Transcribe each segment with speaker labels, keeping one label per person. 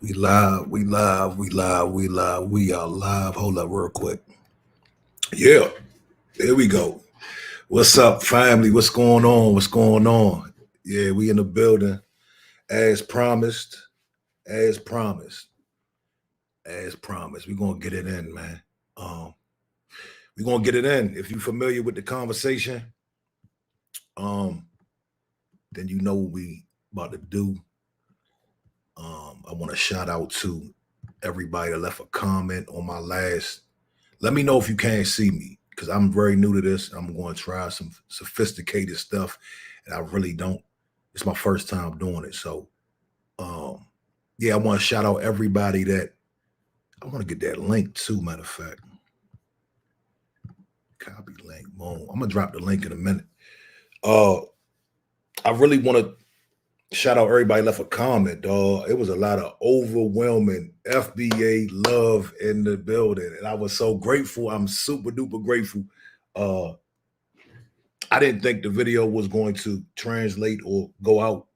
Speaker 1: We live, we live, we live, we live, we are live. Hold up real quick. Yeah, there we go. What's up, family? What's going on? What's going on? Yeah, we in the building. As promised, as promised, as promised. We're gonna get it in, man. Um, we're gonna get it in. If you're familiar with the conversation, um, then you know what we about to do. I want to shout out to everybody that left a comment on my last. Let me know if you can't see me because I'm very new to this. I'm going to try some sophisticated stuff, and I really don't. It's my first time doing it, so yeah, I want to shout out everybody that I want to get that link too. Matter of fact, copy link. Boom. I'm gonna drop the link in a minute. Uh, I really want to shout out everybody left a comment, dog. It was a lot of overwhelming FBA love in the building, and I was so grateful. I'm super duper grateful. Uh, I didn't think the video was going to translate or go out.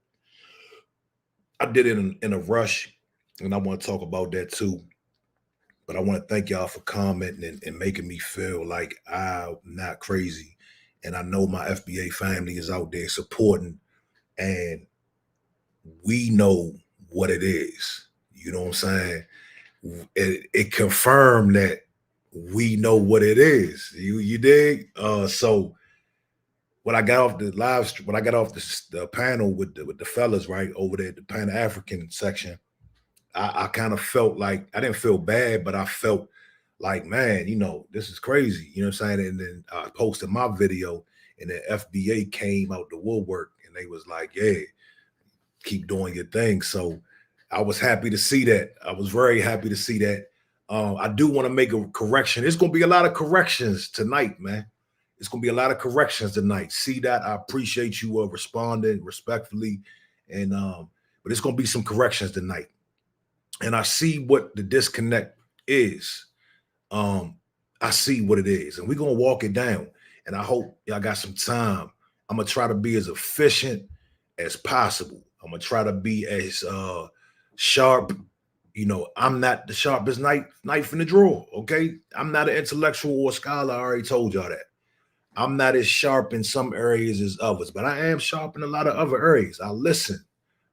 Speaker 1: I did it in a rush, and I want to talk about that too. But I want to thank y'all for commenting and making me feel like I'm not crazy. And I know my FBA family is out there supporting, and we know what it is. You know what I'm saying? It confirmed that we know what it is. You dig? So when I got off the when I got off the panel with the fellas right over there, the Pan African section, I kind of felt like I didn't feel bad, but I felt like, man, this is crazy. You know what I'm saying? And then I posted my video, and the FBA came out the woodwork, and they was like, yeah, keep doing your thing. So I was happy to see that. I was very happy to see that. I do want to make a correction. It's going to be a lot of corrections tonight, man. It's going to be a lot of corrections tonight. See that? I appreciate you responding respectfully, and but it's going to be some corrections tonight. And I see what the disconnect is. I see what it is, and we're going to walk it down. And I hope y'all got some time. I'm gonna try to be as efficient as possible. I'm gonna try to be as sharp. I'm not the sharpest knife in the drawer. Okay, I'm not an intellectual or scholar. I already told y'all that. I'm not as sharp in some areas as others, but I am sharp in a lot of other areas. I listen.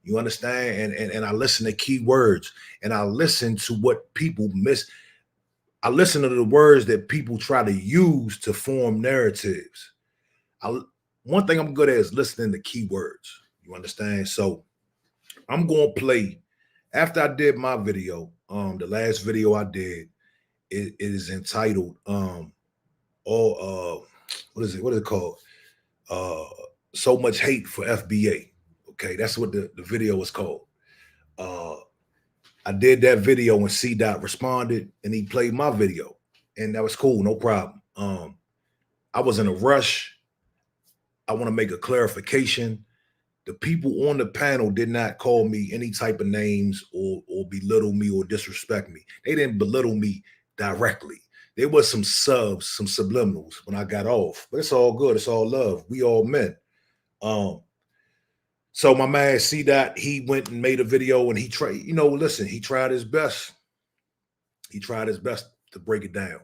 Speaker 1: You understand? And I listen to key words, and I listen to what people miss. I listen to the words that people try to use to form narratives. One thing I'm good at is listening to keywords. You understand? So I'm going to play after I did my video. The last video I did, it is entitled all what is it? What is it called? Uh, so much hate for FBA. Okay, that's what the video was called. I did that video and C Dot responded and he played my video, and that was cool, no problem. I was in a rush. I want to make a clarification. The people on the panel did not call me any type of names or belittle me or disrespect me. They didn't belittle me directly. There was some subs, some subliminals when I got off, but it's all good. It's all love. We all men. So my man C Dot, he went and made a video, and he tried. Listen, he tried his best. He tried his best to break it down.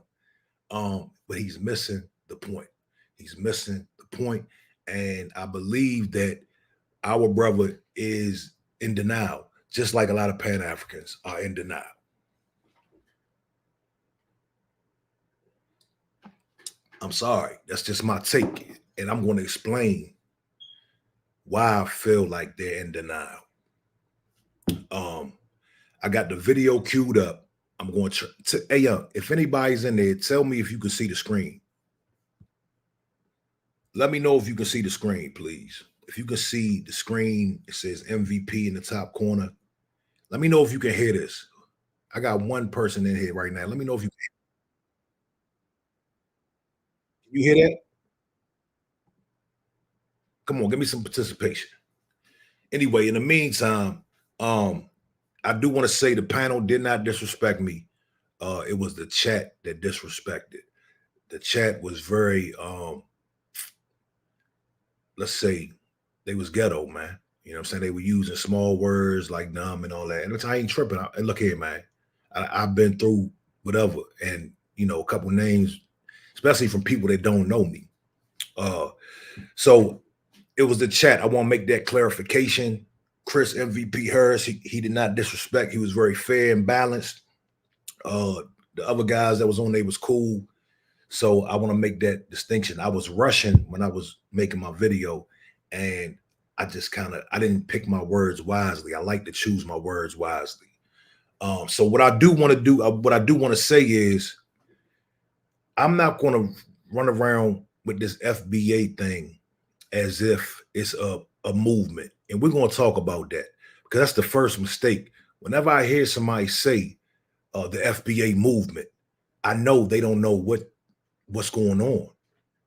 Speaker 1: But he's missing the point. He's missing the point, and I believe that our brother is in denial, just like a lot of Pan-Africans are in denial. I'm sorry. That's just my take. And I'm going to explain why I feel like they're in denial. I got the video queued up. I'm going to hey, young, if anybody's in there, tell me if you can see the screen. Let me know if you can see the screen, please. If you can see the screen, it says MVP in the top corner. Let me know if you can hear this. I got one person in here right now. Let me know if you can you hear that? Come on, give me some participation. Anyway, in the meantime, I do want to say the panel did not disrespect me. It was the chat that disrespected. The chat was very let's say they was ghetto, man. You know what I'm saying? They were using small words like numb and all that. And I ain't tripping. And look here, man. I've been through whatever. And, you know, a couple names, especially from people that don't know me. So it was the chat. I want to make that clarification. Chris MVP Harris, he did not disrespect. He was very fair and balanced. The other guys that was on there was cool. So I want to make that distinction. I was rushing when I was making my video, and I just I didn't pick my words wisely. I like to choose my words wisely. So what I do want to do, what I do want to say is, I'm not going to run around with this FBA thing as if it's a movement. And we're going to talk about that because that's the first mistake. Whenever I hear somebody say the FBA movement, I know they don't know what's going on.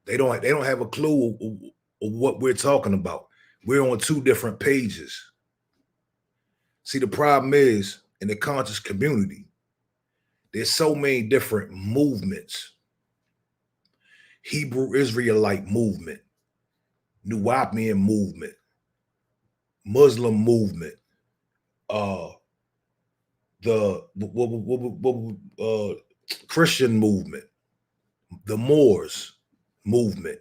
Speaker 1: They don't have a clue of what we're talking about. We're on two different pages. See, the problem is in the conscious community, there's so many different movements. Hebrew Israelite movement, Nuwapian movement, Muslim movement, the Christian movement, the Moors movement.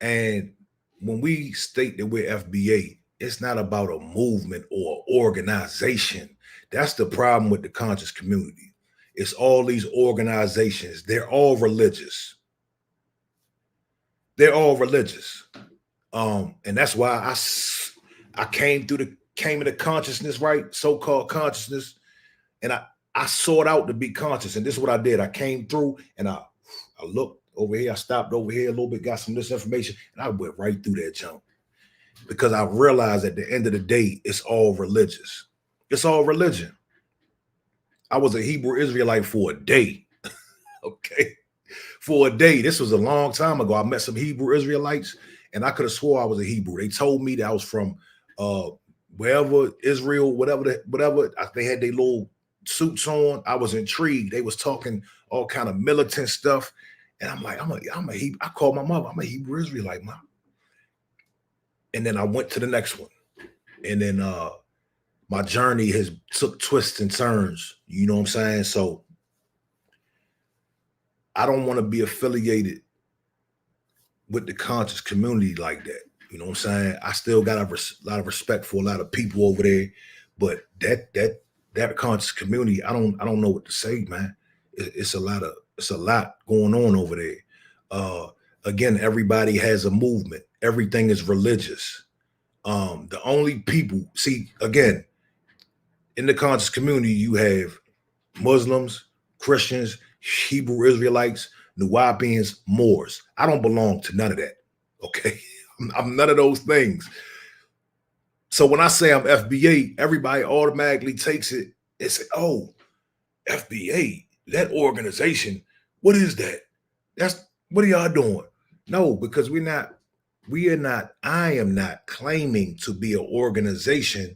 Speaker 1: And when we state that we're FBA, it's not about a movement or organization. That's the problem with the conscious community. It's all these organizations. They're all religious. They're all religious. And that's why I came into consciousness, right? So-called consciousness. And I sought out to be conscious. And this is what I did. I came through and I looked over here. I stopped over here a little bit, got some of this information, and I went right through that junk. Because I realized at the end of the day, it's all religious. It's all religion. I was a Hebrew Israelite for a day. Okay. For a day. This was a long time ago. I met some Hebrew Israelites, and I could have swore I was a Hebrew. They told me that I was from wherever, Israel, whatever. They had their little suits on. I was intrigued. They was talking all kind of militant stuff. And I'm like, I'm a Hebrew. I called my mother. I'm a Hebrew Israelite, mom. And then I went to the next one. And then my journey has took twists and turns. You know what I'm saying? So I don't want to be affiliated with the conscious community like that. You know what I'm saying? I still got a lot of respect for a lot of people over there, but that conscious community, I don't know what to say, man. It's a lot going on over there. Again, everybody has a movement. Everything is religious. The only people, see, again, in the conscious community, you have Muslims, Christians, Hebrew Israelites, Nuwapians, Moors. I don't belong to none of that. Okay. I'm none of those things. So when I say I'm FBA, everybody automatically takes it and say, oh, FBA, that organization, what is that? What are y'all doing? No, because I am not claiming to be an organization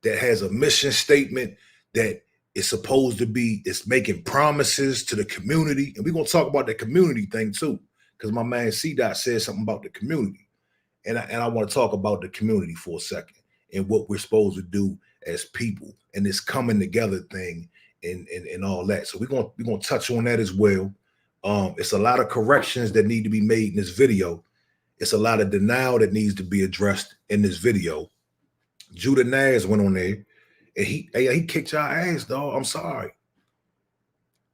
Speaker 1: that has a mission statement that is supposed to be, it's making promises to the community. And we're going to talk about the community thing too, because my man C-Dot said something about the community. And I want to talk about the community for a second and what we're supposed to do as people and this coming together thing and all that. So we're going to touch on that as well. It's a lot of corrections that need to be made in this video. It's a lot of denial that needs to be addressed in this video. Judah Naz went on there and he kicked y'all ass, dog. I'm sorry.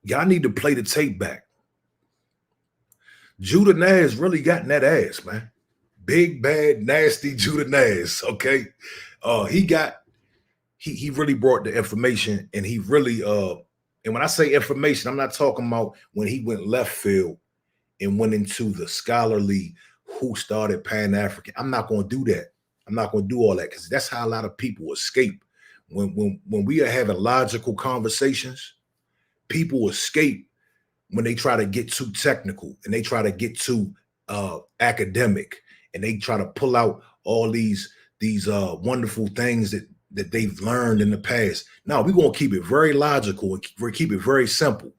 Speaker 1: Y'all need to play the tape back. Judah Naz really got in that ass, man. Big, bad, nasty Judah Naz, okay? He really brought the information, and he really, and when I say information, I'm not talking about when he went left field and went into the scholarly who started Pan-African. I'm not going to do that. I'm not going to do all that because that's how a lot of people escape. When we are having logical conversations, people escape when they try to get too technical and they try to get too academic and they try to pull out all these wonderful things that they've learned in the past. Now we're going to keep it very logical and we're keep it very simple.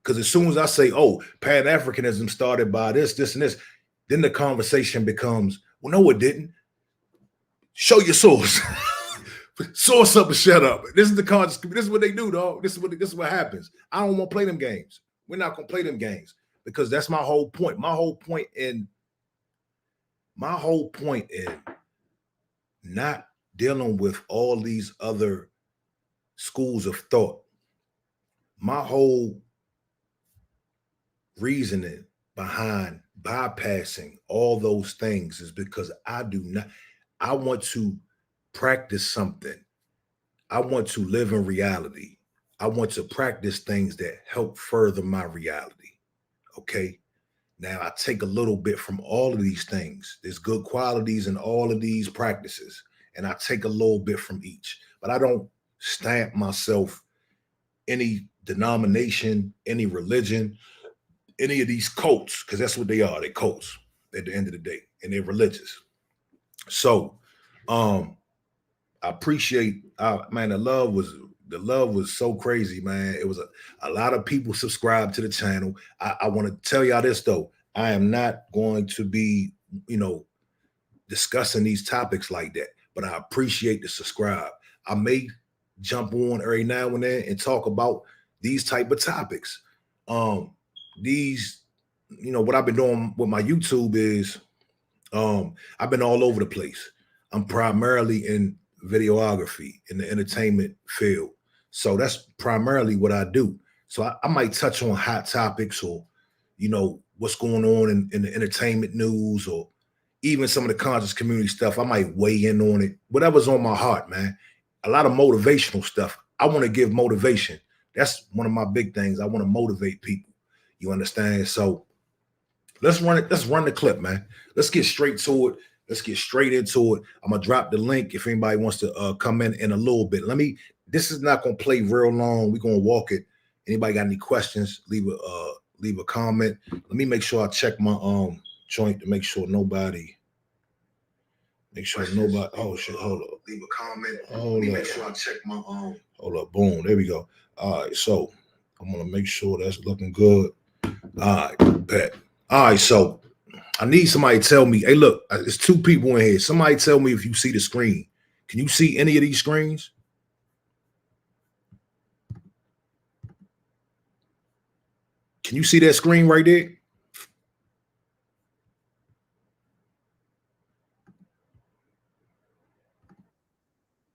Speaker 1: Because as soon as I say, oh, Pan-Africanism started by this, and this, then the conversation becomes, well, no, it didn't. Show your source. Source up and shut up. This is the conscious. This is what they do, dog. This is what happens. I don't want to play them games. We're not gonna play them games because that's my whole point. My whole point in not dealing with all these other schools of thought. My whole reasoning behind bypassing all those things is because I want to practice something. I want to live in reality. I want to practice things that help further my reality. Okay. Now I take a little bit from all of these things. There's good qualities in all of these practices, and I take a little bit from each, but I don't stamp myself any denomination, any religion, any of these cults, because that's what they are. They're cults at the end of the day, and they're religious. So I appreciate man, the love was so crazy, man. It was a lot of people subscribed to the channel. I want to tell y'all this though. I am not going to be, discussing these topics like that, but I appreciate the subscribe. I may jump on every now and then and talk about these type of topics. These, what I've been doing with my YouTube is I've been all over the place. I'm primarily in videography in the entertainment field. So that's primarily what I do. So I might touch on hot topics or, what's going on in the entertainment news or even some of the conscious community stuff. I might weigh in on it, whatever's on my heart, man. A lot of motivational stuff. I want to give motivation. That's one of my big things. I want to motivate people. You understand? So let's run it. Let's run the clip, man. Let's get straight to it. Let's get straight into it. I'm gonna drop the link if anybody wants to come in a little bit. This is not gonna play real long. We're gonna walk it. Anybody got any questions? Leave a comment. Let me make sure I check my joint to make sure nobody. Oh shit! Hold up. Leave a comment. Let me make sure I check my Hold up. Boom. There we go. All right. So I'm gonna make sure that's looking good. All right. Bet. All right. So I need somebody to tell me, hey, look, there's two people in here. Somebody tell me if you see the screen. Can you see any of these screens? Can you see that screen right there?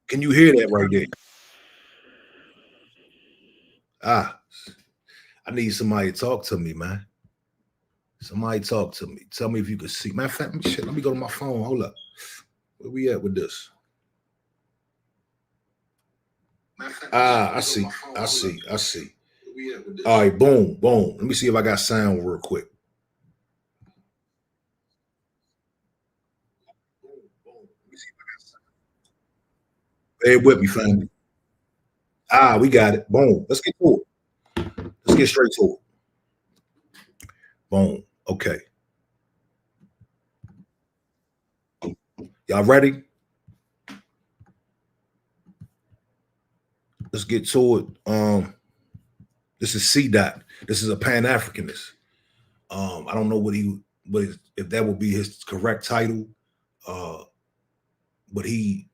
Speaker 1: Can you hear that right there? I need somebody to talk to me, man. Somebody talk to me. Tell me if you can see. Matter of fact, shit, let me go to my phone. Hold up. Where we at with this? I see. All right, boom. Let me see if I got sound real quick. Bear with me, family. We got it. Boom. Let's get to it. Let's get straight to it. Boom. Okay. Y'all ready? Let's get to it. This is C. Dot. This is a Pan-Africanist. I don't know if that would be his correct title, but he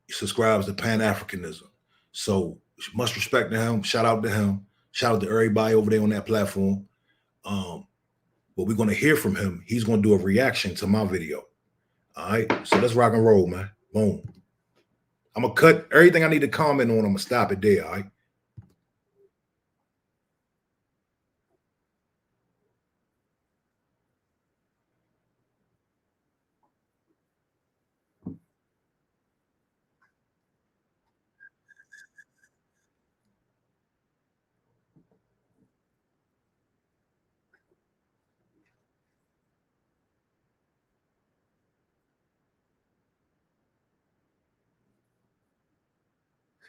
Speaker 1: subscribes to Pan-Africanism. So much respect to him. Shout out to him. Shout out to everybody over there on that platform. But we're going to hear from him. He's going to do a reaction to my video. All right. So let's rock and roll, man. Boom. I'm going to cut everything I need to comment on. I'm going to stop it there. All right.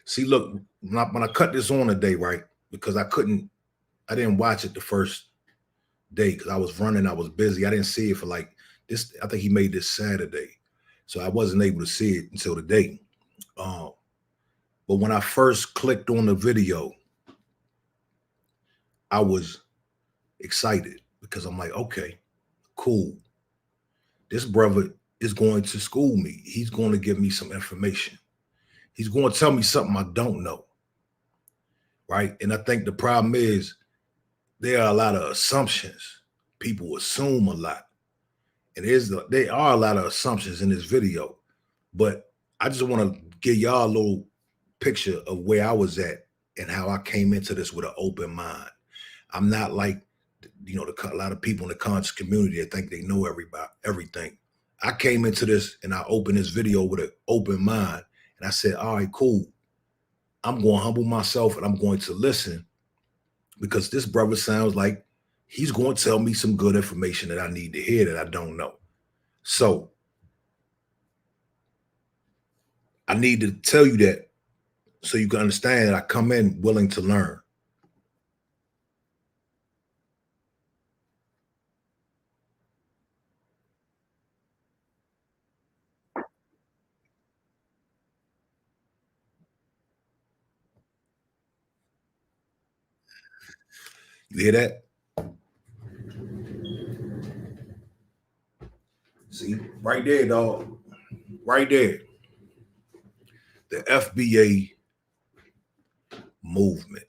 Speaker 1: See, look, when I cut this on today, right? Because I didn't watch it the first day because I was running, I was busy. I didn't see it for like this. I think he made this Saturday. So I wasn't able to see it until today. But when I first clicked on the video, I was excited because I'm like, okay, cool. This brother is going to school me. He's going to give me some information. He's going to tell me something I don't know. Right. And I think the problem is there are a lot of assumptions. People assume a lot. And there are a lot of assumptions in this video. But I just want to give y'all a little picture of where I was at and how I came into this with an open mind. I'm not like, a lot of people in the conscious community that think they know everything. I came into this and I opened this video with an open mind. And I said, all right, cool. I'm going to humble myself and I'm going to listen, because this brother sounds like he's going to tell me some good information that I need to hear that I don't know. So I need to tell you that so you can understand that I come in willing to learn. You hear that? See, right there, dog. Right there. The FBA movement.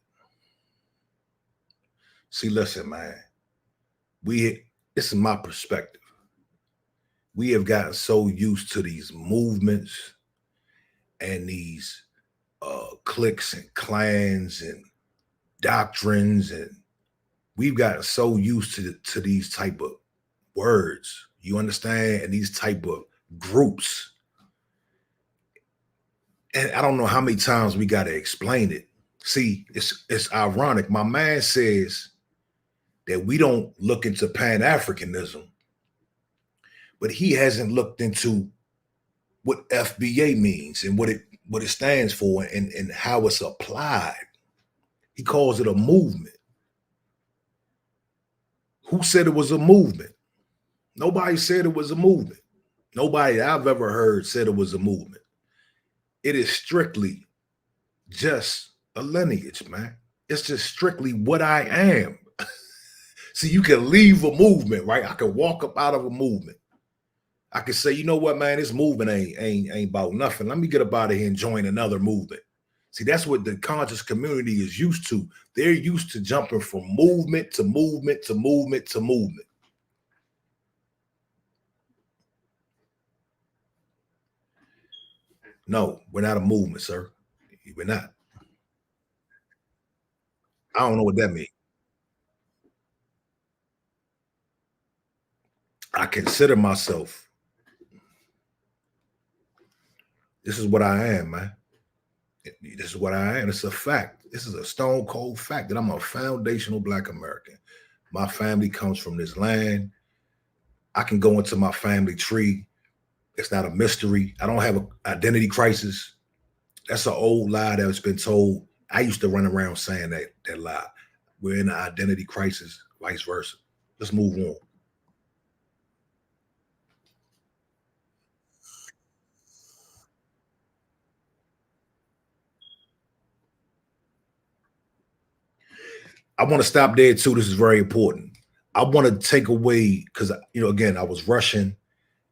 Speaker 1: See, listen, man. This is my perspective. We have gotten so used to these movements and these cliques and clans and doctrines, and we've gotten so used to these type of words, you understand, and these type of groups. And I don't know how many times we got to explain it. See, it's ironic. My man says that we don't look into Pan-Africanism, but he hasn't looked into what FBA means and what it stands for and how it's applied. He calls it a movement. Who said it was a movement? Nobody said it was a movement. Nobody I've ever heard said it was a movement. It is strictly just a lineage, man. It's just strictly what I am. See, you can leave a movement, right? I can walk up out of a movement. I can say, you know what, man, this movement ain't about nothing. Let me get up out of here and join another movement. See, that's what the conscious community is used to. They're used to jumping from movement to movement to movement to movement. No, we're not a movement, sir. We're not. I don't know what that means. I consider myself. This is what I am, man. This is what I am. It's a fact. This is a stone cold fact that I'm a foundational Black American. My family comes from this land. I can go into my family tree. It's not a mystery. I don't have an identity crisis. That's an old lie that's been told. I used to run around saying that lie. We're in an identity crisis, vice versa. Let's move on. I want to stop there too. This is very important. I want to take away, because again, I was rushing,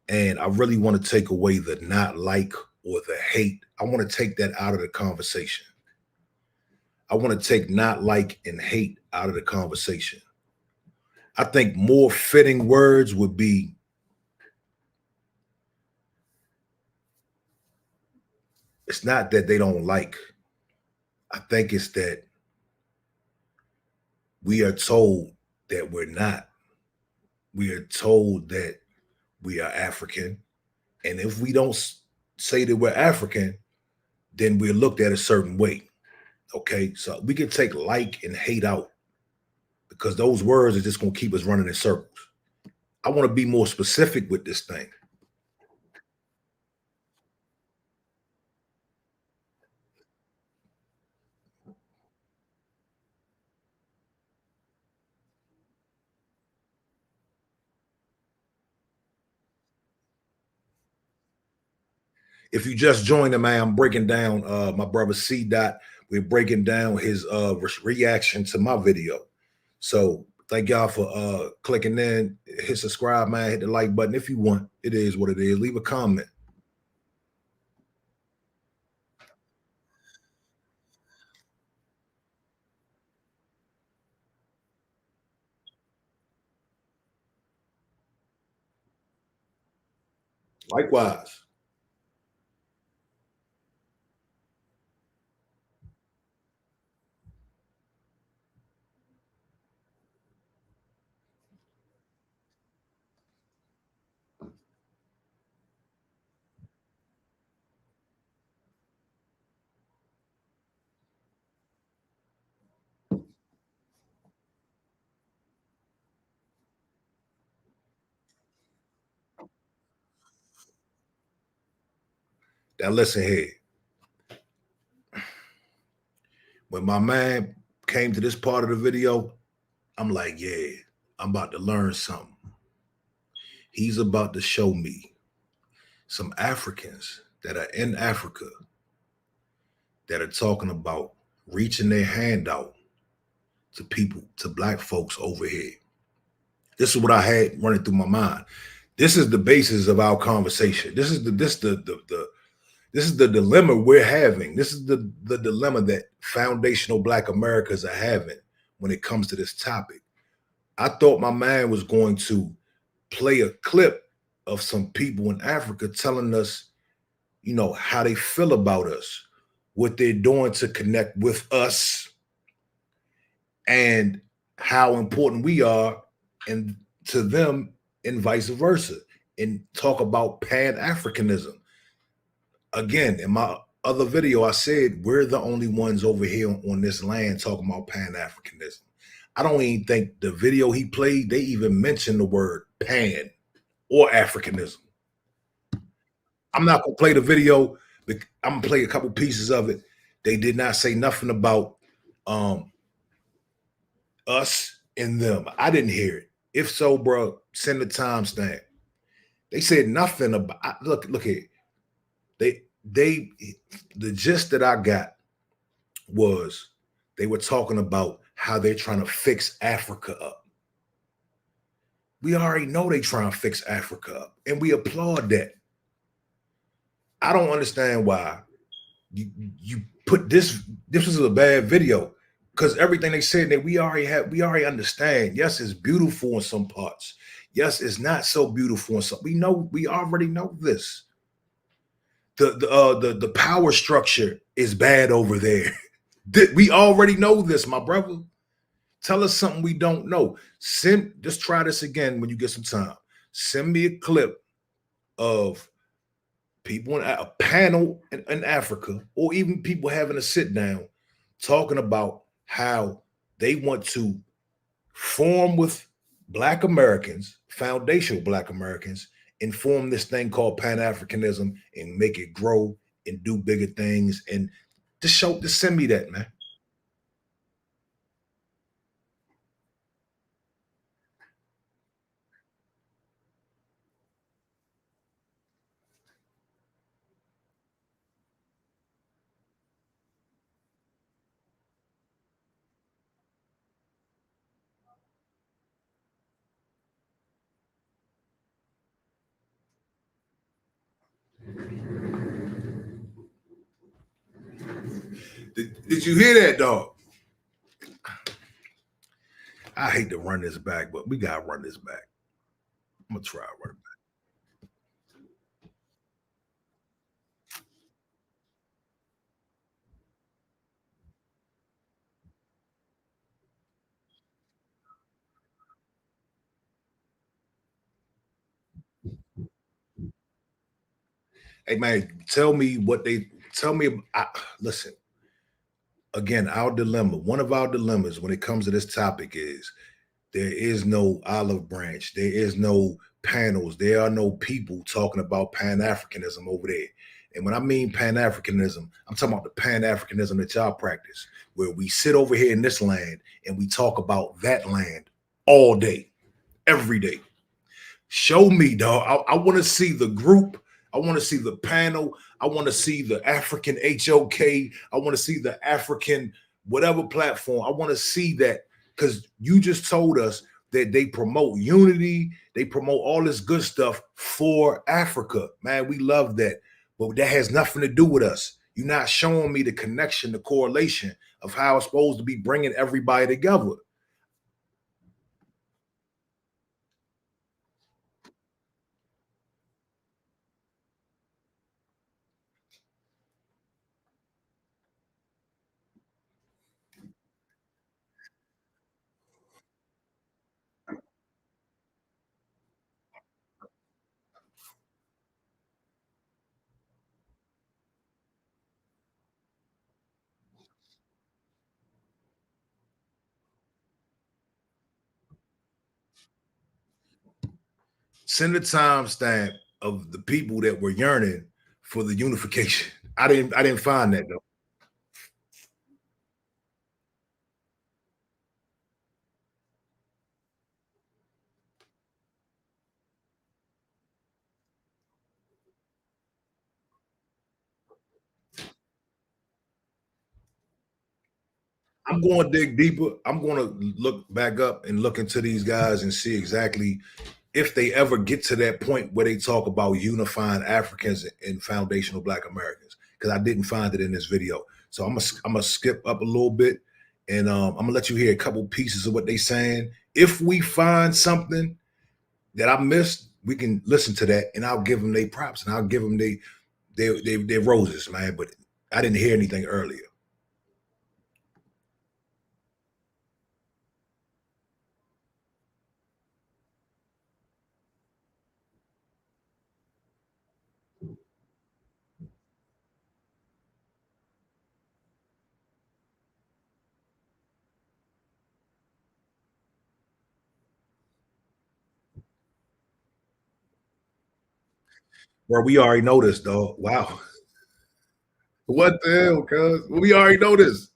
Speaker 1: and I really want to take away the not like or the hate. I want to take that out of the conversation. I want to take not like and hate out of the conversation. I think more fitting words would be, it's not that they don't like. I think it's that we are told that we're not. We are told that we are African. And if we don't say that we're African, then we're looked at a certain way. Okay. So we can take like and hate out, because those words are just going to keep us running in circles. I want to be more specific with this thing. If you just joined him, man, I'm breaking down my brother C. Dot. We're breaking down his reaction to my video. So Thank y'all for clicking in. Hit subscribe, man. Hit the like button if you want. It is what it is. Leave a comment. Likewise. Now listen here. When my man came to this part of the video, I'm like, yeah, I'm about to learn something. He's about to show me some Africans that are in Africa that are talking about reaching their hand out to people, to black folks over here. This is what I had running through my mind. This is the basis of our conversation. This is the dilemma we're having. This is the dilemma that foundational Black Americans are having when it comes to this topic. I thought my man was going to play a clip of some people in Africa telling us, you know, how they feel about us, what they're doing to connect with us, and how important we are and to them, and vice versa, and talk about Pan-Africanism. Again, in my other video, I said we're the only ones over here on this land talking about Pan-Africanism. I don't even think the video he played, they even mentioned the word Pan or Africanism. I'm not gonna play the video, but I'm gonna play a couple pieces of it. They did not say nothing about us and them. I didn't hear it. If so, bro, send the timestamp. They said nothing about. Look here. The gist that I got was they were talking about how they're trying to fix Africa up. We already know they trying to fix Africa up, and we applaud that. I don't understand why you put this. This was a bad video because everything they said that we already understand. Yes, it's beautiful in some parts. Yes, it's not so beautiful in some. We already know this. The power structure is bad over there. We already know this, my brother. Tell us something we don't know. Just try this again when you get some time. Send me a clip of people in a panel in Africa, or even people having a sit down talking about how they want to form with Black Americans, foundational Black Americans, and form this thing called Pan-Africanism and make it grow and do bigger things. And just send me that, man. Did you hear that, dog? I hate to run this back, but we gotta run this back. I'm gonna try to run it back. Hey man, tell me what they tell me. Listen, again, our dilemma. One of our dilemmas when it comes to this topic is there is no olive branch. There is no panels. There are no people talking about Pan-Africanism over there. And when I mean Pan-Africanism, I'm talking about the Pan-Africanism that y'all practice, where we sit over here in this land and we talk about that land all day, every day. Show me, dog. I want to see the group. I want to see the panel. I want to see the African HOK. I want to see the African whatever platform. I want to see that because you just told us that they promote unity, they promote all this good stuff for Africa. Man, we love that. But that has nothing to do with us. You're not showing me the connection, the correlation of how it's supposed to be bringing everybody together. Send the timestamp of the people that were yearning for the unification. I didn't find that though. I'm going to dig deeper. I'm going to look back up and look into these guys and see exactly if they ever get to that point where they talk about unifying Africans and foundational Black Americans, because I didn't find it in this video. So I'm gonna skip up a little bit, and I'm gonna let you hear a couple pieces of what they saying. If we find something that I missed, we can listen to that, and I'll give them their props and I'll give them their roses, man. But I didn't hear anything earlier. Bro, we already know this, dog. Wow. What the hell, cuz? We already know this.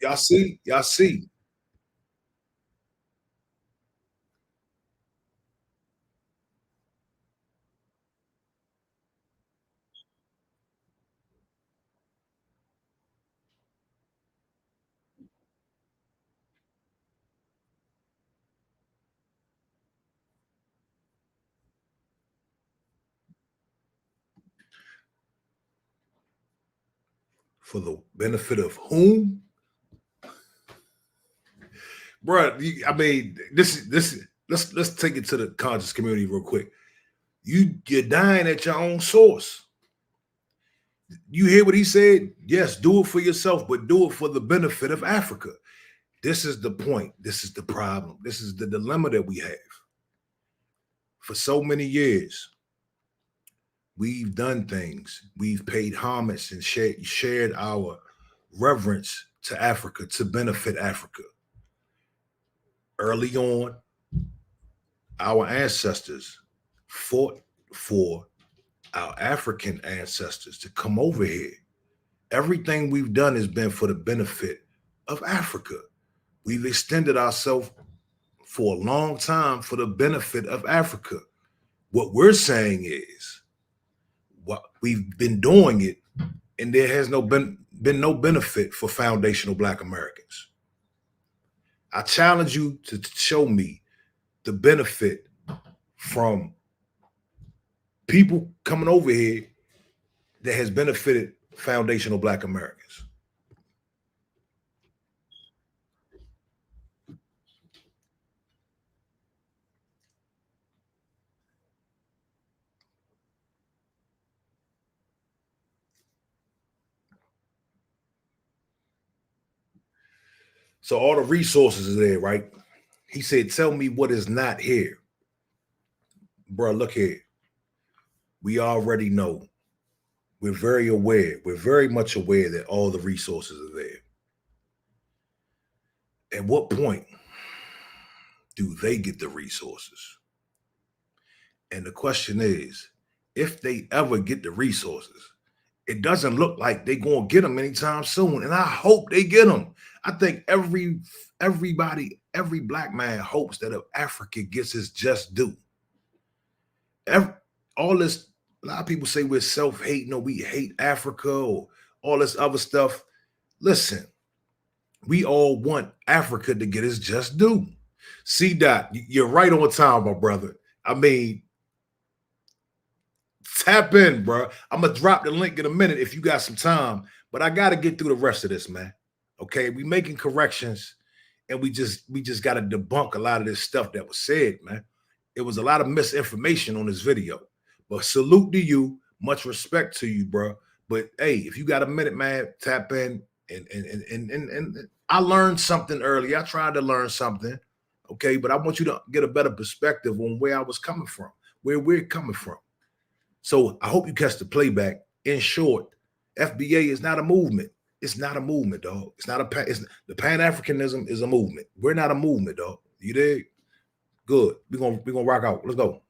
Speaker 1: Y'all see? Y'all see? For the benefit of whom? Bro, I mean, this let's take it to the conscious community real quick. You're dying at your own source. You hear what he said? Yes, do it for yourself, but do it for the benefit of Africa. This is the point. This is the problem. This is the dilemma that we have. For so many years, we've done things. We've paid homage and shared our reverence to Africa to benefit Africa. Early on, our ancestors fought for our African ancestors to come over here. Everything we've done has been for the benefit of Africa. We've extended ourselves for a long time for the benefit of Africa. What we're saying is, what we've been doing it, and there has been no benefit for foundational Black Americans. I challenge you to show me the benefit from people coming over here that has benefited foundational Black Americans. So all the resources are there, right? He said, tell me what is not here. Bro, look here. We already know. We're very aware. We're very much aware that all the resources are there. At what point do they get the resources? And the question is, if they ever get the resources, it doesn't look like they're going to get them anytime soon. And I hope they get them. I think everybody, every Black man hopes that if Africa gets its just due. All this, a lot of people say we're self-hating or we hate Africa or all this other stuff. Listen, we all want Africa to get its just due. C. Dot, you're right on time, my brother. I mean, tap in, bro. I'm gonna drop the link in a minute if you got some time, but I gotta get through the rest of this, man. Okay, we making corrections, and we just got to debunk a lot of this stuff that was said, man. It was a lot of misinformation on this video, but salute to you, much respect to you, bro. But hey, if you got a minute, man, tap in and I learned something early. I tried to learn something, okay, but I want you to get a better perspective on where I was coming from, where we're coming from. So I hope you catch the playback. In short, FBA is not a movement. It's not a movement, dog. It's not a the Pan-Africanism is a movement. We're not a movement, dog. You dig? Good. We're gonna rock out. Let's go.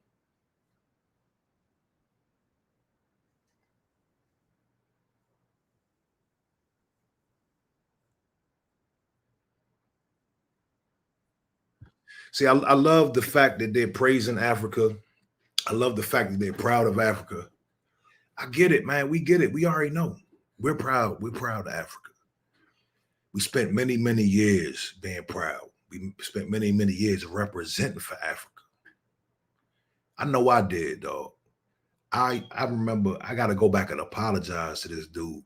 Speaker 1: See, I love the fact that they're praising Africa. I love the fact that they're proud of Africa. I get it, man. We get it. We already know. We're proud. We're proud of Africa. We spent many, many years being proud. We spent many, many years representing for Africa. I know I did, dog. I remember I got to go back and apologize to this dude.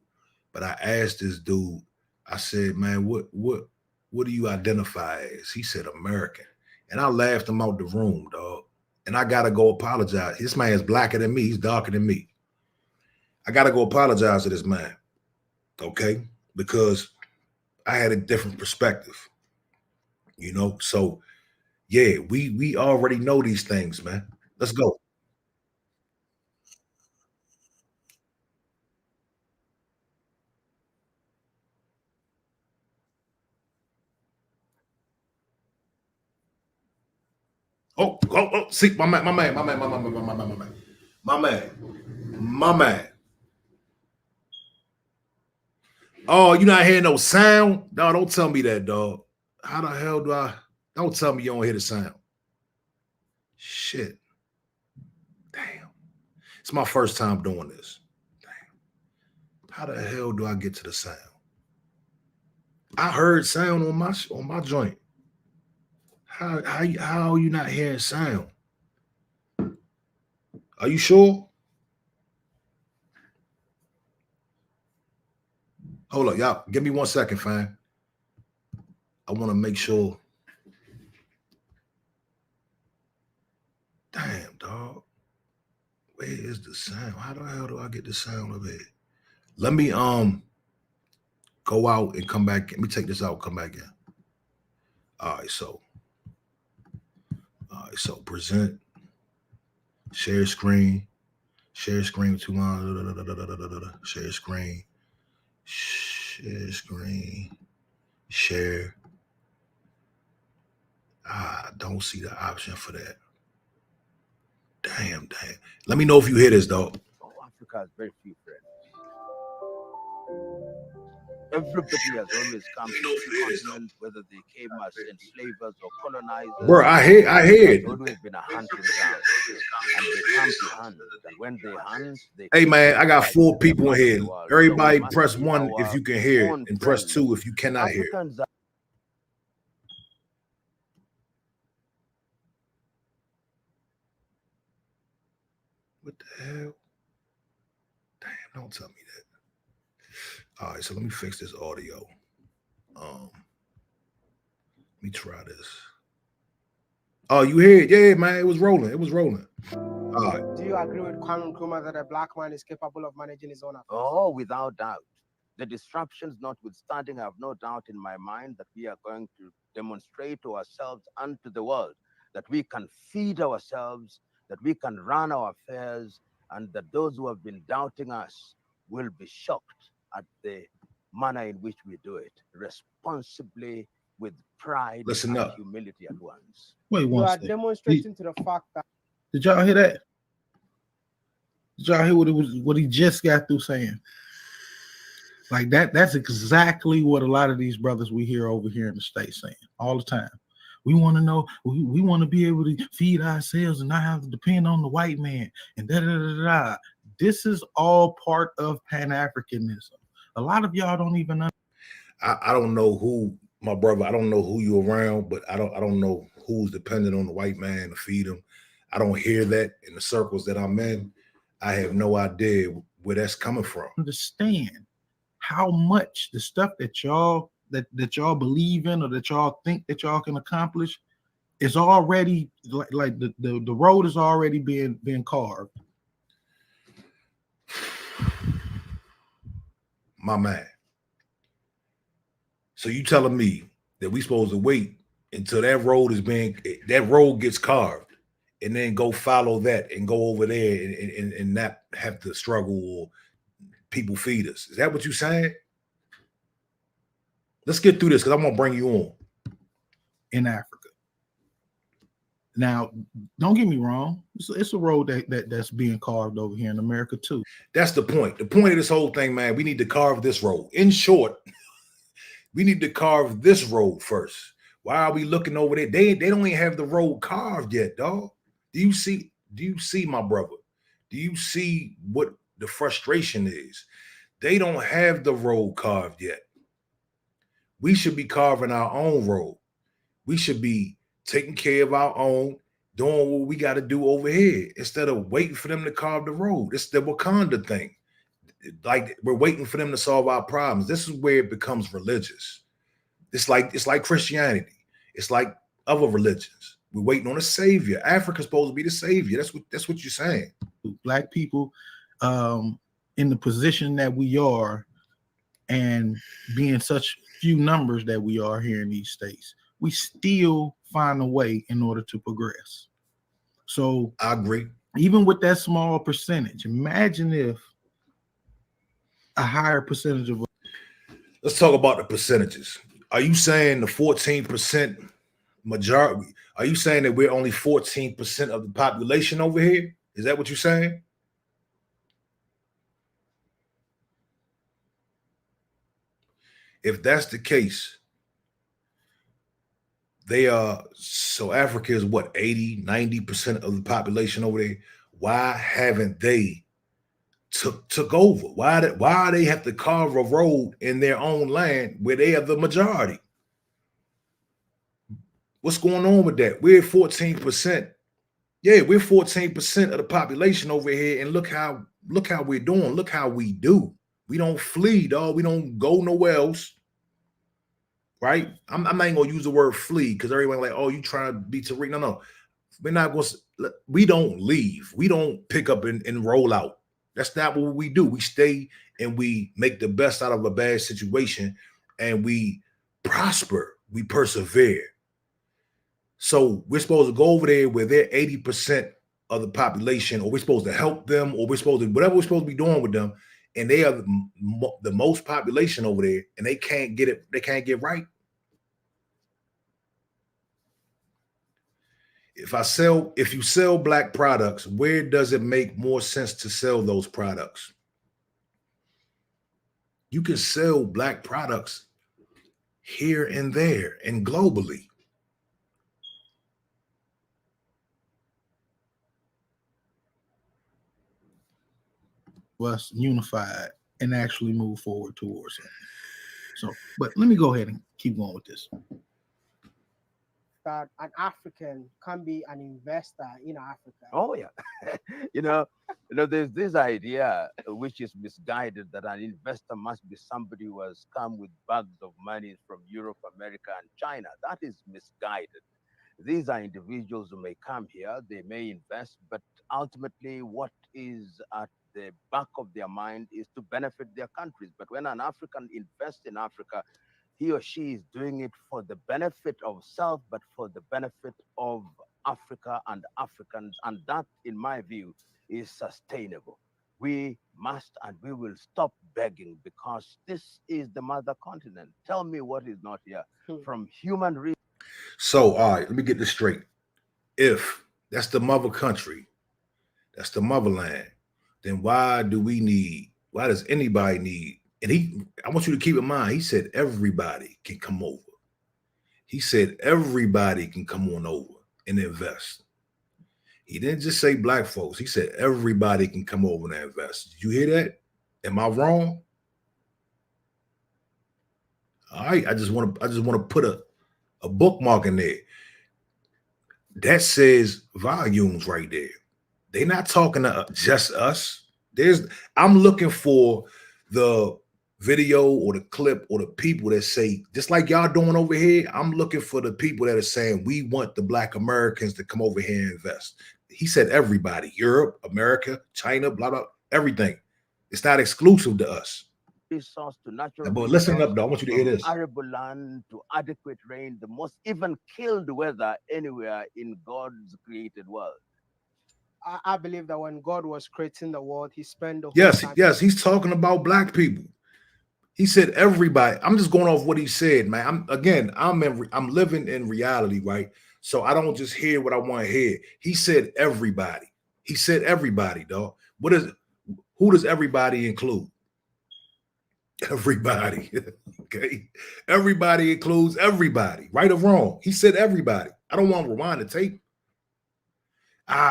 Speaker 1: But I asked this dude, I said, man, what do you identify as? He said American. And I laughed him out the room, dog. And I got to go apologize. This man is blacker than me. He's darker than me. I got to go apologize to this man, okay? Because I had a different perspective, you know? So, yeah, we already know these things, man. Let's go. See, my man. Oh, you not hearing no sound? No, don't tell me that, dog. How the hell do I? Don't tell me you don't hear the sound. Shit. Damn. It's my first time doing this. Damn. How the hell do I get to the sound? I heard sound on my joint. How are you not hearing sound? Are you sure? Hold up, y'all. Give me 1 second, fam. I want to make sure. Damn, dog. Where is the sound? How the hell do I get the sound of it? Let me go out and come back. Let me take this out, come back in. All right, so present, share screen with 2 lines, share screen, share. I don't see the option for that. Damn. Let me know if you hear this, dog.
Speaker 2: Oh, Africa has very few friends. Everybody has always come to the continent, whether they came as enslavers or colonizers.
Speaker 1: Bro, I hear it.
Speaker 2: It's always been a hunting ground. And they come to hunt. And when they hunt, they
Speaker 1: hey man, I got 4 people in here. Everybody press 1 if you can hear it, and press 2 if you cannot hear it. What the hell? Damn, don't tell me that. All right, so let me fix this audio. Let me try this. Oh, you hear it? Yeah, man, it was rolling. All right.
Speaker 3: Do you agree with Kwame Nkrumah that a black man is capable of managing his own affairs?
Speaker 2: Oh, without doubt. The disruptions notwithstanding, I have no doubt in my mind that we are going to demonstrate to ourselves and to the world that we can feed ourselves, that we can run our affairs, and that those who have been doubting us will be shocked at the manner in which we do it, responsibly, with pride
Speaker 1: Listen
Speaker 2: and
Speaker 1: up.
Speaker 2: humility at once.
Speaker 4: Wait
Speaker 3: You
Speaker 4: one
Speaker 3: are
Speaker 4: second.
Speaker 3: demonstrating to the fact that
Speaker 4: Did y'all hear that? Did y'all hear what he just got through saying? Like that's exactly what a lot of these brothers we hear over here in the States saying all the time. We want to know, we want to be able to feed ourselves and not have to depend on the white man and da. This is all part of Pan-Africanism. A lot of y'all don't even know.
Speaker 1: I don't know who, my brother, I don't know who you around, but I don't know who's dependent on the white man to feed them. I don't hear that in the circles that I'm in. I have no idea where that's coming from.
Speaker 4: Understand how much the stuff that y'all believe in or that y'all think that y'all can accomplish is already like the road is already being carved.
Speaker 1: My man. So you telling me that we supposed to wait until that road gets carved and then go follow that and go over there and not have to struggle or people feed us? Is that what you're saying? Let's get through this because I'm gonna bring you on.
Speaker 4: In Africa. Now, don't get me wrong. It's a road that's being carved over here in America too.
Speaker 1: That's the point. The point of this whole thing, man, we need to carve this road. In short, we need to carve this road first. Why are we looking over there? They don't even have the road carved yet, dog. Do you see, my brother? Do you see what the frustration is? They don't have the road carved yet. We should be carving our own road. We should be taking care of our own, doing what we got to do over here instead of waiting for them to carve the road. It's the Wakanda thing. Like we're waiting for them to solve our problems. This is where it becomes religious. It's like Christianity. It's like other religions. We're waiting on a savior. Africa's supposed to be the savior. That's what you're saying.
Speaker 4: Black people in the position that we are and being such few numbers that we are here in these states, we still find a way in order to progress. So
Speaker 1: I agree.
Speaker 4: Even with that small percentage, imagine if a higher percentage of.
Speaker 1: Let's talk about the percentages. Are you saying the 14% majority? Are you saying that we're only 14% of the population over here? Is that what you're saying? If that's the case, so Africa is what, 80, 90% of the population over there. Why haven't they took over? Why they have to carve a road in their own land where they are the majority? What's going on with that? We're 14%. Yeah, we're 14% of the population over here, and look how we're doing. Look how we do. We don't flee, dog. We don't go nowhere else. Right? I'm not even gonna use the word flee because everyone like, oh, you trying to be Tariq. No. We're not going to, we don't leave. We don't pick up and roll out. That's not what we do. We stay and we make the best out of a bad situation and we prosper. We persevere. So we're supposed to go over there where they're 80% of the population, or we're supposed to help them, or we're supposed to, whatever we're supposed to be doing with them. And they are the most population over there and they can't get it. They can't get right. If you sell black products, where does it make more sense to sell those products? You can sell black products here and there and globally.
Speaker 4: Us unified and actually move forward towards it. So, but let me go ahead and keep going with this.
Speaker 3: That an African can be an investor in Africa.
Speaker 2: Oh yeah, there's this idea which is misguided that an investor must be somebody who has come with bags of money from Europe, America, and China. That is misguided. These are individuals who may come here, they may invest, but ultimately what is at the back of their mind is to benefit their countries. But when an African invests in Africa, he or she is doing it for the benefit of self, but for the benefit of Africa and Africans. And that, in my view, is sustainable. We must and we will stop begging because this is the mother continent. Tell me what is not here. From human resources.
Speaker 1: So, all right, let me get this straight. If that's the mother country, that's the motherland, then why does anybody need? And I want you to keep in mind, he said everybody can come over. He said everybody can come on over and invest. He didn't just say black folks. He said everybody can come over and invest. Did you hear that? Am I wrong? All right, I just want to put a bookmark in there. That says volumes right there. They're not talking to just us. I'm looking for the video or the clip or the people that say, just like y'all doing over here, I'm looking for the people that are saying we want the Black Americans to come over here and invest. He said everybody, Europe, America, China, blah, blah, everything. It's not exclusive to us.
Speaker 2: Resource to natural
Speaker 1: But listen up, though. I want you to hear this.
Speaker 2: Arable land to adequate rain, the most even killed weather anywhere in God's created world.
Speaker 3: I believe that when God was creating the world, he spent the whole time.
Speaker 1: Yes, he's talking about black people. He said everybody. I'm just going off what he said, man. I'm living in reality, right? So I don't just hear what I want to hear. He said everybody. He said everybody, dog. Who does everybody include? Everybody. Okay. Everybody includes everybody, right or wrong. He said everybody. I don't want to rewind the tape.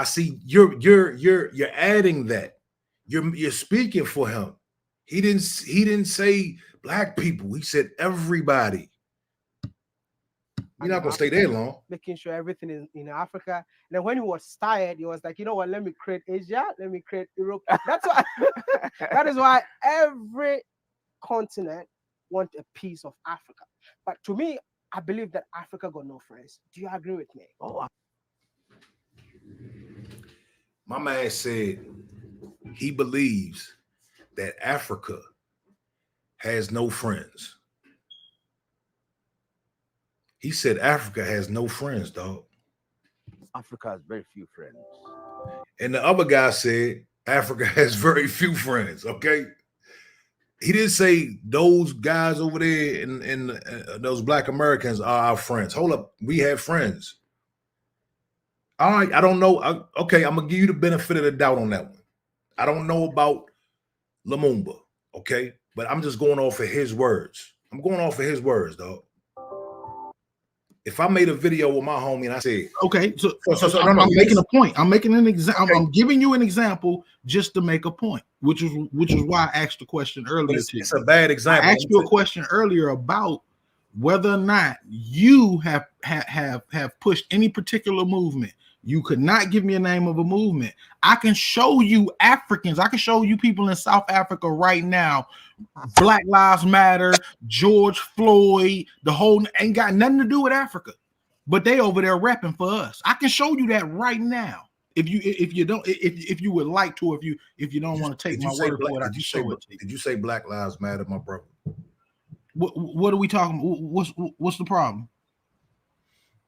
Speaker 1: See, you're adding that. You're speaking for him. He didn't say black people. He said everybody. You're not gonna stay there long.
Speaker 3: Making sure everything is in Africa. And then when he was tired, he was like, you know what? Let me create Asia. Let me create Europe. That's why. That is why every continent want a piece of Africa. But to me, I believe that Africa got no friends. Do you agree with me?
Speaker 2: Oh,
Speaker 1: my man said he believes that Africa has no friends. He said Africa has no friends, dog.
Speaker 2: Africa has very few friends.
Speaker 1: And the other guy said Africa has very few friends, okay? He didn't say those guys over there and those black Americans are our friends. Hold up, we have friends. All right, I don't know. Okay, I'm gonna give you the benefit of the doubt on that one. I don't know about Lumumba, okay? But I'm just going off of his words. I'm going off of his words, dog. If I made a video with my homie and I said,
Speaker 4: okay, so I'm making a point. I'm making an example. Okay. I'm giving you an example just to make a point, which is why I asked the question earlier.
Speaker 1: It's a bad example.
Speaker 4: I asked you a question earlier about whether or not you have pushed any particular movement. You could not give me a name of a movement. I can show you Africans. I can show you people in South Africa right now. Black Lives Matter, George Floyd, the whole ain't got nothing to do with Africa, but they over there repping for us. I can show you that right now. If you would like to, if you don't want to take my word for it, I can show it to you.
Speaker 1: Did you say Black Lives Matter, my brother?
Speaker 4: What are we talking? What's the problem?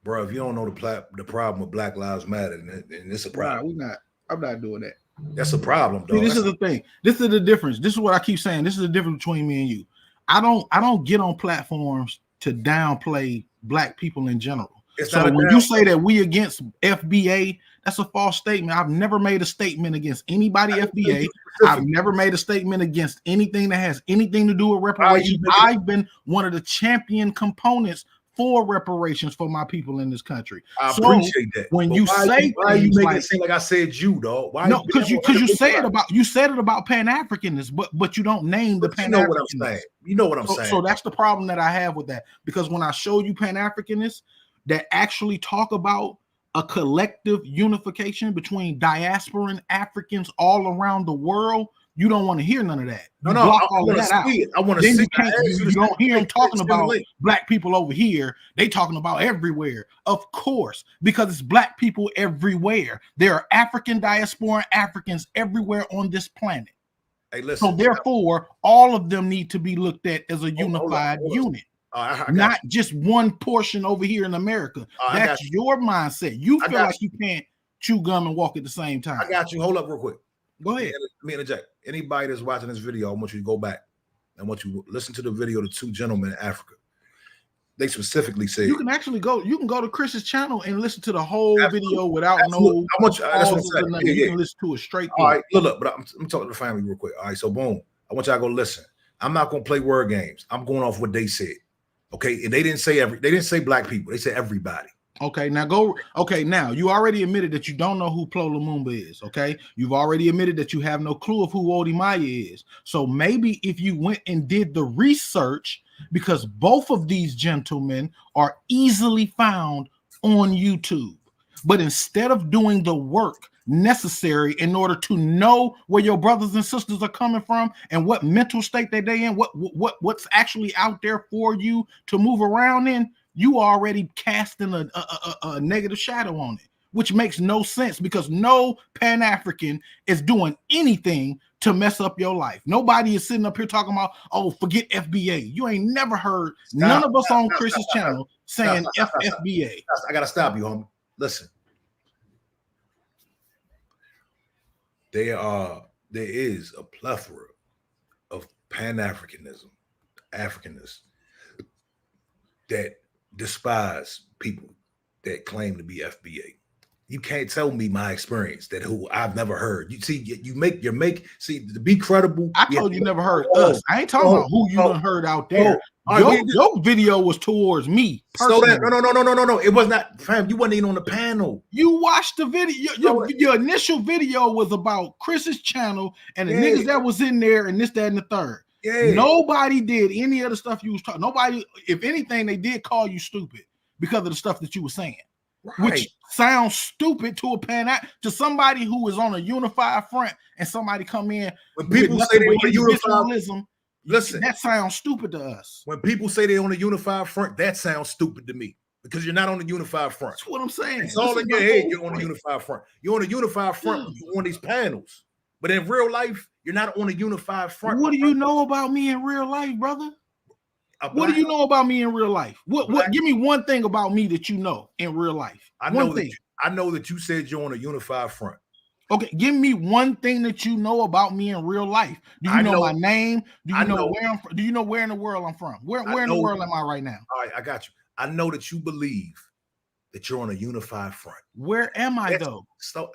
Speaker 1: Bro, if you don't know the problem with Black Lives Matter, and it's a problem.
Speaker 4: Nah, I'm not doing that.
Speaker 1: That's a problem, though.
Speaker 4: See, this is the thing. This is the difference. This is what I keep saying. This is the difference between me and you. I don't get on platforms to downplay black people in general. So when you say that we against FBA, that's a false statement. I've never made a statement against anybody FBA. I've never made a statement against anything that has anything to do with reparations. I've been one of the champion components for reparations for my people in this country.
Speaker 1: I appreciate that.
Speaker 4: When you say,
Speaker 1: why you make it seem like I said you, dog? Why?
Speaker 4: No, because you said it about Pan-Africanism, but you don't name the Pan-Africanism.
Speaker 1: You know what I'm saying. You know what I'm saying.
Speaker 4: So that's the problem that I have with that. Because when I show you Pan-Africanists that actually talk about a collective unification between diasporan Africans all around the world, you don't want to hear none of that.
Speaker 1: No, I want to see it. I want to see it.
Speaker 4: You don't hear them talking about black people over here. They talking about everywhere. Of course, because it's black people everywhere. There are African diaspora Africans everywhere on this planet.
Speaker 1: Hey, listen.
Speaker 4: So therefore, all of them need to be looked at as a unified unit. Not just one portion over here in America. That's your mindset. You feel like you can't chew gum and walk at the same time.
Speaker 1: I got you. Hold up real quick.
Speaker 4: Go ahead.
Speaker 1: Let me interject. Anybody that's watching this video, I want you to go back. I want you to listen to the video of the two gentlemen in Africa. They specifically say
Speaker 4: you can actually go. You can go to Chris's channel and listen to the whole video without
Speaker 1: no. I want you. That's what I'm saying.
Speaker 4: You can listen to it straight.
Speaker 1: All right, look. But I'm talking to the family real quick. All right, so boom. I want y'all to go listen. I'm not gonna play word games. I'm going off what they said. Okay, and they didn't say black people. They said everybody.
Speaker 4: Okay, now go. Okay, now you already admitted that you don't know who Plo Lumumba is. Okay, you've already admitted that you have no clue of who Wodi Maya is. So maybe if you went and did the research, because both of these gentlemen are easily found on YouTube, but instead of doing the work necessary in order to know where your brothers and sisters are coming from and what mental state that they in, what's actually out there for you to move around in, you already casting a negative shadow on it, which makes no sense because no Pan-African is doing anything to mess up your life. Nobody is sitting up here talking about, oh, forget FBA. You ain't never heard none of us on Chris's channel saying FBA.
Speaker 1: I gotta stop you, homie. Listen. There is a plethora of Pan-Africanism, Africanists that despise people that claim to be FBA. You can't tell me my experience that who I've never heard. You see, see, to be credible.
Speaker 4: I told you never heard us. I ain't talking about who you done heard out there. Your video was towards me.
Speaker 1: So that no. It was not, fam. You wasn't even on the panel.
Speaker 4: You watched the video. Your initial video was about Chris's channel and the niggas that was in there and this, that, and the third. Yeah. Nobody did any of the stuff you was talking. Nobody, if anything, they did call you stupid because of the stuff that you were saying. Right. Which sounds stupid to to somebody who is on a unified front, and somebody come in
Speaker 1: when people say they on a unified. Listen,
Speaker 4: that sounds stupid to us.
Speaker 1: When people say they're on a unified front, that sounds stupid to me because you're not on the unified front.
Speaker 4: That's what I'm saying.
Speaker 1: It's all in your head. You're on a unified front. You're on a unified front when you're on these panels, but in real life, you're not on a unified front.
Speaker 4: What do you know about me in real life, brother? What do you know about me in real life? What? Give me one thing about me that you know in real life.
Speaker 1: I know that you said you're on a unified front.
Speaker 4: Okay, give me one thing that you know about me in real life. Do you know my name? Do you know where I'm from? Do you know where in the world I'm from? Where in the world am I right now?
Speaker 1: All right, I got you. I know that you believe that you're on a unified front.
Speaker 4: Where am I though?
Speaker 1: So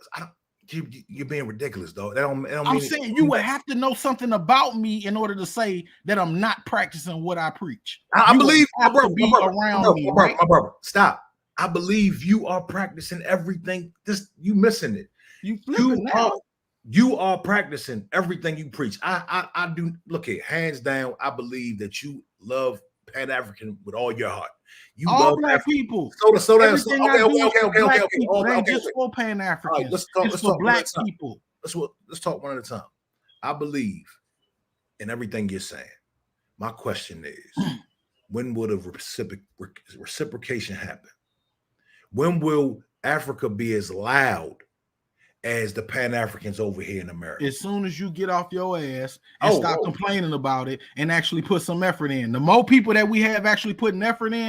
Speaker 1: you're being ridiculous, though.
Speaker 4: I'm saying you would have to know something about me in order to say that I'm not practicing what I preach.
Speaker 1: I believe my brother. Stop. I believe you are practicing everything. You missing it. You are practicing everything you preach. I do. Look at hands down. I believe that you love Pan-African with all your heart. You
Speaker 4: all
Speaker 1: love
Speaker 4: black people.
Speaker 1: So that's
Speaker 4: okay. Just for Pan-Africans.
Speaker 1: Right, let's talk
Speaker 4: black people.
Speaker 1: Let's talk one at a time. I believe in everything you're saying. My question is, when will the reciprocation happen? When will Africa be as loud as the Pan-Africans over here in America?
Speaker 4: As soon as you get off your ass and stop complaining about it and actually put some effort in. The more people that we have actually putting effort in,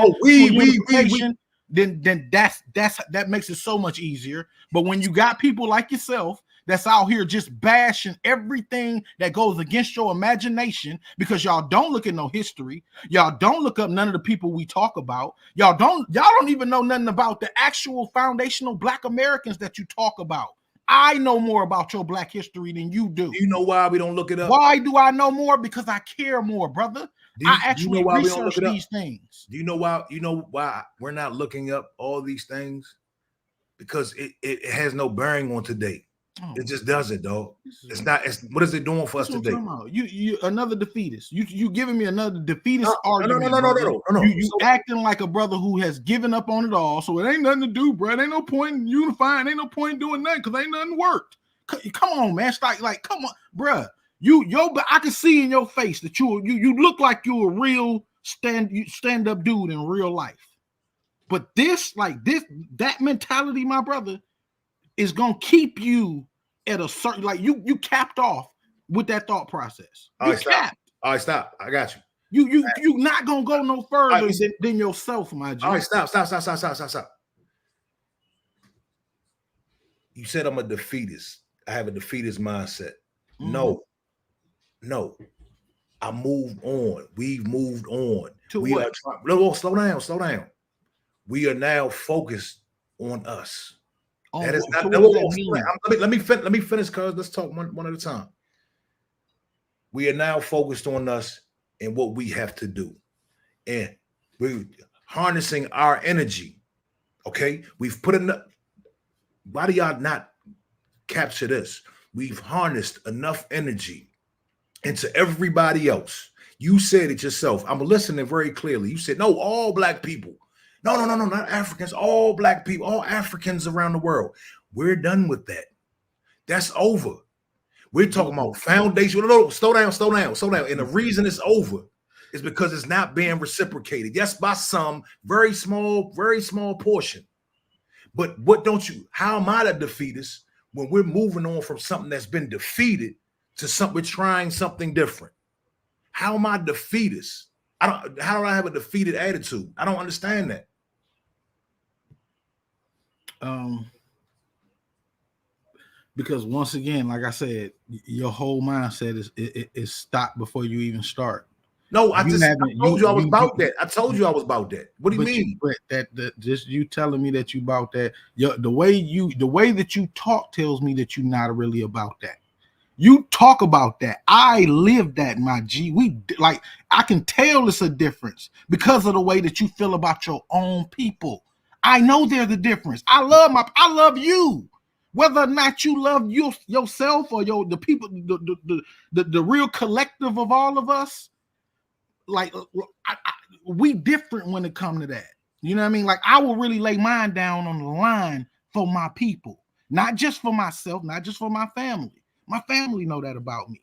Speaker 4: then that makes it so much easier. But when you got people like yourself that's out here just bashing everything that goes against your imagination because y'all don't look at no history, y'all don't look up none of the people we talk about, y'all don't even know nothing about the actual foundational Black Americans that you talk about. I know more about your Black history than you do.
Speaker 1: Do you know why we don't look it up?
Speaker 4: Why do I know more? Because I care more, brother. I actually research these things.
Speaker 1: Do you know why? You know why we're not looking up all these things? Because it has no bearing on today. It just doesn't, dog. It's not. What is it doing for us today?
Speaker 4: You another defeatist. You giving me another defeatist argument?
Speaker 1: No.
Speaker 4: You acting like a brother who has given up on it all. So it ain't nothing to do, bro. It ain't no point in unifying. Ain't no point in doing nothing because ain't nothing worked. Come on, man. Start come on, bro. I can see in your face that you look like you're a real stand up dude in real life. But that mentality, my brother, is gonna keep you at a certain you capped off with that thought process.
Speaker 1: All right, stop. I got
Speaker 4: you. You not gonna go no further than yourself, my G.
Speaker 1: All right, stop. You said I'm a defeatist. I have a defeatist mindset. No. I moved on. We've moved on. Slow down. We are now focused on us. That is not. Let me finish, cuz let's talk one at a time. We are now focused on us and what we have to do, and we're harnessing our energy Okay, we've put enough. Why do y'all not capture this? We've harnessed enough energy into everybody else. You said it yourself. I'm listening very clearly. You said, no, all black people. No, not Africans. All black people, all Africans around the world. We're done with that. That's over. We're talking about foundation. No, slow down. And the reason it's over is because it's not being reciprocated. Yes, by some very small portion. But how am I the defeatist when we're moving on from something that's been defeated to something, we're trying something different? How am I defeatist? How do I have a defeated attitude? I don't understand that.
Speaker 4: Because once again, like I said, your whole mindset is stopped before you even start.
Speaker 1: No, I told you I was about that. I told you I was about that. What do you mean?
Speaker 4: But that just you telling me that you about that. The way that you talk tells me that you're not really about that. You talk about that. I live that, my G. I can tell it's a difference because of the way that you feel about your own people. I know there's a difference. I love you. Whether or not you love yourself or the people, the real collective of all of us, we different when it comes to that. You know what I mean? Like, I will really lay mine down on the line for my people, not just for myself, not just for my family. My family know that about me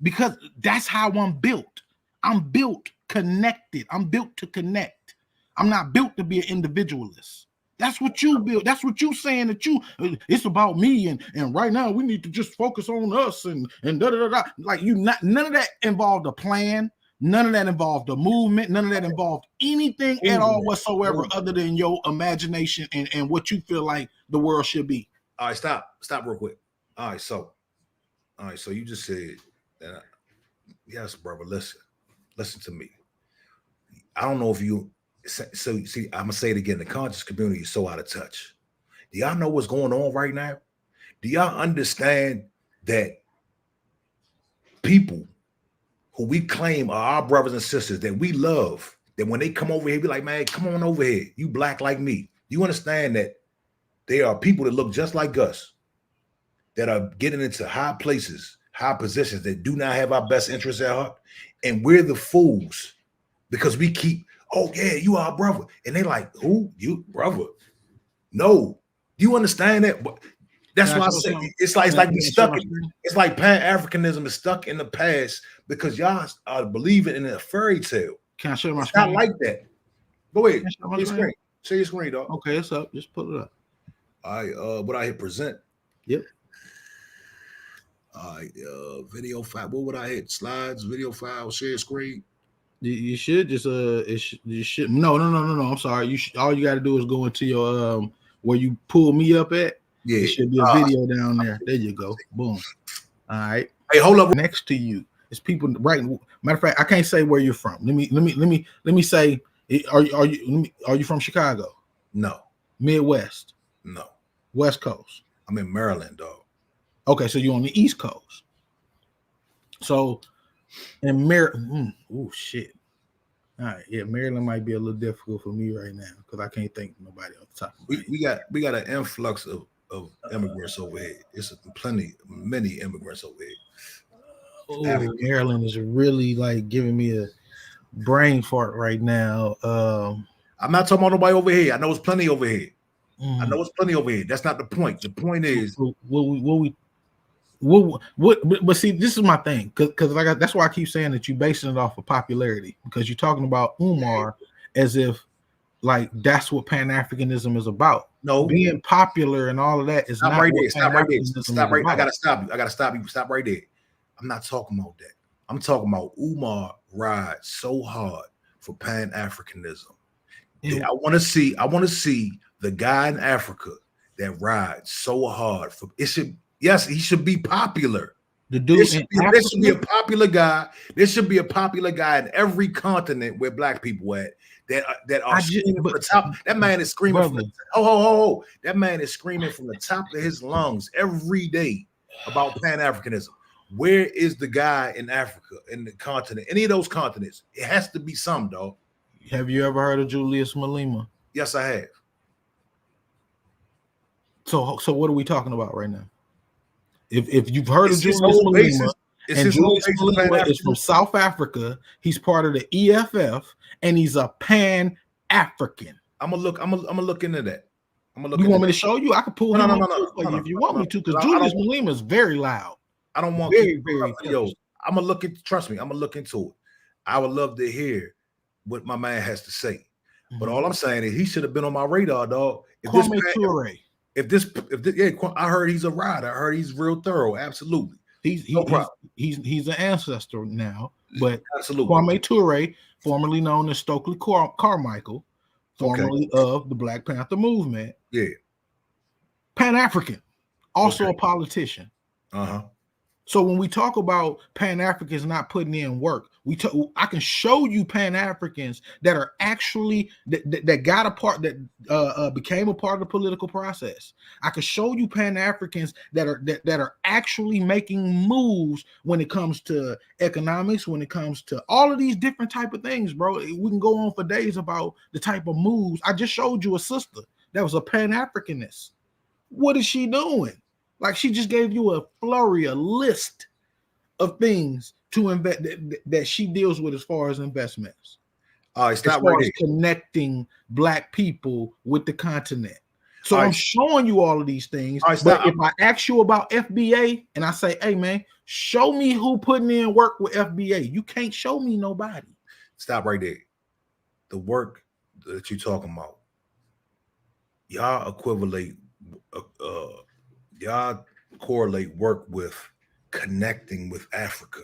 Speaker 4: because that's how I'm built. I'm built connected. I'm built to connect. I'm not built to be an individualist. That's what you build. That's what you saying that it's about me and right now we need to just focus on us and da da da. Like none of that involved a plan. None of that involved a movement. None of that involved anything at all whatsoever other than your imagination and what you feel like the world should be.
Speaker 1: All right, stop real quick. All right, so you just said that. Yes, brother, listen to me. I don't know if you. So see, I'm gonna say it again. The conscious community is so out of touch. Do y'all know what's going on right now? Do y'all understand that people who we claim are our brothers and sisters that we love, that when they come over here, be like, man, come on over here. You black like me. You understand that they are people that look just like us, that are getting into high places, high positions, that do not have our best interests at heart, and we're the fools because we keep. Oh, yeah, you are a brother. And they like, who? You brother? No. Do you understand that? But that's why I say it's like we stuck in, it's like Pan-Africanism is stuck in the past because y'all are believing in a fairy tale.
Speaker 4: Can I show my
Speaker 1: screen?
Speaker 4: Not
Speaker 1: like that. Go ahead. Share your screen, dog.
Speaker 4: Okay, it's up. Just put it up.
Speaker 1: All right, what I hit present.
Speaker 4: Yep.
Speaker 1: All right, video file. What would I hit? Slides, video file, share screen.
Speaker 4: You should just you should no. I'm sorry. All you got to do is go into your where you pull me up at.
Speaker 1: Yeah,
Speaker 4: there should be a video down there. There you go. Boom. All right.
Speaker 1: Hey, hold up.
Speaker 4: Next to you is people right. Matter of fact, I can't say where you're from. Let me say. Are you from Chicago?
Speaker 1: No.
Speaker 4: Midwest?
Speaker 1: No.
Speaker 4: West Coast?
Speaker 1: I'm in Maryland, dog.
Speaker 4: Okay, so you're on the East Coast. So. And Maryland, oh shit! All right, yeah, Maryland might be a little difficult for me right now because I can't think of nobody on the top.
Speaker 1: We got an influx of immigrants over here. It's many immigrants over here.
Speaker 4: Oh, Maryland is really like giving me a brain fart right now.
Speaker 1: I'm not talking about nobody over here. I know it's plenty over here. I know it's plenty over here. That's not the point. The point is,
Speaker 4: but see, this is my thing, because that's why I keep saying that you basing it off of popularity, because you're talking about Umar as if like that's what Pan-Africanism is about.
Speaker 1: No,
Speaker 4: being popular and all of that is not right there.
Speaker 1: Stop right there. Stop right. I gotta stop you. Stop right there. I'm not talking about that. I'm talking about Umar rides so hard for Pan-Africanism. Yeah. I want to see the guy in Africa that rides so hard for it. Yes, he should be popular. There should be a popular guy. There should be a popular guy in every continent where black people at that are screaming from the top. That man is screaming from the That man is screaming from the top of his lungs every day about Pan-Africanism. Where is the guy in Africa, in the continent, any of those continents? It has to be some, dog.
Speaker 4: Have you ever heard of Julius Malema?
Speaker 1: Yes, I have.
Speaker 4: So what are we talking about right now? If you've heard
Speaker 1: It's
Speaker 4: of
Speaker 1: his
Speaker 4: Julius
Speaker 1: whole
Speaker 4: Malema,
Speaker 1: basis. It's
Speaker 4: and
Speaker 1: his whole
Speaker 4: Julius
Speaker 1: basis
Speaker 4: Malema is
Speaker 1: Pan-African.
Speaker 4: from South Africa, he's part of the EFF, and he's a Pan-African.
Speaker 1: I'm gonna look into that. I'm gonna look.
Speaker 4: You want
Speaker 1: into
Speaker 4: me to show you? I can pull
Speaker 1: No,
Speaker 4: him
Speaker 1: no,
Speaker 4: up
Speaker 1: no,
Speaker 4: too for you if you want me to, because
Speaker 1: I
Speaker 4: Julius
Speaker 1: don't-
Speaker 4: Malema is very loud.
Speaker 1: I don't want
Speaker 4: Very, very
Speaker 1: yo. I'm gonna look into. Trust me, I'm gonna look into it. I would love to hear what my man has to say. But all I'm saying is he should have been on my radar, dog.
Speaker 4: Kwame Ture.
Speaker 1: If this, yeah, I heard he's a rider. I heard he's real thorough. Absolutely. He's
Speaker 4: an ancestor now, but
Speaker 1: absolutely.
Speaker 4: Kwame Ture, formerly known as Stokely Carmichael, formerly of the Black Panther movement.
Speaker 1: Yeah.
Speaker 4: Pan-African, also a politician.
Speaker 1: Uh-huh.
Speaker 4: So when we talk about Pan-Africans not putting in work, I can show you Pan-Africans that are actually that got a part that became a part of the political process. I can show you Pan-Africans that are actually making moves when it comes to economics, when it comes to all of these different type of things, bro. We can go on for days about the type of moves. I just showed you a sister that was a Pan-Africanist. What is she doing? Like, she just gave you a flurry, a list of things to invest that she deals with as far as investments.
Speaker 1: All right, stop right here.
Speaker 4: Connecting Black people with the continent. So
Speaker 1: all
Speaker 4: I'm
Speaker 1: right.
Speaker 4: showing you all of these things.
Speaker 1: All right,
Speaker 4: but if I ask you about FBA and I say, hey man, show me who putting in work with FBA, you can't show me nobody.
Speaker 1: Stop right there. The work that you're talking about, y'all equivalent. Y'all correlate work with connecting with Africa.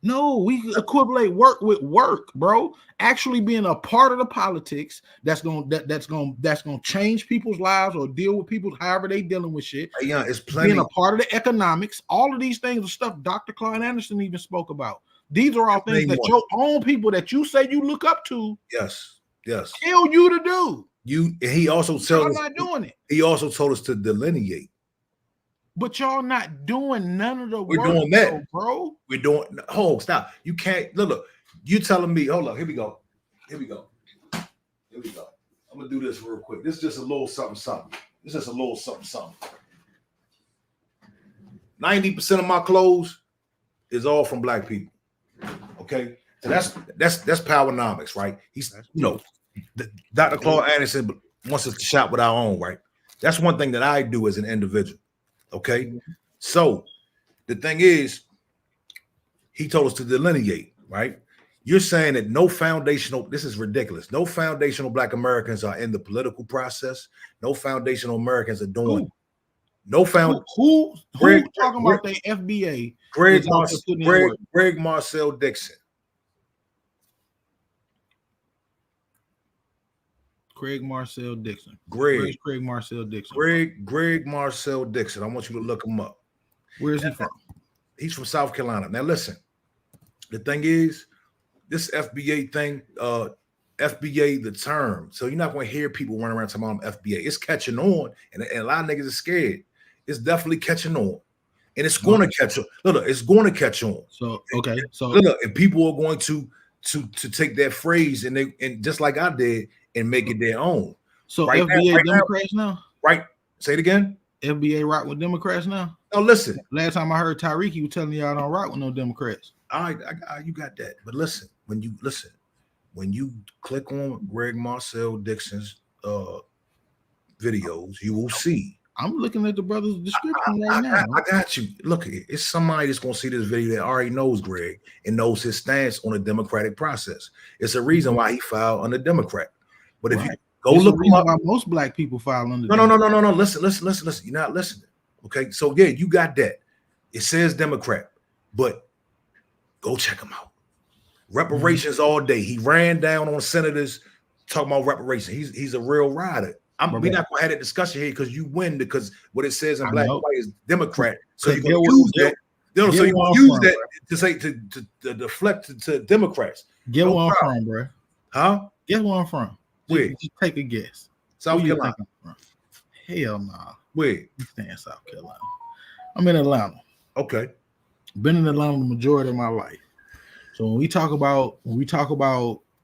Speaker 4: No, we equivalent work with work, bro. Actually being a part of the politics that's gonna change people's lives or deal with people however they dealing with shit.
Speaker 1: Yeah, it's plenty.
Speaker 4: Being a part of the economics, all of these things are stuff Dr. Clyde Anderson even spoke about. These are all things that your own people that you say you look up to,
Speaker 1: yes,
Speaker 4: tell you to do.
Speaker 1: He also told us
Speaker 4: not doing it.
Speaker 1: He also told us to delineate.
Speaker 4: But y'all not doing none of the
Speaker 1: We're
Speaker 4: work,
Speaker 1: doing that,
Speaker 4: bro.
Speaker 1: We're doing. Hold, stop. You can't look. You telling me? Hold up. Here we go. I'm gonna do this real quick. This is just a little something. 90% of my clothes is all from Black people. Okay, so that's Powernomics, right? He's Dr. Claude Anderson wants us to shop with our own, right? That's one thing that I do as an individual. Okay, so the thing is, he told us to delineate, right? You're saying that this is ridiculous. No foundational Black Americans are in the political process. No foundational Americans are doing. Who talking about the FBA? Greg Marcel Dixon.
Speaker 4: Craig Marcel Dixon.
Speaker 1: Greg
Speaker 4: Marcel Dixon.
Speaker 1: Greg Marcel Dixon. I want you to look him up.
Speaker 4: Where is he from?
Speaker 1: He's from South Carolina. Now listen, the thing is, this FBA thing, FBA the term. So you're not going to hear people running around talking about FBA. It's catching on, and a lot of niggas are scared. It's definitely catching on, and it's going to catch on. Look, it's going to catch on.
Speaker 4: So okay, so
Speaker 1: look, and people are going to take that phrase and just like I did and make it their own.
Speaker 4: So right FBA now, Democrats now?
Speaker 1: Right. Say it again.
Speaker 4: FBA rock with Democrats now?
Speaker 1: No, listen.
Speaker 4: Last time I heard Tyreek, he was telling y'all don't rock with no Democrats.
Speaker 1: All right, you got that. But listen, when you click on Greg Marcel Dixon's videos, you will see.
Speaker 4: I'm looking at the brother's description right now.
Speaker 1: I got you. Look, it's somebody that's going to see this video that already knows Greg and knows his stance on the democratic process. It's a reason why he filed under Democrat. But if you go look him up,
Speaker 4: most Black people file under.
Speaker 1: No. Listen. You're not listening. Okay, so yeah, you got that. It says Democrat, but go check him out. Reparations all day. He ran down on senators talking about reparations. He's a real rider. We're not gonna have that discussion here because you win, because what it says in black and white is Democrat. So you're gonna use that. So you use that to say to deflect to Democrats.
Speaker 4: Get where I'm from, bro.
Speaker 1: Huh?
Speaker 4: Guess where I'm from. Just take a guess.
Speaker 1: South Carolina.
Speaker 4: Hell nah.
Speaker 1: Where?
Speaker 4: You stay in South Carolina. I'm in Atlanta.
Speaker 1: Okay.
Speaker 4: Been in Atlanta the majority of my life. So when we talk about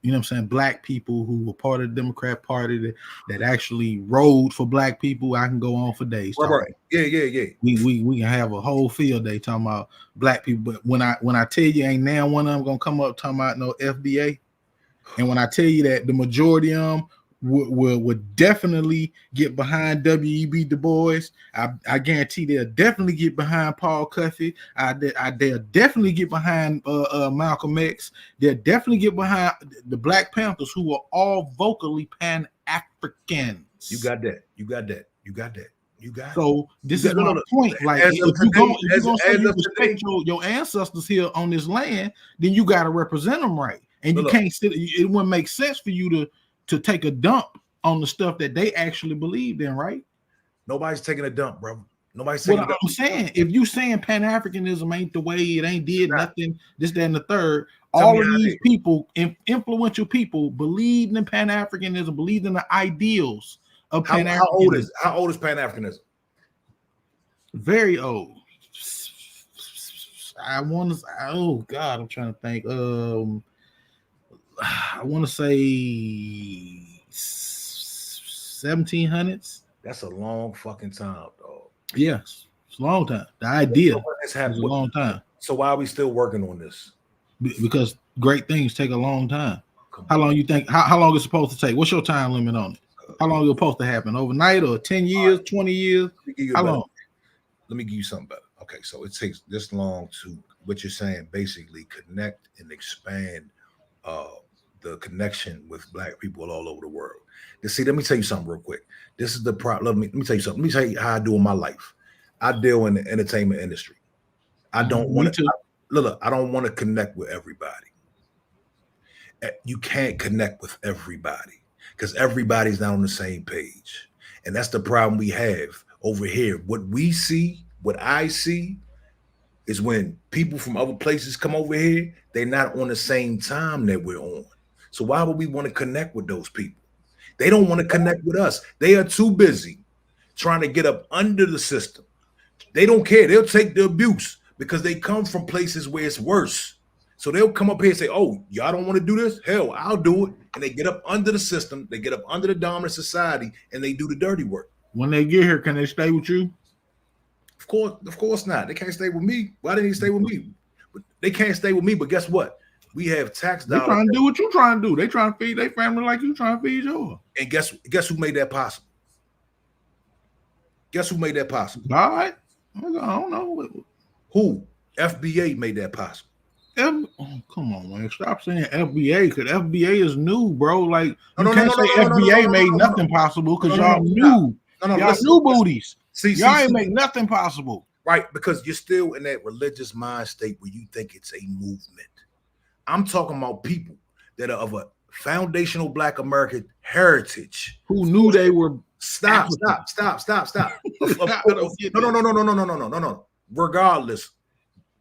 Speaker 4: you know what I'm saying, black people who were part of the Democrat Party that actually rode for black people. I can go on for days.
Speaker 1: Right. Yeah.
Speaker 4: We can have a whole field day talking about black people. But when I tell you ain't now one of them gonna come up talking about no FBA, and when I tell you that the majority of them would definitely get behind W.E.B. Du Bois, I guarantee they'll definitely get behind Paul Cuffey. They'll definitely get behind Malcolm X. They'll definitely get behind the Black Panthers, who are all vocally Pan-Africans.
Speaker 1: You got that.
Speaker 4: So this is my point. Like, if you're gonna say you respect your ancestors here on this land, then you got to represent them right. And you can't sit. It wouldn't make sense for you to take a dump on the stuff that they actually believed in, right?
Speaker 1: Nobody's taking a dump, bro. Nobody's taking a dump.
Speaker 4: I'm saying, if you saying Pan-Africanism ain't the way, it ain't did nothing, this, that, and the third. All of these people, influential people, believed in Pan-Africanism, believed in the ideals of Pan-Africanism.
Speaker 1: How old is Pan-Africanism?
Speaker 4: Very old. I want to. Oh God, I'm trying to think. I want to say 1700s.
Speaker 1: That's a long fucking time, dog.
Speaker 4: Yes, it's a long time. The idea is a long time.
Speaker 1: So why are we still working on this?
Speaker 4: Because great things take a long time. How long you think? How long is it supposed to take? What's your time limit on it? How long is it supposed to happen? Overnight or 10 years, 20 years? How long?
Speaker 1: Let me give you something better. Okay, so it takes this long to, what you're saying, basically connect and expand the connection with black people all over the world. See, let me tell you something real quick. This is the problem. Let me tell you something. Let me tell you how I do in my life. I deal in the entertainment industry. I don't want to look. I don't want to connect with everybody. You can't connect with everybody because everybody's not on the same page, and that's the problem we have over here. What we see, what I see, is when people from other places come over here, they're not on the same time that we're on. So why would we want to connect with those people? They don't want to connect with us. They are too busy trying to get up under the system. They don't care. They'll take the abuse because they come from places where it's worse. So they'll come up here and say, oh, y'all don't want to do this? Hell, I'll do it. And they get up under the system. They get up under the dominant society and they do the dirty work.
Speaker 4: When they get here, can they stay with you?
Speaker 1: Of course not. They can't stay with me. Why didn't he stay with me? But they can't stay with me. But guess what? We have tax dollars.
Speaker 4: They trying to do what you trying to do. They trying to feed their family like you trying to feed yours.
Speaker 1: And guess who made that possible? Guess who made that possible?
Speaker 4: All right. I don't know.
Speaker 1: Who? FBA made that possible.
Speaker 4: Come on, man. Stop saying FBA, because FBA is new, bro. Like, you can't say FBA made nothing possible because y'all new. Y'all new booties. Y'all ain't make nothing possible.
Speaker 1: Right, because you're still in that religious mind state where you think it's a movement. I'm talking about people that are of a foundational Black American heritage
Speaker 4: who knew they were.
Speaker 1: Stop. No. Regardless,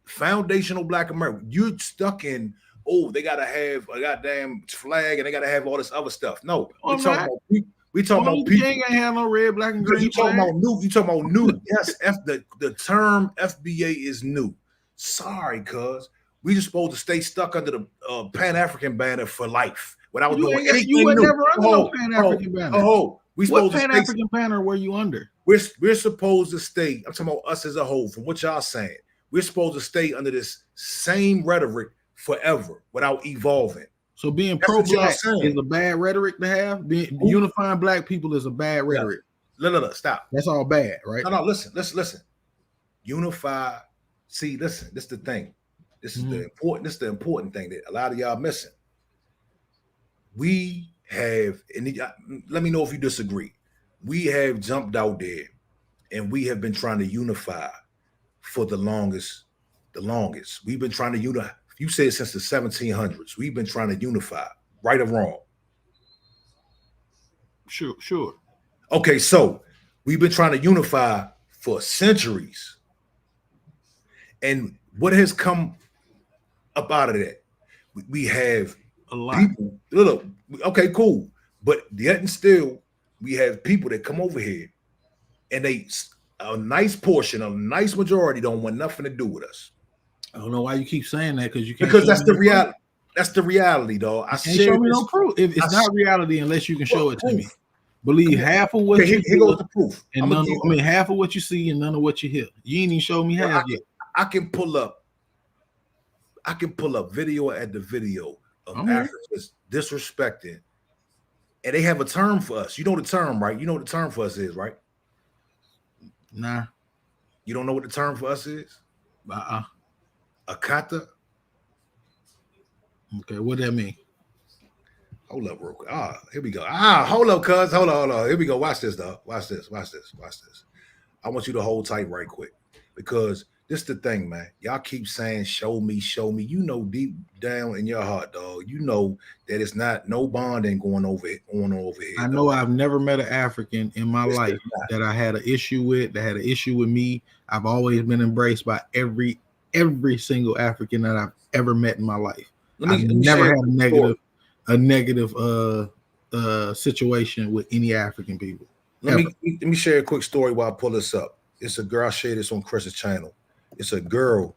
Speaker 1: foundational Black America, you're stuck in. Oh, they gotta have a goddamn flag and they gotta have all this other stuff. No, we talking about people.
Speaker 4: Ain't have no red, black, and green.
Speaker 1: You talking about new? You talking about new? Yes, the term FBA is new. Sorry, cuz we just supposed to stay stuck under the Pan-African banner for life without doing anything new.
Speaker 4: You were never under no Pan-African banner. What Pan-African banner were you under?
Speaker 1: We're supposed to stay. I'm talking about us as a whole. From what y'all saying, we're supposed to stay under this same rhetoric forever without evolving.
Speaker 4: So being pro-black is a bad rhetoric to have. Unifying black people is a bad rhetoric.
Speaker 1: No, stop.
Speaker 4: That's all bad, right?
Speaker 1: No, listen. Unify. See, listen. This is the thing. This is the important thing that a lot of y'all missing. We have, and let me know if you disagree. We have jumped out there, and we have been trying to unify for the longest. We've been trying to unify. You said since the 1700s, we've been trying to unify, right or wrong?
Speaker 4: Sure.
Speaker 1: Okay, so we've been trying to unify for centuries. And what has come up out of that? We have
Speaker 4: a lot.
Speaker 1: People, look, okay, cool. But yet and still, we have people that come over here and a nice portion, a nice majority don't want nothing to do with us.
Speaker 4: I don't know why you keep saying that, because
Speaker 1: that's the reality. That's the reality, though. I
Speaker 4: Can't
Speaker 1: shared
Speaker 4: show me
Speaker 1: this.
Speaker 4: no proof. It's not reality unless you can show it to me. Believe half of what you
Speaker 1: Here goes the proof.
Speaker 4: and none of, half of what you see and none of what you hear. You ain't even show me half yet.
Speaker 1: I can pull up video at the video of Africans disrespecting, and they have a term for us. You know the term, right? You know what the term for us is, right?
Speaker 4: Nah.
Speaker 1: You don't know what the term for us is? Akata.
Speaker 4: Okay, what that mean?
Speaker 1: Hold up real quick. Here we go. Hold up, cuz. Hold on. Here we go. Watch this, dog. Watch this. I want you to hold tight right quick, because this is the thing, man. Y'all keep saying, show me. You know deep down in your heart, dog, you know that it's not no bonding going over here.
Speaker 4: I know, dog. I've never met an African in my life that I had an issue with, that had an issue with me. I've always been embraced by every single African that I've ever met in my life. I've never had a negative situation with any African people.
Speaker 1: Let me share a quick story while I pull this up. It's a girl. I shared this on Chris's channel. It's a girl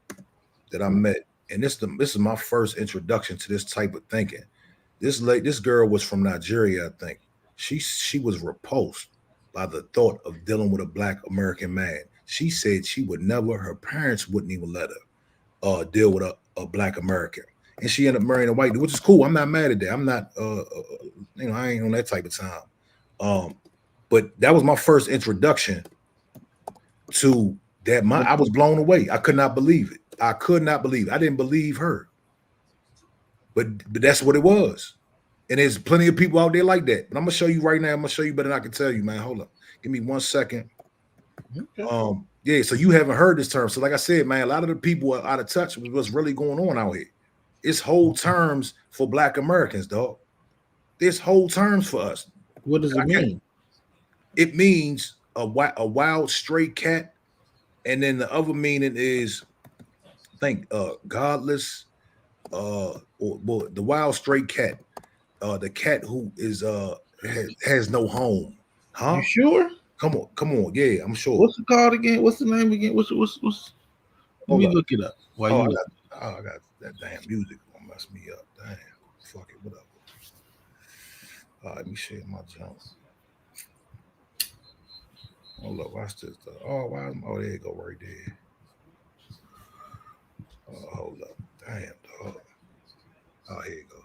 Speaker 1: that I met, and this is my first introduction to this type of thinking. This girl was from Nigeria, I think. She was repulsed by the thought of dealing with a Black American man. She said she would never, her parents wouldn't even let her deal with a Black American. And she ended up marrying a white dude, which is cool. I'm not mad at that. I'm not, I ain't on that type of time. But that was my first introduction to that. I was blown away. I could not believe it. I didn't believe her. But that's what it was. And there's plenty of people out there like that. But I'm gonna show you right now. I'm gonna show you better than I can tell you, man. Hold up. Give me 1 second. Okay. Yeah, so you haven't heard this term. So like I said, man, a lot of the people are out of touch with what's really going on out here. It's whole terms for Black Americans, dog. There's whole terms for us.
Speaker 4: What does it mean?
Speaker 1: It means a wild stray cat, and then the other meaning is, I think, godless, or the wild stray cat, the cat who is has no home. Huh?
Speaker 4: You sure?
Speaker 1: Come on. Yeah, I'm sure.
Speaker 4: What's it called again? What's the name again? What's let me look it up.
Speaker 1: I got that damn music gonna mess me up. Damn. Fuck it. Whatever. All right, let me share my junk. Hold up, watch this. There you go, right there. Hold up. Damn, dog. Here you go.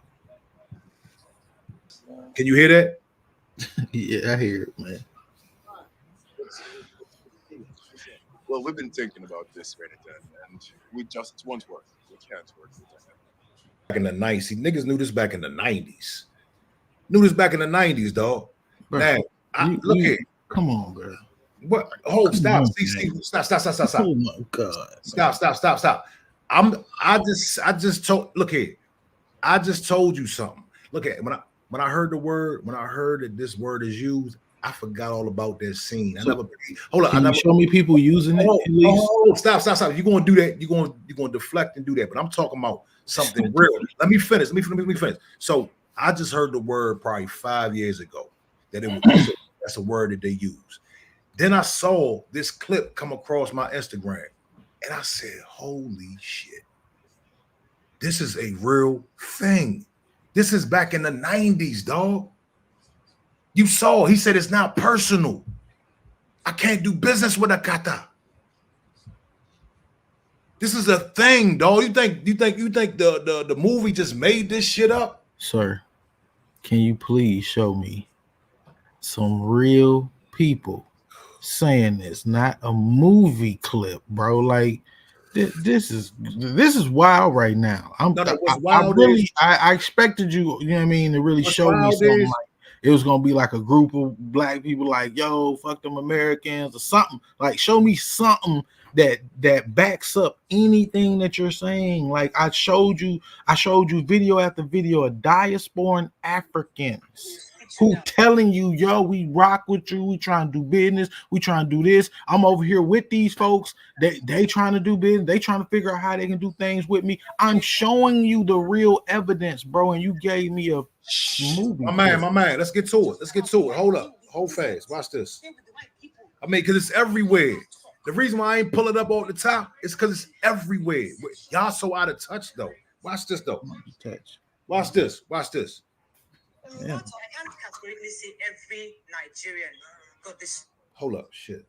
Speaker 1: Can you hear that?
Speaker 4: Yeah, I hear it, man.
Speaker 5: Well, we've been thinking about this, Renatan, and we just won't work. We can't work with that.
Speaker 1: Back in the 90s. See, niggas knew this back in the 90s. Knew this back in the 90s, dog. Bro, now, look here.
Speaker 4: Come on, bro.
Speaker 1: What? Hold, stop. Stop.
Speaker 4: Oh my God.
Speaker 1: Stop. I just told you something. Look at when I heard the word, when I heard that this word is used, I forgot all about that scene.
Speaker 4: Show me people using it. At least?
Speaker 1: Stop. You're gonna do that. You're gonna deflect and do that. But I'm talking about something real. Let me finish. So I just heard the word probably 5 years ago that that's a word that they use. Then I saw this clip come across my Instagram, and I said, "Holy shit! This is a real thing. This is back in the 90s, dog." You saw, he said it's not personal. I can't do business with Akata. This is a thing, dog. You think the movie just made this shit up?
Speaker 4: Sir, can you please show me some real people saying this, not a movie clip, bro? Like this is wild right now. I expected you, you know what I mean, to really show me something like it was gonna be like a group of Black people like, yo, fuck them Americans or something. Like, show me something that backs up anything that you're saying. Like, I showed you video after video of diasporan Africans who telling you, yo, we rock with you, we trying to do business, we trying to do this. I'm over here with these folks, they trying to do business, they trying to figure out how they can do things with me. I'm showing you the real evidence, bro, and you gave me a movie.
Speaker 1: My man, let's get to it. Hold up, hold fast, watch this. I mean, because it's everywhere. The reason why I ain't pull it up on the top is because it's everywhere. Y'all so out of touch, though. Watch this, though. Watch this. Watch this.
Speaker 4: Yeah.
Speaker 6: I can't categorically say every Nigerian got this.
Speaker 1: Hold up, shit.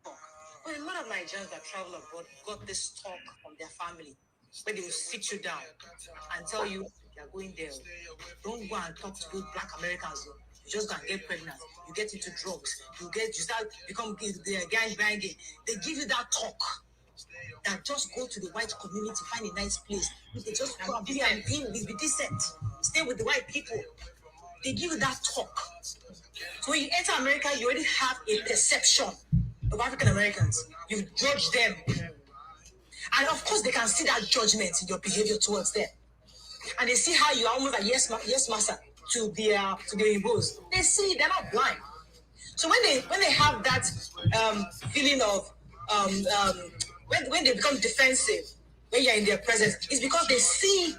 Speaker 6: But a lot of Nigerians that travel abroad got this talk from their family, where they will sit you down and tell you you're going there. Don't go and talk to those black Americans. You just go and get pregnant. You get into drugs. You start become gang banging. They give you that talk. That just go to the white community, find a nice place. They just go and be decent. Stay with the white people. They give you that talk. So when you enter America, you already have a perception of African Americans. You judge them. And of course, they can see that judgment in your behavior towards them. And they see how you are almost like yes, master to the Igbos. They see, they're not blind. So when they have that feeling of when they become defensive, when you're in their presence, it's because they see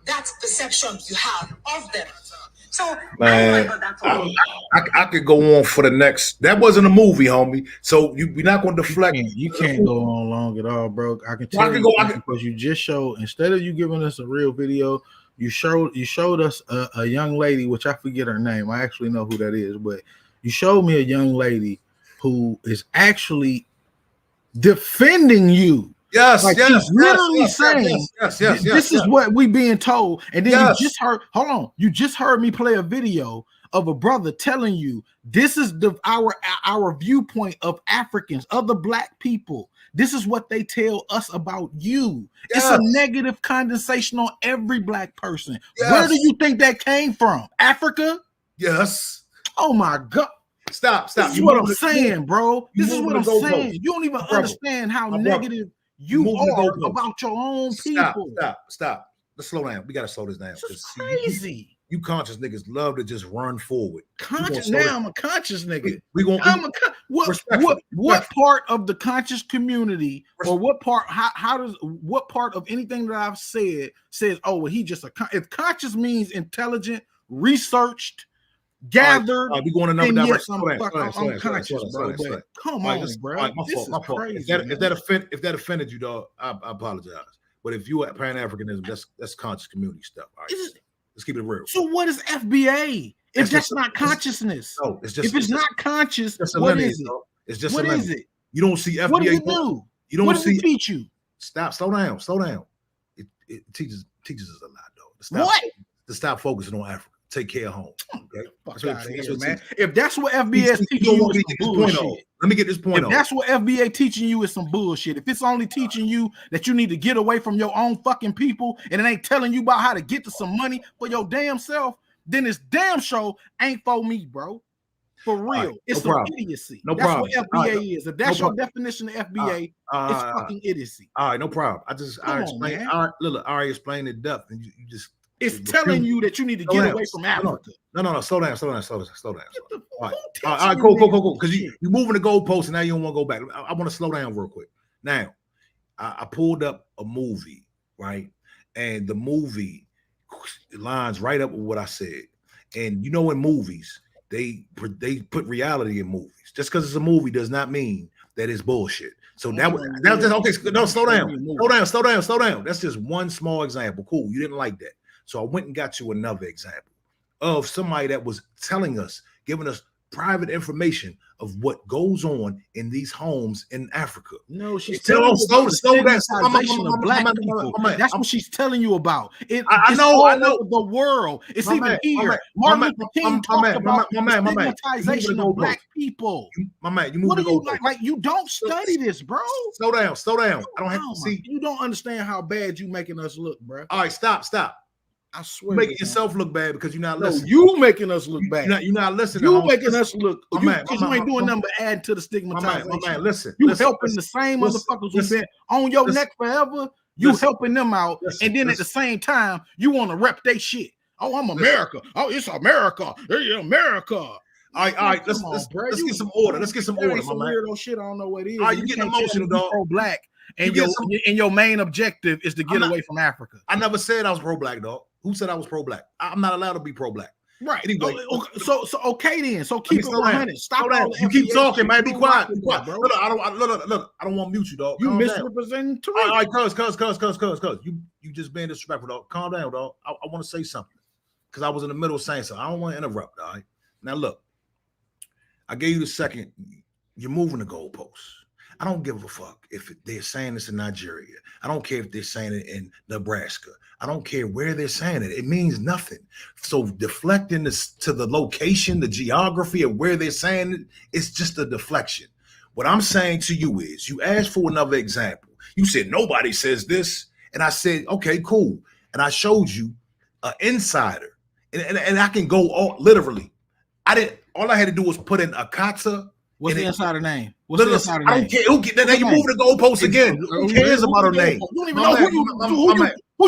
Speaker 6: that perception you have of them. So
Speaker 1: man, I could go on for the next. That wasn't a movie, homie. So we're not going to deflect.
Speaker 4: You can't go on long at all, bro. I can tell because you just showed, instead of you giving us a real video, you showed us a young lady, which I forget her name. I actually know who that is, but you showed me a young lady who is actually defending you.
Speaker 1: Yes,
Speaker 4: like
Speaker 1: yes,
Speaker 4: literally saying, this is what we being told. And then you just heard, hold on, you just heard me play a video of a brother telling you this is our viewpoint of Africans, other black people. This is what they tell us about you. It's a negative condensation on every black person. Where do you think that came from? Africa?
Speaker 1: Yes.
Speaker 4: Oh my God.
Speaker 1: Stop.
Speaker 4: This is what I'm saying, bro. This is what I'm saying. You don't even understand how negative you are about your own people.
Speaker 1: Stop. Let's slow down. We gotta slow this down.
Speaker 4: This is crazy.
Speaker 1: You conscious niggas love to just run forward.
Speaker 4: Conscious now, I'm a conscious nigga. What part of the conscious community, or what part? What part of anything that I've said says, oh, well, he just if conscious means intelligent, researched, gathered.
Speaker 1: We going another direction.
Speaker 4: I'm conscious, bro. Come on, bro.
Speaker 1: My fault. If that offended you, dog, I apologize. But if you at Pan-Africanism, that's conscious community stuff. All right, let's keep it real.
Speaker 4: So what is FBA? If that's not consciousness,
Speaker 1: no, it's just.
Speaker 4: If it's not conscious, what is it?
Speaker 1: It's just.
Speaker 4: What is it?
Speaker 1: You don't see FBA.
Speaker 4: What do you do?
Speaker 1: You don't see.
Speaker 4: Teach you?
Speaker 1: Stop. Slow down. It teaches us a lot, though.
Speaker 4: What?
Speaker 1: To stop focusing on Africa. Take care of home. Okay,
Speaker 4: that's what man. If that's what FBA is teaching you, is some bullshit.
Speaker 1: Let me get this point.
Speaker 4: If that's what FBA teaching you is some bullshit. If it's only teaching you that you need to get away from your own fucking people, and it ain't telling you about how to get to some money for your damn self, then this damn show ain't for me, bro. For real,
Speaker 1: right,
Speaker 4: it's some idiocy.
Speaker 1: No
Speaker 4: that's
Speaker 1: problem.
Speaker 4: What FBA is. If that's your definition of FBA, it's fucking idiocy.
Speaker 1: All right, no problem. I already explained it depth, and you just.
Speaker 4: It's telling you that you need to get away from Africa.
Speaker 1: No. Slow down. All right, cool. Because you're moving the goalposts and now you don't want to go back. I want to slow down real quick. Now, I pulled up a movie, right? And the movie lines right up with what I said. And you know, in movies, they put reality in movies. Just because it's a movie does not mean that it's bullshit. So that was just okay. No, slow down. That's just one small example. Cool. You didn't like that. So I went and got you another example of somebody that was telling us, giving us private information of what goes on in these homes in Africa.
Speaker 4: No, she's telling you about the stigmatization of black people. That's what she's telling you about. I know. The world. It's even here. Martin Luther King talked about the stigmatization of black people.
Speaker 1: My man, you move the goalpost.
Speaker 4: Like you don't study this, bro.
Speaker 1: Slow down. I don't have to see.
Speaker 4: You don't understand how bad you making us look, bro.
Speaker 1: All right, stop. I swear, making yourself look bad because you're not listening.
Speaker 4: You making us look bad.
Speaker 1: You're not listening.
Speaker 4: You making us look. You ain't doing nothing but add to the stigmatization.
Speaker 1: My man, listen.
Speaker 4: You helping the same motherfuckers who've been on your neck forever. You helping them out, and then at the same time, you want to rep their shit. Oh, I'm America. Oh, it's America. Hey, America.
Speaker 1: All right. Let's get some order. Let's get some order, my man.
Speaker 4: Weirdo shit. I don't know what it is.
Speaker 1: All right, you getting emotional, dog.
Speaker 4: Pro-black, and your main objective is to get away from Africa.
Speaker 1: I never said I was pro-black, dog. Who said I was pro-black? I'm not allowed to be pro-black.
Speaker 4: Right.
Speaker 1: Anyway,
Speaker 4: So okay then. So keep it
Speaker 1: slow down.
Speaker 4: 100. Stop
Speaker 1: Slow down.
Speaker 4: all the
Speaker 1: You keep
Speaker 4: FBA
Speaker 1: talking,
Speaker 4: shit.
Speaker 1: man. Be
Speaker 4: You
Speaker 1: quiet.
Speaker 4: rock
Speaker 1: Be
Speaker 4: with
Speaker 1: quiet.
Speaker 4: that, bro.
Speaker 1: Look, I don't want to mute you, dog.
Speaker 4: You
Speaker 1: Calm down.
Speaker 4: misrepresenting
Speaker 1: All
Speaker 4: Tariq.
Speaker 1: right, cuz. You just being disrespectful, dog. Calm down, dog. I want to say something because I was in the middle of saying something. I don't want to interrupt, all right? Now, look, I gave you the second. You're moving the goalposts. I don't give a fuck if they're saying this in Nigeria. I don't care if they're saying it in Nebraska. I don't care where they're saying it. It means nothing. So deflecting this to the location, the geography of where they're saying it, it's just a deflection. What I'm saying to you is, you asked for another example. You said nobody says this, and I said, okay, cool. And I showed you an insider, and I can go all literally. All I had to do was put in Akata.
Speaker 4: What's the insider name? What's the insider
Speaker 1: I don't
Speaker 4: name?
Speaker 1: care. Who now you move the goalposts again. Who cares about her name?
Speaker 4: You don't even know who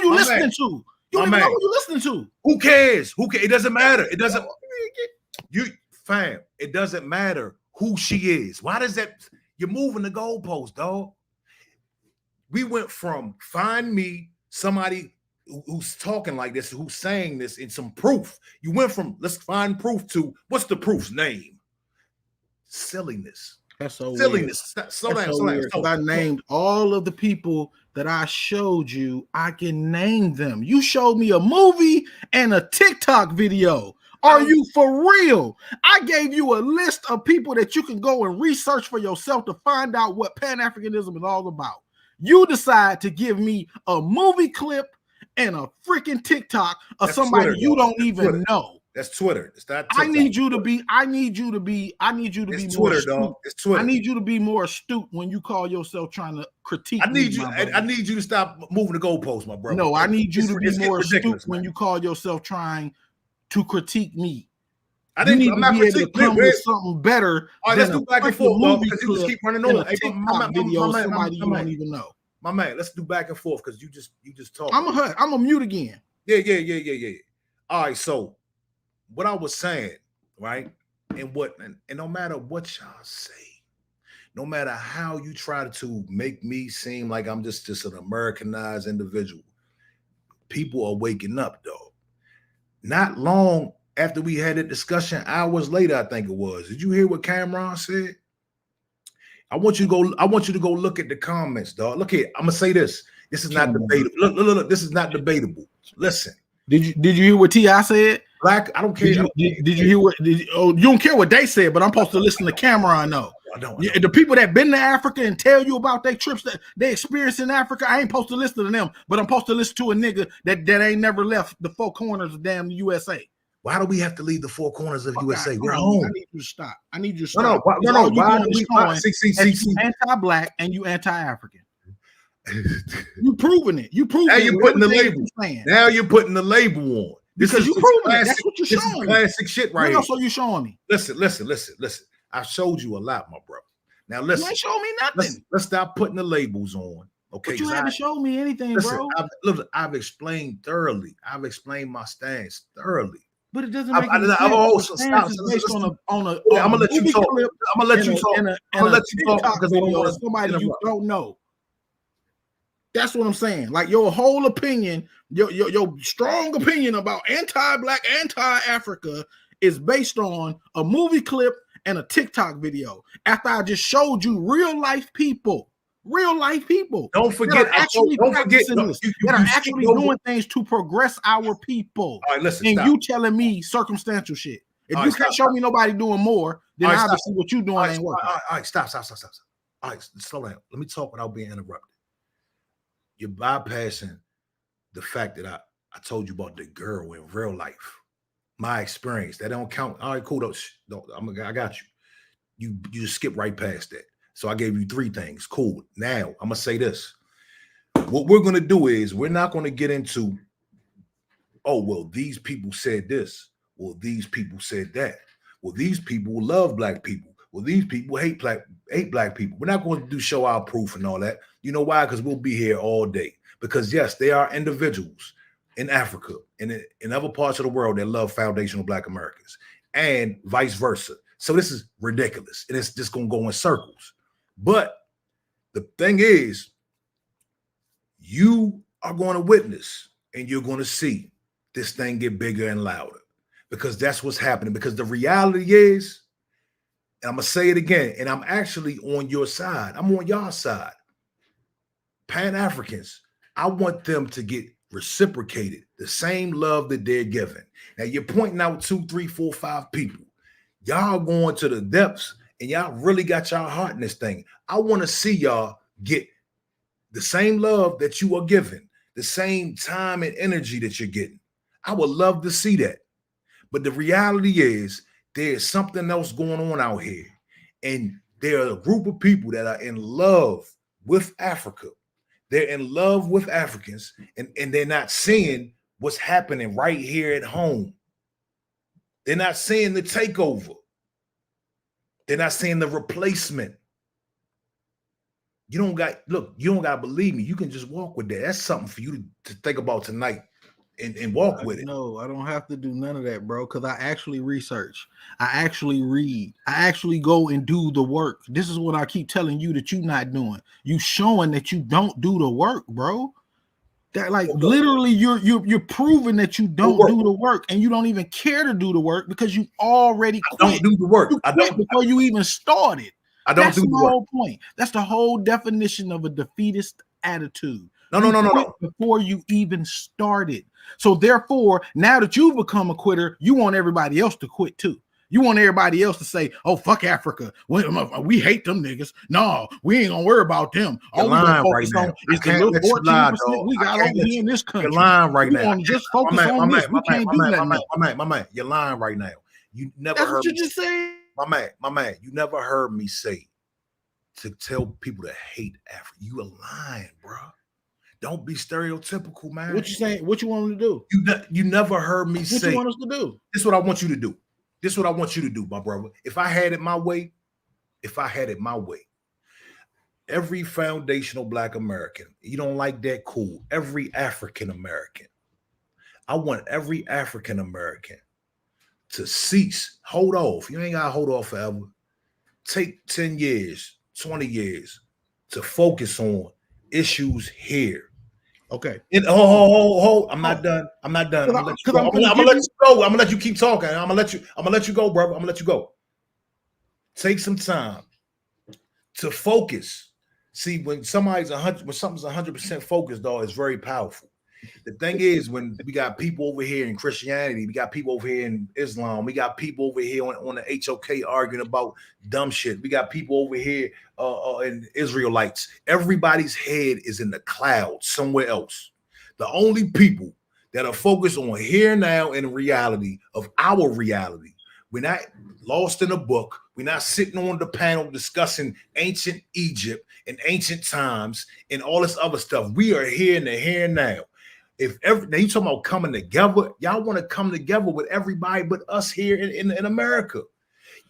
Speaker 4: you listening to. You don't even know who you listening to.
Speaker 1: Who cares? Who cares? It doesn't matter. It doesn't. Fam. It doesn't matter who she is. Why does that? You're moving the goalposts, dog. We went from find me somebody who's talking like this, who's saying this in some proof. You went from let's find proof to what's the proof's name? Silliness.
Speaker 4: That's so
Speaker 1: silliness. Slow down.
Speaker 4: I named all of the people that I showed you. I can name them. You showed me a movie and a TikTok video. Are you for real? I gave you a list of people that you can go and research for yourself to find out what Pan-Africanism is all about. You decide to give me a movie clip and a freaking TikTok of somebody Twitter, you don't even know.
Speaker 1: That's Twitter. It's not TikTok.
Speaker 4: I need you to be
Speaker 1: it's
Speaker 4: more
Speaker 1: Twitter,
Speaker 4: astute.
Speaker 1: dog. It's Twitter.
Speaker 4: I need you to be more astute when you call yourself trying to critique.
Speaker 1: I need you to stop moving the goalposts, my brother.
Speaker 4: No, I need you to be more astute when you call yourself trying to critique me. You need to be able to come with something better.
Speaker 1: All right, let's do back and forth, dog, because you just keep running on.
Speaker 4: Hey, somebody you don't even know.
Speaker 1: My man, let's do back and forth because you just talk.
Speaker 4: I'm a mute again.
Speaker 1: Yeah. All right, so what I was saying, right? And no matter what y'all say, no matter how you try to make me seem like I'm just an Americanized individual, people are waking up, though. Not long after we had a discussion, hours later, I think it was. Did you hear what Cameron said? I want you to go look at the comments, dog. Look here. I'm gonna say this. This is not debatable. Look. This is not debatable. Listen.
Speaker 4: Did you hear what T.I. said?
Speaker 1: Black, I don't care.
Speaker 4: Did you hear what? You don't care what they said, but I'm supposed to listen to Cameron. No.
Speaker 1: I don't.
Speaker 4: The people that been to Africa and tell you about their trips that they experienced in Africa, I ain't supposed to listen to them, but I'm supposed to listen to a nigga that ain't never left the four corners of damn USA.
Speaker 1: Why do we have to leave the four corners of USA? We're home.
Speaker 4: I need you to stop. No.
Speaker 1: Why do we see
Speaker 4: anti-black and you anti-African? You proving it.
Speaker 1: Now you're putting the label. Now you're putting the label on.
Speaker 4: Because you proving it. That's what you're showing me.
Speaker 1: Classic shit right here.
Speaker 4: So you showing me.
Speaker 1: Listen. I showed you a lot, my brother. Now listen.
Speaker 4: You ain't showing me nothing.
Speaker 1: Let's stop putting the labels on. Okay.
Speaker 4: But you haven't shown me anything, bro.
Speaker 1: I've explained thoroughly. I've explained my stance thoroughly.
Speaker 4: But it doesn't make any sense. I'm
Speaker 1: gonna let you talk. I'm gonna let you talk. I'm gonna let you talk because I don't want
Speaker 4: somebody you don't know. That's what I'm saying. Like your whole opinion, your strong opinion about anti-black, anti-Africa is based on a movie clip and a TikTok video. After I just showed you real life people.
Speaker 1: Don't forget.
Speaker 4: That are actually doing things to progress our people.
Speaker 1: All right, listen.
Speaker 4: And you telling me circumstantial shit. If you can't show me nobody doing more, then obviously what you doing ain't working.
Speaker 1: All right, stop. All right, slow down. Let me talk without being interrupted. You're bypassing the fact that I told you about the girl in real life. My experience. That don't count. All right, cool. I got you. You just skip right past that. So I gave you three things. Cool. Now I'm gonna say this. What we're gonna do is we're not gonna get into, oh, well, these people said this. Well, these people said that. Well, these people love black people. Well, these people hate black people. We're not going to do show our proof and all that. You know why? Because we'll be here all day. Because yes, there are individuals in Africa and in other parts of the world that love foundational black Americans and vice versa. So this is ridiculous. And it's just going to go in circles. But the thing is, you are going to witness and you're going to see this thing get bigger and louder. because that's what's happening. Because the reality is, and I'm gonna say it again, and I'm actually on your side. I'm on your side. Pan-Africans, I want them to get reciprocated the same love that they're giving. Now you're pointing out 2, 3, 4, 5 people. Y'all going to the depths, and y'all really got y'all heart in this thing. I want to see y'all get the same love that you are giving, the same time and energy that you're getting. I would love to see that. But the reality is there's something else going on out here. And there are a group of people that are in love with Africa. They're in love with Africans, and they're not seeing what's happening right here at home. They're not seeing the takeover. They're not seeing the replacement. You don't got to believe me. You can just walk with that. That's something for you to think about tonight and walk with it.
Speaker 4: No, I don't have to do none of that, bro, because I actually research. I actually read. I actually go and do the work. This is what I keep telling you that you're not doing. You showing that you don't do the work, bro. That literally you're proving that you don't do the work, and you don't even care to do the work because you already quit.
Speaker 1: I don't do the work.
Speaker 4: I don't before you even started.
Speaker 1: That's
Speaker 4: the whole point. That's the whole definition of a defeatist attitude.
Speaker 1: No.
Speaker 4: Before you even started. So therefore, now that you've become a quitter, you want everybody else to quit too. You want everybody else to say, "Oh, fuck Africa. We hate them niggas. No, we ain't gonna worry about them. All we gonna focus on is the little 14% we got over here in this country."
Speaker 1: You're lying right now.
Speaker 4: Just focus on this. We can't do nothing.
Speaker 1: My man, you're lying right now. You never
Speaker 4: That's
Speaker 1: heard
Speaker 4: what you
Speaker 1: me
Speaker 4: just said.
Speaker 1: My man, you never heard me say to tell people to hate Africa. You are lying, bro. Don't be stereotypical, man.
Speaker 4: What you saying? What you want them to do?
Speaker 1: You never heard me say.
Speaker 4: What you want us to do?
Speaker 1: This is what I want you to do. This is what I want you to do, my brother. If I had it my way, every foundational Black American, you don't like that, cool. Every African American, I want every African American to cease, hold off. You ain't got to hold off forever. Take 10 years, 20 years to focus on issues here.
Speaker 4: Okay.
Speaker 1: I'm not done. I'm gonna let you go. I'm gonna let you go. I'm gonna let you keep talking. I'm gonna let you go, brother. I'm gonna let you go. Take some time to focus. See, when something's 100% focused, dog, it's very powerful. The thing is, when we got people over here in Christianity, we got people over here in Islam, we got people over here on the HOK arguing about dumb shit. We got people over here in Israelites. Everybody's head is in the clouds somewhere else. The only people that are focused on here now and reality of our reality. We're not lost in a book. We're not sitting on the panel discussing ancient Egypt and ancient times and all this other stuff. We are here in the here and now. Now you talking about coming together, y'all want to come together with everybody but us here in America.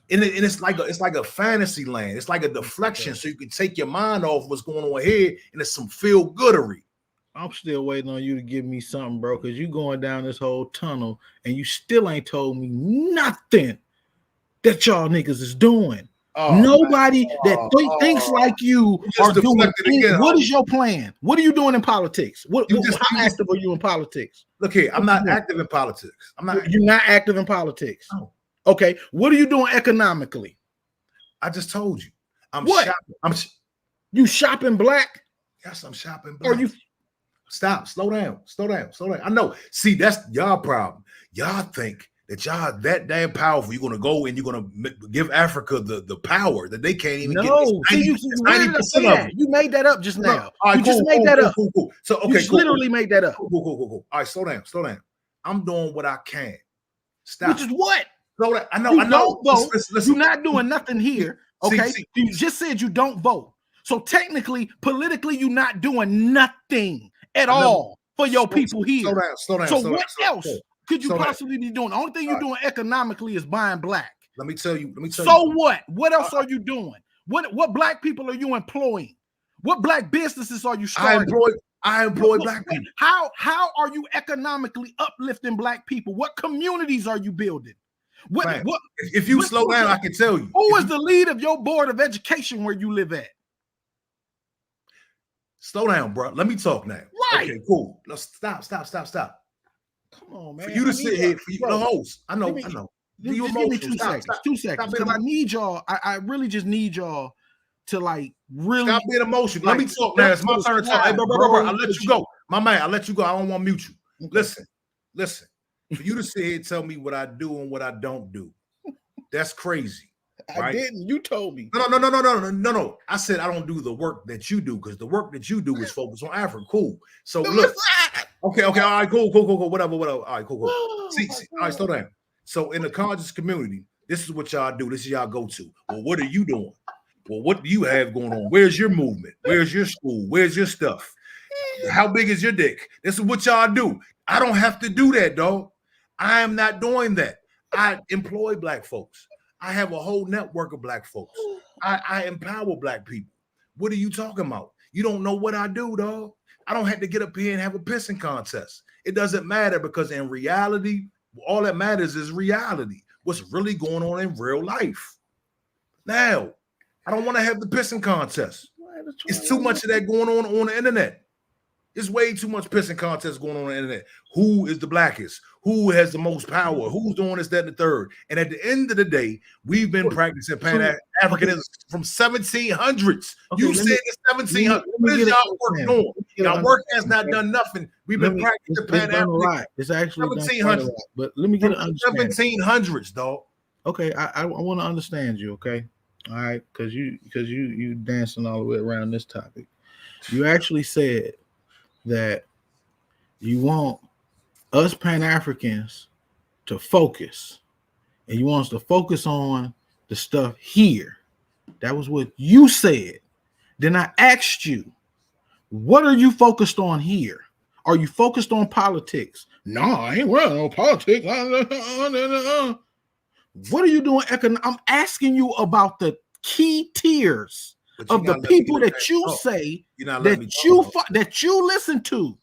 Speaker 1: And it's like a fantasy land. It's like a deflection, so you can take your mind off what's going on here, and it's some feel goodery.
Speaker 4: I'm still waiting on you to give me something, bro, because you going down this whole tunnel and you still ain't told me nothing that y'all niggas is doing. Nobody that thinks like you are doing. What is your plan? What are you doing in politics? How active are you in politics?
Speaker 1: Look here, I'm not active in politics.
Speaker 4: You're not active in politics.
Speaker 1: No.
Speaker 4: Okay, what are you doing economically?
Speaker 1: I just told you.
Speaker 4: You shopping black?
Speaker 1: Yes, I'm shopping black.
Speaker 4: Are you?
Speaker 1: Stop. Slow down. I know. See, that's y'all problem. Y'all think that y'all that damn powerful. You're gonna go and you're gonna give Africa the power that they can't even get.
Speaker 4: No, you made that up just now. You just made that up.
Speaker 1: Cool. So okay,
Speaker 4: you literally made that up.
Speaker 1: Cool. All right, slow down. I'm doing what I can. Stop.
Speaker 4: Which is what?
Speaker 1: Slow down. I know.
Speaker 4: Don't vote.
Speaker 1: Listen.
Speaker 4: You're not doing nothing here. Okay, you just said you don't vote. So technically, politically, you're not doing nothing at all for your people here.
Speaker 1: Slow down.
Speaker 4: So what else could you possibly be doing? The only thing you're doing economically is buying black.
Speaker 1: Let me tell you.
Speaker 4: So what? What else are you doing? What black people are you employing? What black businesses are you starting?
Speaker 1: I employ black people.
Speaker 4: How are you economically uplifting black people? What communities are you building?
Speaker 1: If you slow down, I can tell you.
Speaker 4: Who is the lead of your board of education where you live at?
Speaker 1: Slow down, bro. Let me talk now.
Speaker 4: Right.
Speaker 1: Okay, cool. Let's stop.
Speaker 4: Come on, man.
Speaker 1: For you to sit here, for you the host. I know.
Speaker 4: Just
Speaker 1: You
Speaker 4: give me 2 seconds. 2 seconds. Because I need y'all. I really just need y'all to like really
Speaker 1: stop being emotional.
Speaker 4: like,
Speaker 1: Let me talk, man. It's my turn to talk. Hey, bro, I'll let you go. My man, I'll let you go. I don't want to mute you. Okay. Listen. For you to sit here and tell me what I do and what I don't do, that's crazy. Right?
Speaker 4: I didn't. You told me.
Speaker 1: No. I said I don't do the work that you do because the work that you do is focused on Africa. Cool. So look. Okay. All right. Cool. Whatever. All right. Cool. See. All right. Slow down. So in the conscious community, this is what y'all do. This is y'all go to. Well, what are you doing? Well, what do you have going on? Where's your movement? Where's your school? Where's your stuff? How big is your dick? This is what y'all do. I don't have to do that, dog. I am not doing that. I employ black folks. I have a whole network of black folks. I empower black people. What are you talking about? You don't know what I do, dog. I don't have to get up here and have a pissing contest. It doesn't matter because in reality, all that matters is reality. What's really going on in real life. Now, I don't want to have the pissing contest. It's too much of that going on the internet. There's way too much pissing contest going on the internet. Who is the blackest? Who has the most power? Who's doing this, that, and the third? And at the end of the day, we've been practicing Pan-Africanism from 1700s. You said it's 1700s. What is y'all work doing? Y'all work has not done nothing. We've been practicing Pan-Africanism.
Speaker 4: It's actually
Speaker 1: 1700s.
Speaker 4: But let me get an understanding.
Speaker 1: 1700s, dog.
Speaker 4: Okay, I want to understand you, okay? All right, because you dancing all the way around this topic. You actually said that you want us Pan-Africans to focus, and you want us to focus on the stuff here. That was what you said. Then I asked you, what are you focused on here? Are you focused on politics? No, I ain't worried on politics. What are you doing? I'm asking you about the key tiers of the people that you say that you listen to,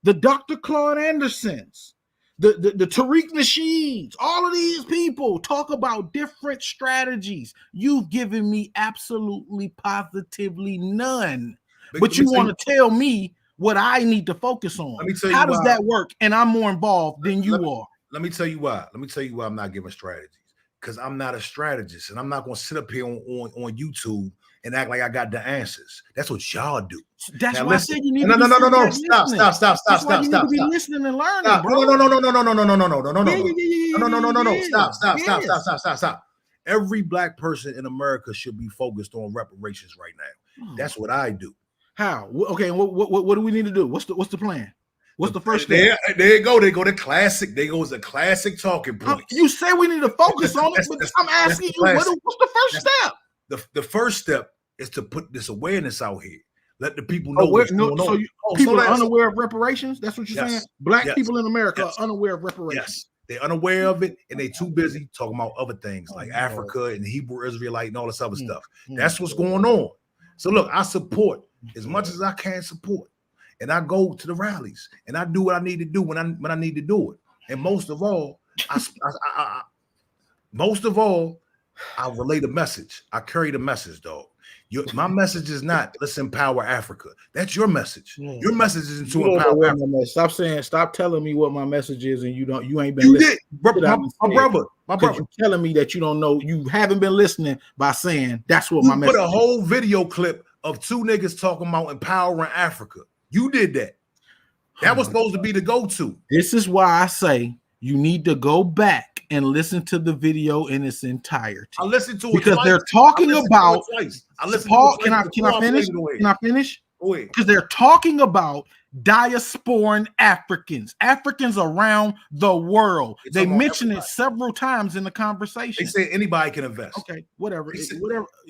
Speaker 4: the Dr. Claude Andersons, the Tariq Nasheeds, all of these people talk about different strategies. You've given me absolutely positively none, but you want to tell me what I need to focus on. How does that work? And I'm more involved than you are.
Speaker 1: Let me tell you why. I'm not giving strategies because I'm not a strategist, and I'm not going to sit up here on YouTube and act like I got the answers. That's what y'all do.
Speaker 4: That's why I said you need
Speaker 1: no. Stop.
Speaker 4: You need to be listening and learning, bro.
Speaker 1: No. Stop. Every black person in America should be focused on reparations right now. That's what I do.
Speaker 4: How? Okay, what do we need to do? What's the plan? What's the first step?
Speaker 1: There you go. They go to classic. There goes a classic talking point.
Speaker 4: You say we need to focus on it, but I'm asking you, what's the first step?
Speaker 1: The first step is to put this awareness out here. Let the people know what's going on.
Speaker 4: So people are unaware of reparations? That's what you're saying? Black people in America are unaware of reparations.
Speaker 1: Yes. They're unaware of it, and they're too busy talking about other things like Africa and Hebrew Israelite and all this other stuff. That's what's going on. So look, I support as much as I can support. And I go to the rallies and I do what I need to do when I need to do it. And most of all, I relay the message. I carry the message, dog. My message is not let's empower Africa. That's your message. Your message isn't to empower Africa.
Speaker 4: Stop telling me what my message is, and you ain't been listening.
Speaker 1: My brother.
Speaker 4: You're telling me that you don't know, you haven't been listening by saying that's what my message is.
Speaker 1: Put a whole video clip of two niggas talking about empowering Africa. You did that. That was supposed to be the go-to.
Speaker 4: This is why I say you need to go back and listen to the video in its entirety.
Speaker 1: I listened to it
Speaker 4: because
Speaker 1: twice.
Speaker 4: they're talking about.
Speaker 1: Paul,
Speaker 4: can I finish? Can I finish? Because they're talking about diasporan Africans around the world. They mention it several times in the conversation.
Speaker 1: They say anybody can invest.
Speaker 4: Okay, whatever.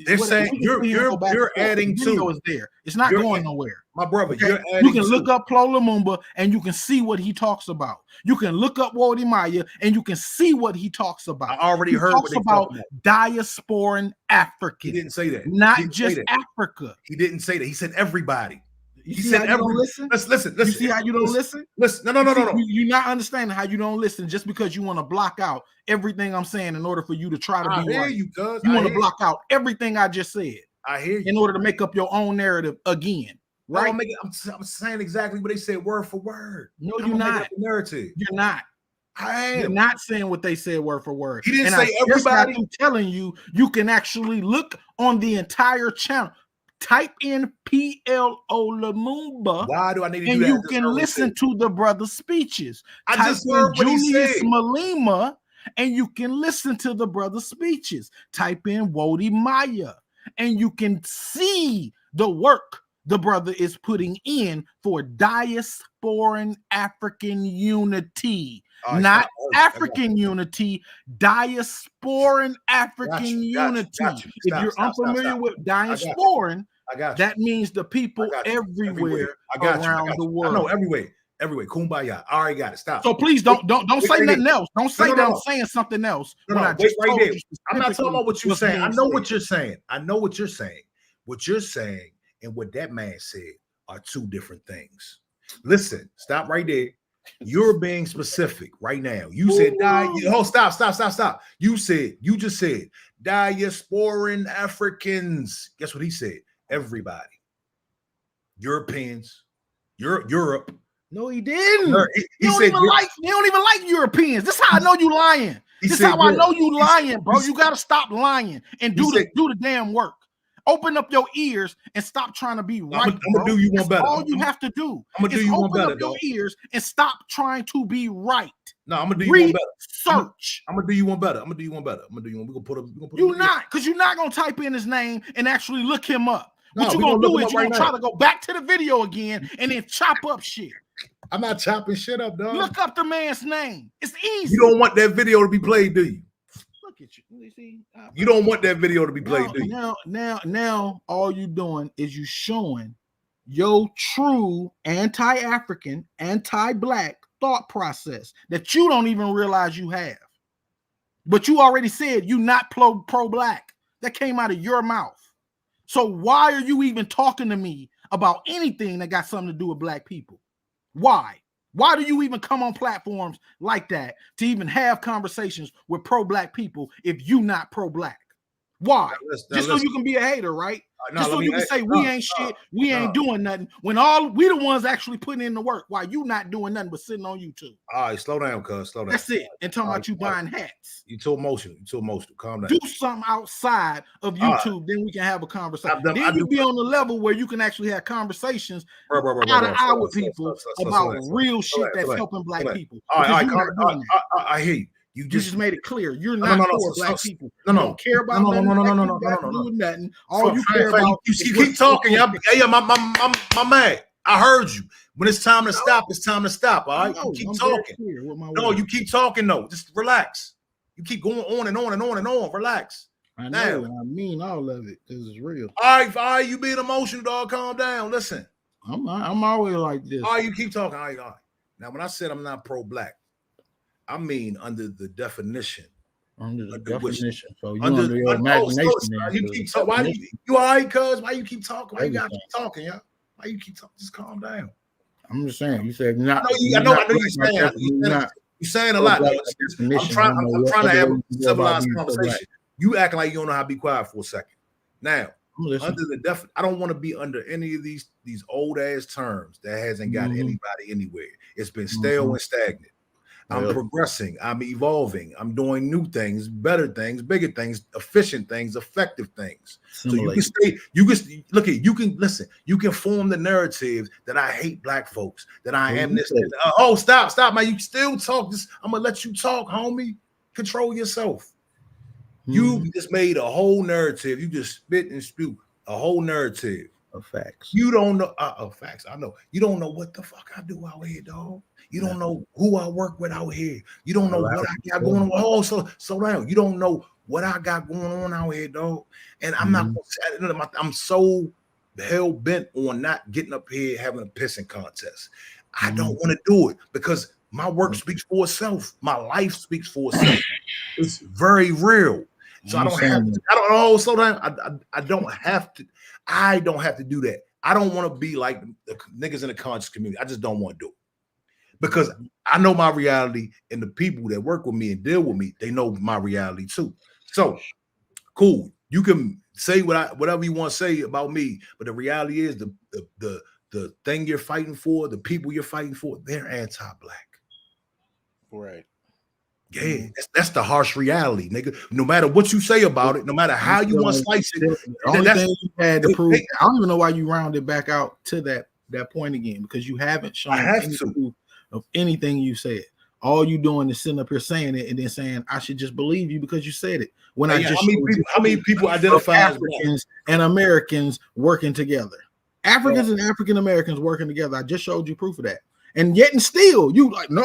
Speaker 1: They're saying you're adding to.
Speaker 4: Is there? It's not going nowhere.
Speaker 1: My brother,
Speaker 4: okay? You can look up Plo Lumumba and you can see what he talks about. You can look up Wodi Maya and you can see what he talks about.
Speaker 1: I already heard what they
Speaker 4: about diasporan Africans.
Speaker 1: He didn't say that.
Speaker 4: Not just Africa.
Speaker 1: He didn't say that. He said everybody.
Speaker 4: He said everyone. Listen.
Speaker 1: Listen.
Speaker 4: You see how you don't listen?
Speaker 1: Listen. No.
Speaker 4: You're not understanding how you don't listen just because you want to block out everything I'm saying in order for you to try to be right. You want to block out everything I just said.
Speaker 1: I hear you.
Speaker 4: In order to make up your own narrative again.
Speaker 1: No,
Speaker 4: right?
Speaker 1: I'm saying exactly what they said, word for word.
Speaker 4: No,
Speaker 1: I'm
Speaker 4: you're
Speaker 1: gonna make
Speaker 4: not.
Speaker 1: up the narrative.
Speaker 4: You're not.
Speaker 1: I
Speaker 4: You're
Speaker 1: am.
Speaker 4: not saying what they said word for word.
Speaker 1: He didn't
Speaker 4: and
Speaker 1: say
Speaker 4: I just got
Speaker 1: everybody.
Speaker 4: through telling you, you can actually look on the entire channel. Type in PLO Lumumba.
Speaker 1: Why do I need to do
Speaker 4: And
Speaker 1: that?
Speaker 4: you can listen to the brother's speeches.
Speaker 1: I
Speaker 4: Type
Speaker 1: just
Speaker 4: in
Speaker 1: heard what he
Speaker 4: Julius
Speaker 1: said.
Speaker 4: Malema, and you can listen to the brother's speeches. Type in Wodi Maya, and you can see the work the brother is putting in for diasporan African unity. Not African unity, diasporan African unity. If you're unfamiliar with diasporan, that means the people everywhere around the world.
Speaker 1: I know everywhere. Kumbaya. I already got it. Stop.
Speaker 4: So please don't say nothing else. Don't say that I'm saying something else.
Speaker 1: No,
Speaker 4: I just
Speaker 1: right
Speaker 4: told
Speaker 1: there.
Speaker 4: you
Speaker 1: I'm not talking about what you're saying. I know
Speaker 4: said.
Speaker 1: what you're saying. I know what you're saying. What you're saying and what that man said are two different things. Listen, stop right there. You're being specific right now. You said, stop. You just said diasporan Africans. Guess what he said? Everybody. Europeans, Europe.
Speaker 4: No, he didn't.
Speaker 1: He said,
Speaker 4: you don't even like Europeans. This is how I know you lying. This is how I know you lying, bro. You got to stop lying and do the damn work. Open up your ears and stop trying to be right.
Speaker 1: I'm gonna do you one better.
Speaker 4: All you have to do is open up your ears and stop trying to be right.
Speaker 1: No, I'm gonna do you one better.
Speaker 4: Search.
Speaker 1: I'm gonna do you one better. We're gonna put him.
Speaker 4: You're not, because you're not gonna type in his name and actually look him up. What you're gonna do is you're gonna try to go back to the video again and then chop up shit.
Speaker 1: I'm not chopping shit up, dog.
Speaker 4: Look up the man's name. It's easy.
Speaker 1: You don't want that video to be played, do you?
Speaker 4: Look at you. You see,
Speaker 1: you don't want that video to be played, do you?
Speaker 4: Now, all you doing is you showing your true anti-African, anti-black thought process that you don't even realize you have. But you already said you not pro-black. That came out of your mouth. So why are you even talking to me about anything that got something to do with black people? Why? Why do you even come on platforms like that to even have conversations with pro-black people if you not pro-black? Why? Just so you can be a hater, right? Just so you can say we ain't shit, we ain't doing nothing, when all we the ones actually putting in the work. Why you not doing nothing but sitting on YouTube?
Speaker 1: All right, slow down, cuz. Slow down.
Speaker 4: That's it. And talking about you buying hats.
Speaker 1: You too emotional. Calm down.
Speaker 4: Do something outside of YouTube, then we can have a conversation. Then you be on the level where you can actually have conversations eye to eye with people about real shit that's helping black people.
Speaker 1: All right, I hear you. You
Speaker 4: just made it clear you're not for black people. You don't care about nothing. All you care about
Speaker 1: you keep talking. Yeah, my man. I heard you. When it's time to stop, it's time to stop. All right, you keep talking. No, you keep talking. No, just relax. You keep going on and on and on and on. Relax.
Speaker 4: I know. I mean all of it because it's real.
Speaker 1: All right. You being emotional, dog. Calm down. Listen.
Speaker 4: I'm always like this.
Speaker 1: All right, you keep talking. All right. Now, when I said I'm not pro-black, I mean under the definition.
Speaker 4: Under the definition. So you
Speaker 1: under
Speaker 4: your imagination.
Speaker 1: You keep talking. Why you all right, cuz? Why you keep talking? Why you gotta keep talking, yeah? Why you keep talking? Just calm down.
Speaker 4: I'm just saying. You said not.
Speaker 1: I know you're saying. You're saying a lot. I'm trying to have a civilized conversation. You acting like you don't know how to be quiet for a second. Now, under the I don't want to be under any of these old ass terms that hasn't got anybody anywhere. It's been stale and stagnant. I'm progressing. I'm evolving. I'm doing new things, better things, bigger things, efficient things, effective things. So you can stay. You can listen. You can form the narrative that I hate black folks. That I am this. Stop, man. You still talk. I'm gonna let you talk, homie. Control yourself. You just made a whole narrative. You just spit and spew a whole narrative
Speaker 4: of facts.
Speaker 1: You don't know facts. I know. You don't know what the fuck I do out here, dog. You don't know who I work with out here. You don't know what I got going on. So down. You don't know what I got going on out here, dog. And I'm not. I'm so hell bent on not getting up here having a pissing contest. I don't want to do it because my work speaks for itself. My life speaks for itself. It's very real. So I don't have to. I don't know. Slow down. I don't have to. I don't have to do that. I don't want to be like the niggas in the conscious community. I just don't want to do it. Because I know my reality, and the people that work with me and deal with me, they know my reality too. So, cool. You can say whatever you want to say about me, but the reality is the the thing you're fighting for, the people you're fighting for, they're anti-black.
Speaker 4: Right.
Speaker 1: Yeah, that's the harsh reality, nigga. No matter what you say about it, no matter how you want to slice it,
Speaker 4: The only thing you had to prove, I don't even know why you rounded back out to that point again, because you haven't shown any proof of anything you said. All you doing is sitting up here saying it and then saying I should just believe you because you said it. When I just
Speaker 1: how many people identify as
Speaker 4: Africans and Americans working together? Africans and African Americans working together. I just showed you proof of that. And yet and still, you like, no,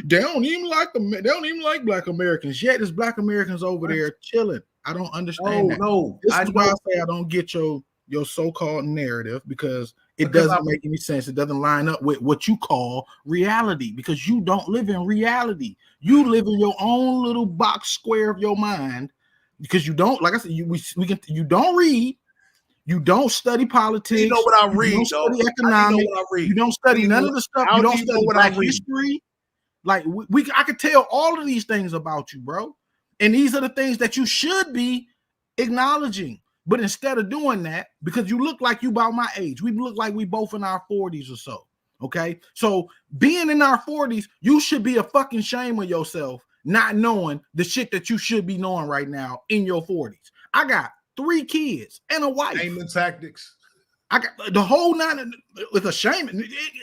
Speaker 4: they don't even like Black Americans. Yet there's Black Americans over there chilling. I don't understand that.
Speaker 1: No,
Speaker 4: this is why I say I don't get your so-called narrative, because it doesn't make any sense. It doesn't line up with what you call reality, because you don't live in reality. You live in your own little box square of your mind, because you don't, like I said, you don't read. You don't study politics.
Speaker 1: You know what I read,
Speaker 4: you don't study economics. You don't study none of the stuff. You don't study Black history. Like I could tell all of these things about you, bro. And these are the things that you should be acknowledging. But instead of doing that, because you look like you about my age, we look like we both in our 40s or so. Okay. So being in our 40s, you should be a fucking shame of yourself, not knowing the shit that you should be knowing right now in your 40s. I got 3 kids and a wife.
Speaker 1: Shame and tactics.
Speaker 4: I got the whole 9 with a shame.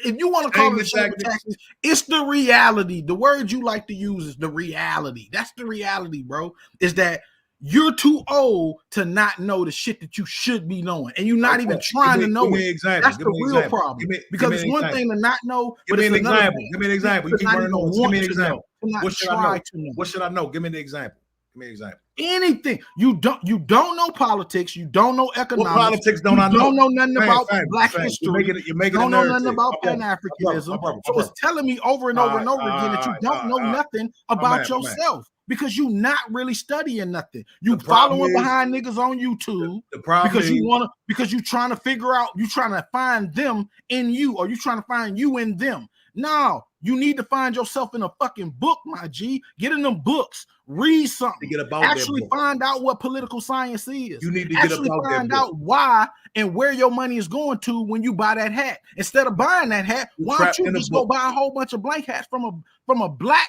Speaker 4: If you want to call it shame and tactics, it's the reality. The word you like to use is the reality. That's the reality, bro. Is that you're too old to not know the shit that you should be knowing, and you're not even trying to know it. That's the real problem. Because it's one thing to not know, but it's another thing.
Speaker 1: Give me an example. You keep running on. Give me an example.
Speaker 4: What should I know?
Speaker 1: What should I know? Give me an example. Give me an example.
Speaker 4: Anything. You don't know politics. You don't know economics.
Speaker 1: What politics don't I know?
Speaker 4: You don't know nothing about Black history.
Speaker 1: You're making
Speaker 4: you don't know nothing about Pan-Africanism. So it's telling me over and over and over again that you don't know nothing about yourself, because you're not really studying nothing. You following behind niggas on YouTube because you're trying to figure out, you're trying to find them in you, or you're trying to find you in them. No, you need to find yourself in a fucking book, my G. Get in them books. Read something. Actually find out what political science is.
Speaker 1: You need to
Speaker 4: actually find out why and where your money is going to when you buy that hat. Instead of buying that hat, why don't you just go buy a whole bunch of blank hats from a Black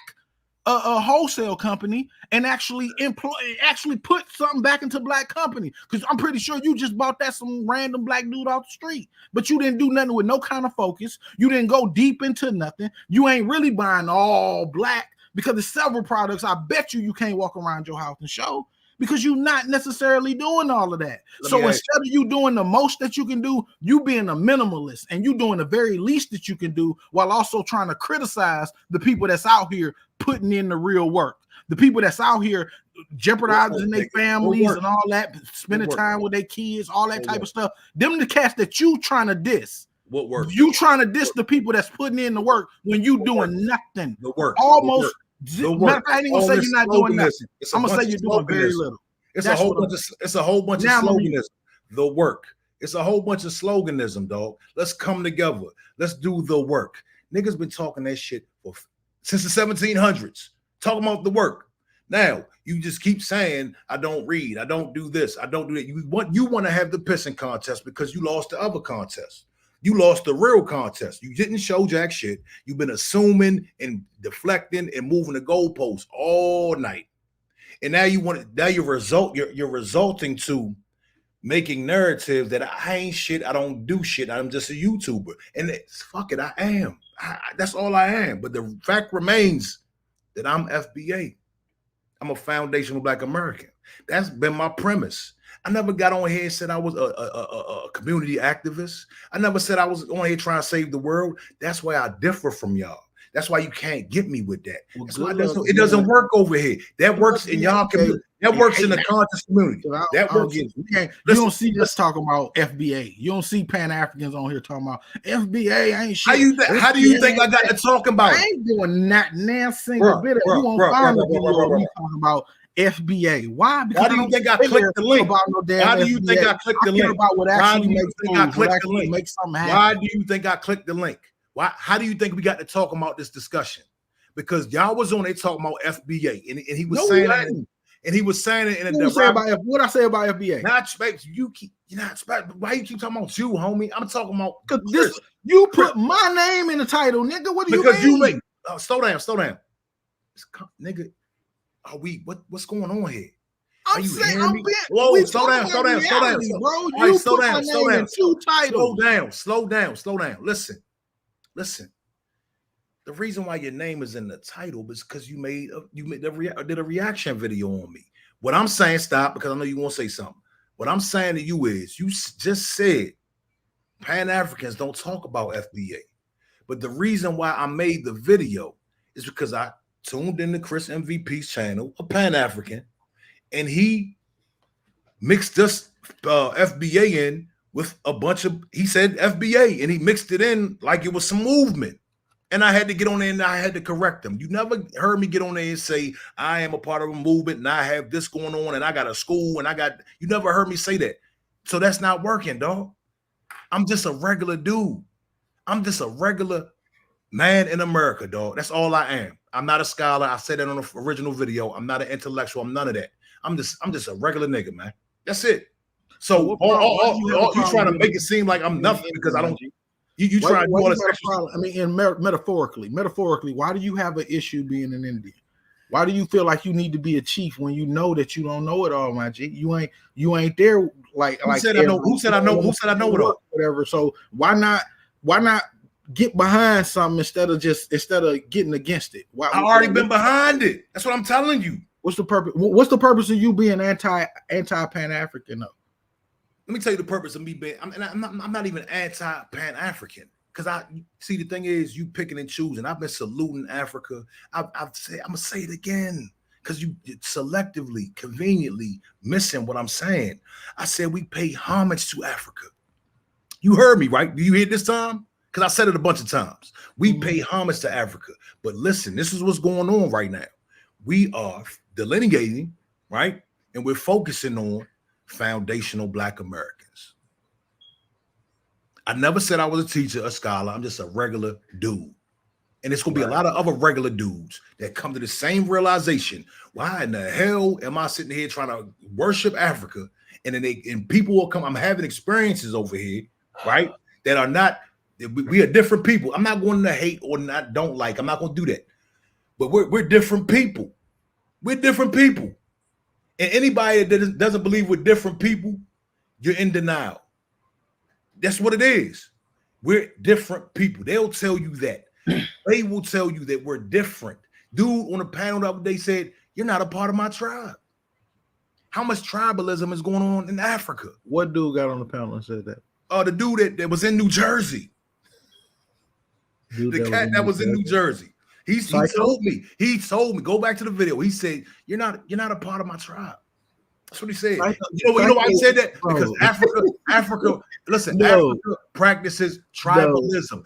Speaker 4: a wholesale company and actually put something back into Black company? Because I'm pretty sure you just bought that some random Black dude off the street, but you didn't do nothing with no kind of focus. You didn't go deep into nothing. You ain't really buying all Black, because there's several products I bet you can't walk around your house and show, because you're not necessarily doing all of that. So instead of you doing the most that you can do, you being a minimalist and you doing the very least that you can do, while also trying to criticize the people that's out here putting in the real work. The people that's out here jeopardizing their families and all that, spending time with their kids, all that type of stuff. Them the cats that you trying to diss.
Speaker 1: What work?
Speaker 4: You trying to diss the people that's putting in the work when you doing nothing.
Speaker 1: The work.
Speaker 4: Almost. I ain't gonna say you're not doing nothing. I'm gonna say you're doing very little.
Speaker 1: It's a whole bunch of sloganism. The work. It's a whole bunch of sloganism, dog. Let's come together. Let's do the work. Niggas been talking that shit since the 1700s. Talking about the work. Now you just keep saying, I don't read, I don't do this, I don't do that. You want to have the pissing contest because you lost the other contest. You lost the real contest. You didn't show jack shit. You've been assuming and deflecting and moving the goalposts all night. And now you're resulting to making narrative that I ain't shit, I don't do shit, I'm just a YouTuber. And fuck it, I am. That's all I am. But the fact remains that I'm FBA. I'm a foundational Black American. That's been my premise. I never got on here and said I was a community activist. I never said I was on here trying to save the world. That's why I differ from y'all. That's why you can't get me with that. That's why it doesn't work over here. That works in y'all community. That works in the conscious community. That works. You
Speaker 4: don't see us talking about FBA. You don't see Pan-Africans on here talking about FBA. Ain't shit.
Speaker 1: How do you think I got to talk about it?
Speaker 4: I ain't doing not now single bit. You won't find a video of me talking about FBA. Why? Because
Speaker 1: why do you think I clicked the link? Why do you think I clicked the link?
Speaker 4: About what actually makes something happen.
Speaker 1: Why do you think I clicked the link? Why? How do you think we got to talk about this discussion? Because y'all was on there talking about FBA, and he was saying and he was saying it in a
Speaker 4: what I say about FBA?
Speaker 1: Not expect you're not expect. Why you keep talking about you, homie? I'm talking about
Speaker 4: this. You put my name in the title, nigga. What do you mean?
Speaker 1: Because you make slow down, nigga. Are we what's going on here?
Speaker 4: I'm saying,
Speaker 1: whoa, slow down,
Speaker 4: bro. You
Speaker 1: right,
Speaker 4: put my name in two titles.
Speaker 1: Slow down. Listen. The reason why your name is in the title is because you did a reaction video on me. What I'm saying, stop, because I know you want to say something. What I'm saying to you is, you just said Pan-Africans don't talk about FBA. But the reason why I made the video is because I tuned into Chris MVP's channel, a Pan-African, and he mixed this FBA in with a bunch of, he said FBA, and he mixed it in like it was some movement. And I had to get on there and I had to correct them. You never heard me get on there and say, I am a part of a movement and I have this going on and I got a school and you never heard me say that. So that's not working, dog. I'm just a regular dude. I'm just a regular man in America, dog. That's all I am. I'm not a scholar. I said that on the original video. I'm not an intellectual. I'm none of that. I'm just a regular nigga, man. That's it. So you trying to make it seem like I'm nothing because I don't. You try to do all this extra.
Speaker 4: I mean, metaphorically, why do you have an issue being an Indian? Why do you feel like you need to be a chief when you know that you don't know it all, my G? You ain't there like.
Speaker 1: Who said I know it all?
Speaker 4: Whatever. So why not get behind something instead of getting against it?
Speaker 1: I already been behind it. That's what I'm telling you.
Speaker 4: What's the purpose? What's the purpose of you being anti Pan-African though?
Speaker 1: Let me tell you the purpose of me being. I'm not even anti Pan-African because I see the thing is you picking and choosing. I've been saluting Africa. I'm gonna say it again because you selectively, conveniently missing what I'm saying. I said we pay homage to Africa. You heard me, right? Do you hear it this time? Because I said it a bunch of times. We pay homage to Africa. But listen, this is what's going on right now. We are delineating, right? And we're focusing on foundational Black Americans. I never said I was a teacher, a scholar. I'm just a regular dude. And it's going to be a lot of other regular dudes that come to the same realization. Why in the hell am I sitting here trying to worship Africa? And then people will come. I'm having experiences over here, right? That are not, we are different people. I'm not going to hate or not don't like. I'm not going to do that. But we're different people. We're different people. And anybody that doesn't believe we're different people, you're in denial. That's what it is. We're different people. They'll tell you that. They will tell you that we're different. Dude on the panel the other day said, you're not a part of my tribe. How much tribalism is going on in Africa?
Speaker 4: What dude got on the panel and said that?
Speaker 1: The dude that was in New Jersey. The cat that was in New Jersey. He told me, go back to the video. He said, you're not a part of my tribe. That's what he said. You know why he said that? Because Africa practices tribalism.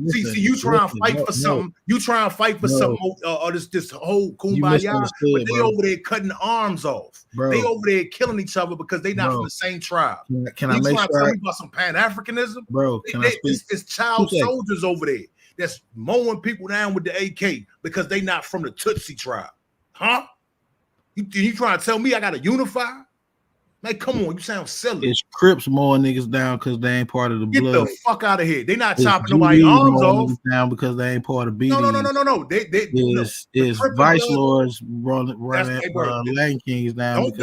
Speaker 1: See, you try and fight for something. You try and fight for something, or this whole kumbaya, but they over there cutting arms off. Bro. They over there killing each other because they not from the same tribe.
Speaker 4: Can I make sure?
Speaker 1: Tell me about some Pan-Africanism?
Speaker 4: Bro,
Speaker 1: it's child soldiers over there that's mowing people down with the AK because they not from the Tutsi tribe. Huh? You trying to tell me I got to unify? Man, come on, you sound silly.
Speaker 4: It's Crips mowing niggas down because they ain't part of the blood.
Speaker 1: Get the fuck out of here. They not chopping nobody's arms off.
Speaker 4: Down because they ain't part of BD.
Speaker 1: No.
Speaker 4: It's Vice Lords running Land Kings down.
Speaker 1: Don't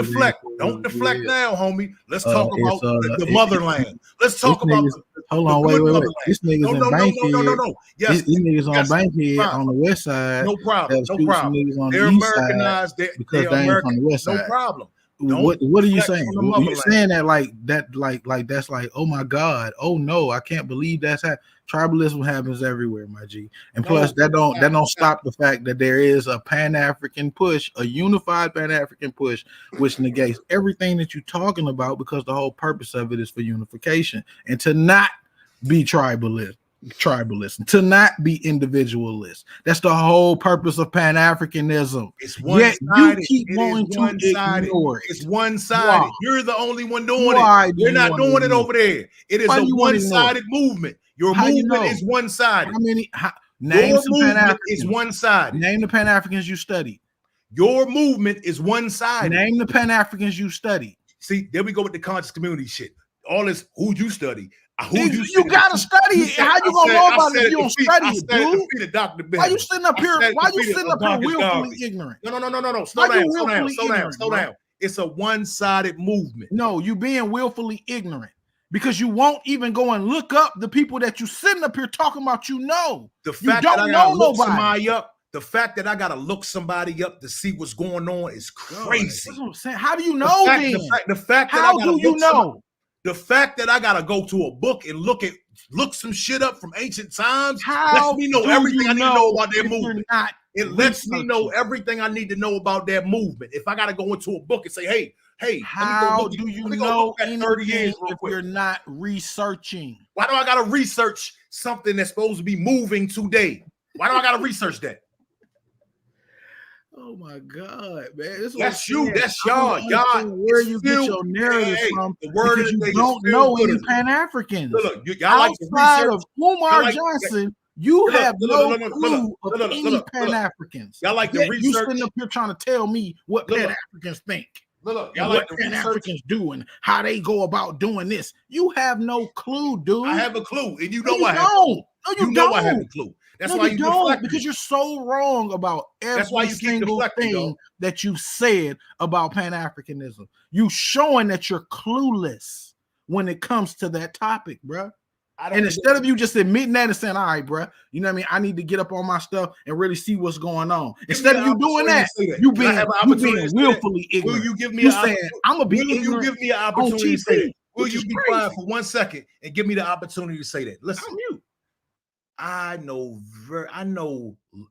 Speaker 1: deflect now, homie. Let's talk about the motherland. Let's talk about
Speaker 4: hold on, wait. This niggas in Bankhead.
Speaker 1: No. Yes,
Speaker 4: these niggas on Bankhead on the west side.
Speaker 1: No problem. They're Americanized. They're American on the west side. No problem.
Speaker 4: What are you saying? You're saying that like that's like, oh my God, oh no, I can't believe that's how tribalism happens everywhere, my G. And plus that don't stop the fact that there is a Pan-African push, a unified Pan-African push, which negates everything that you're talking about because the whole purpose of it is for unification and to not be tribalism, to not be individualist. That's the whole purpose of Pan-Africanism.
Speaker 1: It's one-sided. It's one-sided. You're the only one doing it. You're not doing it over there. It is a one-sided movement. Your movement is one-sided.
Speaker 4: Name some Pan-Africans.
Speaker 1: Is one-sided.
Speaker 4: Name the Pan-Africans you studied.
Speaker 1: Your movement is one-sided.
Speaker 4: Name the Pan-Africans you studied.
Speaker 1: See, there we go with the conscious community shit. All this, who you study. Who
Speaker 4: You gotta study it. How you gonna know about it if you don't study it, dude? Why you sitting up here? Why you sitting up here willfully ignorant?
Speaker 1: No. Slow down. It's a one-sided movement.
Speaker 4: No, you being willfully ignorant because you won't even go and look up the people that you sitting up here talking about. You know,
Speaker 1: the fact that I gotta look somebody up. The fact that I gotta look somebody up to see what's going on is crazy.
Speaker 4: That's what I'm saying. How do you know?
Speaker 1: The fact that
Speaker 4: how do you know?
Speaker 1: The fact that I gotta go to a book and look some shit up from ancient times
Speaker 4: how
Speaker 1: lets me know everything I need to know about their movement. It lets me know everything I need to know about their movement. If I gotta go into a book and say, hey,
Speaker 4: how do you know anything 30 years if you're not researching?
Speaker 1: Why do I gotta research something that's supposed to be moving today? Why do I gotta research that?
Speaker 4: Oh my God, man!
Speaker 1: That's you. That's y'all. Y'all,
Speaker 4: where you get your narrative from?
Speaker 1: The word
Speaker 4: because you don't know any Pan-Africans.
Speaker 1: Look, y'all like to
Speaker 4: outside
Speaker 1: research.
Speaker 4: of Umar Johnson. You have no clue of any Pan-Africans.
Speaker 1: Y'all like to research.
Speaker 4: You sitting up here trying to tell me what Pan-Africans think.
Speaker 1: Y'all
Speaker 4: like what Pan-Africans do and how they go about doing this. You have no clue, dude.
Speaker 1: I have a clue, and you know
Speaker 4: I
Speaker 1: have a clue.
Speaker 4: No, you don't.
Speaker 1: I have a clue. That's why you
Speaker 4: don't, because you're so wrong about every single thing that you said about Pan-Africanism. You showing that you're clueless when it comes to that topic, bro. And instead of you just admitting that and saying, all right, bro, you know what I mean? I need to get up on my stuff and really see what's going on. Instead of you doing that, you being willfully ignorant.
Speaker 1: Will you give me
Speaker 4: I'm gonna be ignorant?
Speaker 1: You give me an opportunity to say that? Will you be quiet for 1 second and give me the opportunity to say that? Listen, I know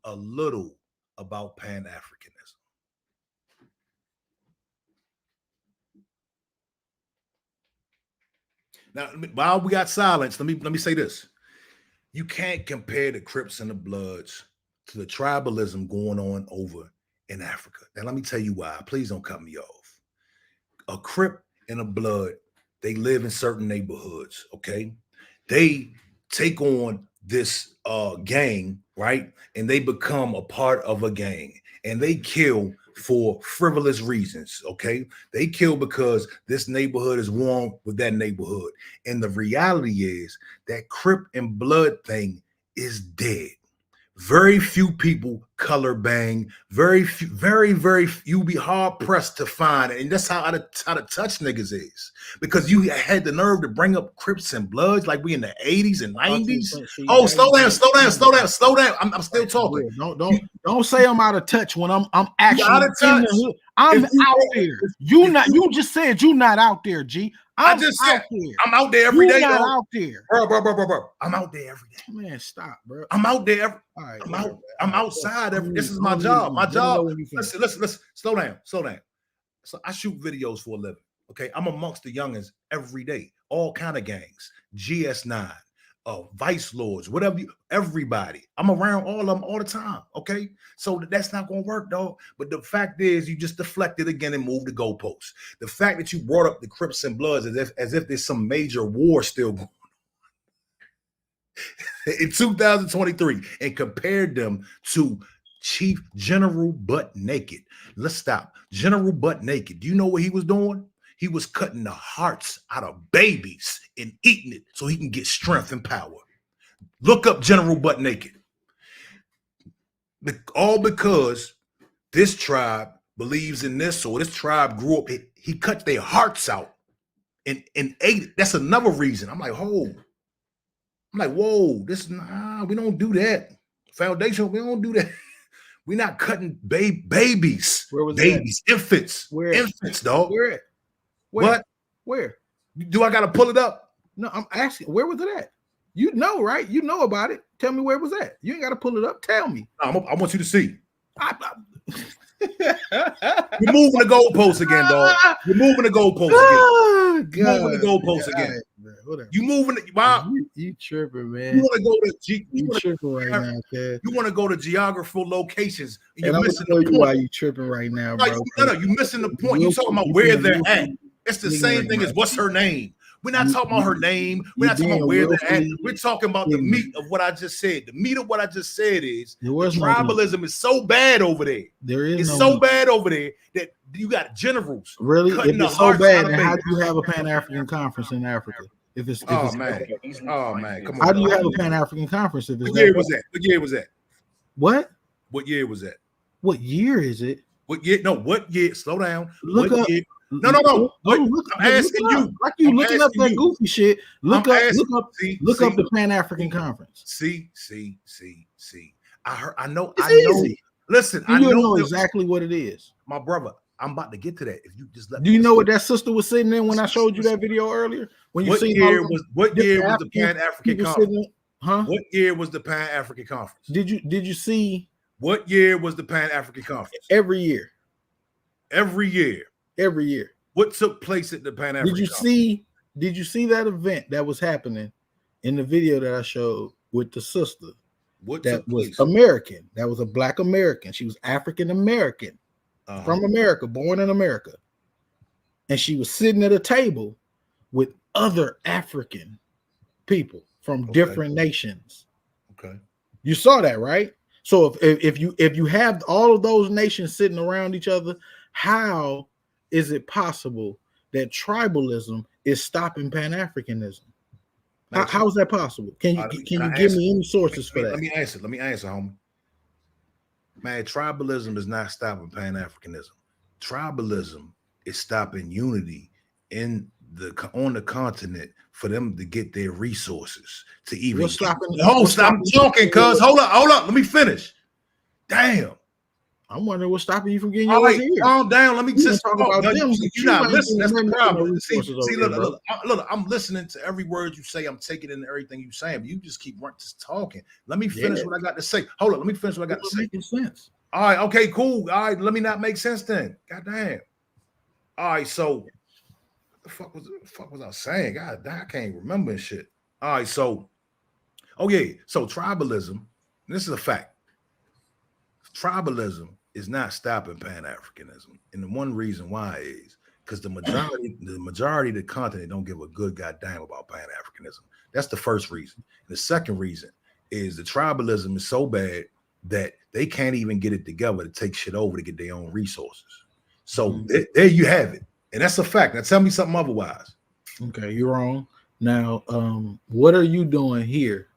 Speaker 1: a little about Pan-Africanism. Now, while we got silence, let me say this. You can't compare the Crips and the Bloods to the tribalism going on over in Africa. Now, let me tell you why. Please don't cut me off. A Crip and a Blood, they live in certain neighborhoods, okay? They take on this gang, right? And they become a part of a gang and they kill for frivolous reasons, okay? They kill because this neighborhood is warm with that neighborhood. And the reality is that Crip and Blood thing is dead. Very few people color bang. Very few, very few. You'll be hard pressed to find, and that's how the touch niggas is. Because you had the nerve to bring up Crips and Bloods like we in the 80s and 90s. Oh, slow down. I'm still talking.
Speaker 4: Don't say I'm out of touch when I'm actually out of touch. I'm out there. You just said you not out there, G. I just said
Speaker 1: I'm out there every day.
Speaker 4: Not out there,
Speaker 1: bro. I'm out there every day.
Speaker 4: Man, stop, bro.
Speaker 1: I'm out there. I'm outside every. This is my job. My job. Listen. Slow down. So I shoot videos for a living. Okay, I'm amongst the youngins every day. All kind of gangs. GS9, Vice Lords, whatever. Everybody. I'm around all of them all the time. Okay, so that's not gonna work, dog. But the fact is, you just deflected again and moved the goalposts. The fact that you brought up the Crips and Bloods as if there's some major war still going on in 2023 and compared them to Chief General Butt Naked. Let's stop. General Butt Naked. Do you know what he was doing? He was cutting the hearts out of babies and eating it so he can get strength and power. Look up General Butt Naked. All because this tribe believes in this, or this tribe grew up, he cut their hearts out and ate it. That's another reason. I'm like, whoa, we don't do that. Foundation, we don't do that. We're not cutting babies.
Speaker 4: Where was
Speaker 1: babies, that? Infants.
Speaker 4: Where?
Speaker 1: Infants, dog.
Speaker 4: Where?
Speaker 1: What?
Speaker 4: Where?
Speaker 1: Do I gotta pull it up?
Speaker 4: No, I'm asking, where was it at? You know, right? You know about it. Tell me where it was at. You ain't got to pull it up. Tell me.
Speaker 1: I want you to see. You're moving the goalposts again, dog. You're moving the goalposts again. You're moving the goalposts again. Right, you moving it. Wow.
Speaker 4: You tripping, man.
Speaker 1: You want to go to
Speaker 4: you tripping right now, kid.
Speaker 1: You want to go to geographical locations. And
Speaker 4: you're missing the point. Why you tripping right now, bro?
Speaker 1: No, you're missing the point. You're talking about where they're at. It's the same thing as what's her name. We're not talking about her name. We're not talking about where they're at. We're talking about the meat of what I just said. The meat of what I just said is tribalism is so bad over there. It's so bad over there that you got generals.
Speaker 4: Really? If it's so bad, then how do you have a Pan-African conference in Africa?
Speaker 1: Oh man, come on.
Speaker 4: How do you have a Pan-African conference if it's
Speaker 1: What year was that? What year was that?
Speaker 4: What?
Speaker 1: What year was that?
Speaker 4: What year is it?
Speaker 1: What year? No, what year? Slow down.
Speaker 4: Look up.
Speaker 1: Year? No. I'm asking you.
Speaker 4: Like you looking up that goofy shit. Look up the Pan-African Conference.
Speaker 1: See. I know.
Speaker 4: Easy.
Speaker 1: Listen,
Speaker 4: I know exactly what it is.
Speaker 1: My brother, I'm about to get to that. If you just let
Speaker 4: Do you know what that sister was sitting in when I showed you that video earlier? When you
Speaker 1: what year was the Pan-African Conference?
Speaker 4: Huh?
Speaker 1: What year was the Pan-African Conference?
Speaker 4: Did you see
Speaker 1: what year was the Pan-African Conference?
Speaker 4: Every year.
Speaker 1: What took place at the Pan-African Conference?
Speaker 4: Did you see that event that was happening in the video that I showed with the sister? That was American. That was a Black American. She was African American from America, born in America. And she was sitting at a table with other African people from different nations.
Speaker 1: Okay.
Speaker 4: You saw that, right? So if you have all of those nations sitting around each other, how is it possible that tribalism is stopping Pan-Africanism? How is that possible? Can you give me any sources for that?
Speaker 1: Let me answer, homie. Man, tribalism is not stopping Pan-Africanism. Tribalism is stopping unity on the continent for them to get their resources to even.
Speaker 4: Stop
Speaker 1: talking, cuz. Hold up. Let me finish. Damn.
Speaker 4: I'm wondering what's stopping you from getting your way here.
Speaker 1: Calm down. Let me just
Speaker 4: talk about them.
Speaker 1: You're not listening. That's the problem. See, look. I'm listening to every word you say. I'm taking in everything you're saying. But you just keep just talking. Let me finish what I got to say. Hold on. Let me finish what I got to say.
Speaker 4: Making sense.
Speaker 1: All right. Okay. Cool. All right. Let me not make sense then. God damn. All right. So, what the fuck was I saying? God damn, I can't remember and shit. All right. So, So tribalism. This is a fact. Tribalism is not stopping Pan-Africanism, and the one reason why is because the majority of the continent don't give a good goddamn about Pan-Africanism. That's the first reason. And the second reason is the tribalism is so bad that they can't even get it together to take shit over to get their own resources. So there you have it, and that's a fact. Now tell me something otherwise.
Speaker 4: Okay, you're wrong. Now, what are you doing here?